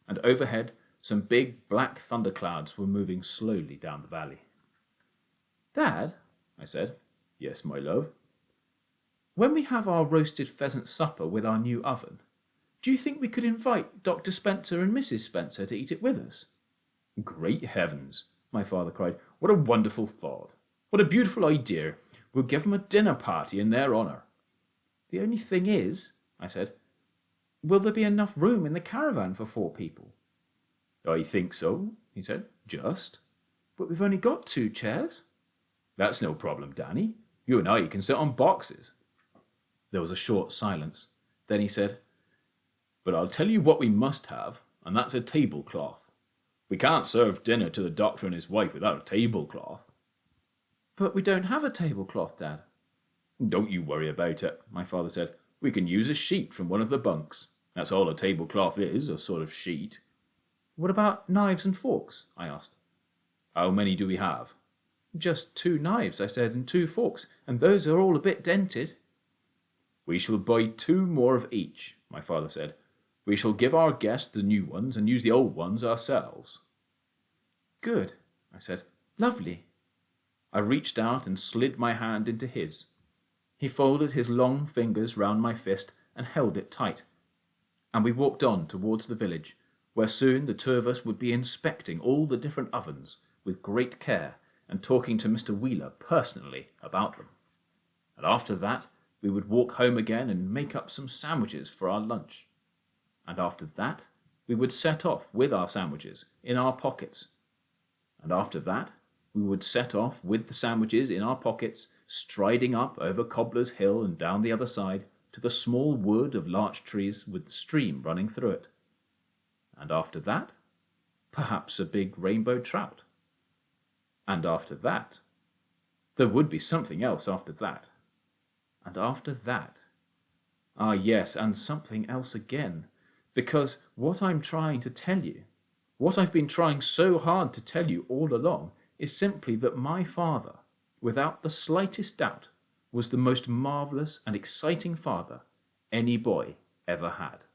C: and overhead some big black thunderclouds were moving slowly down the valley. Dad, I said.
B: Yes, my love.
C: When we have our roasted pheasant supper with our new oven, do you think we could invite Dr. Spencer and Mrs. Spencer to eat it with us?
B: Great heavens, my father cried. What a wonderful thought. What a beautiful idea. We'll give them a dinner party in their honour.
C: The only thing is, I said, will there be enough room in the caravan for 4 people?
B: I think so, he said. Just.
C: But we've only got 2 chairs.
B: That's no problem, Danny. You and I can sit on boxes.
C: There was a short silence. Then he said,
B: But I'll tell you what we must have, and that's a tablecloth. We can't serve dinner to the doctor and his wife without a tablecloth.
C: But we don't have a tablecloth, Dad.
B: Don't you worry about it, my father said. We can use a sheet from one of the bunks. That's all a tablecloth is, a sort of sheet.
C: What about knives and forks? I asked.
B: How many do we have?
C: Just 2 knives, I said, and 2 forks, and those are all a bit dented.
B: We shall buy 2 more of each, my father said. We shall give our guests the new ones and use the old ones ourselves.
C: Good, I said. Lovely. I reached out and slid my hand into his. He folded his long fingers round my fist and held it tight. And we walked on towards the village, where soon the 2 of us would be inspecting all the different ovens with great care and talking to Mr. Wheeler personally about them. And after that, we would walk home again and make up some sandwiches for our lunch. And after that, we would set off with our sandwiches in our pockets. And after that, we would set off with the sandwiches in our pockets, striding up over Cobbler's Hill and down the other side to the small wood of larch trees with the stream running through it. And after that, perhaps a big rainbow trout. And after that, there would be something else after that. And after that, ah yes, and something else again, because what I'm trying to tell you, what I've been trying so hard to tell you all along, is simply that my father, without the slightest doubt, was the most marvellous and exciting father any boy ever had.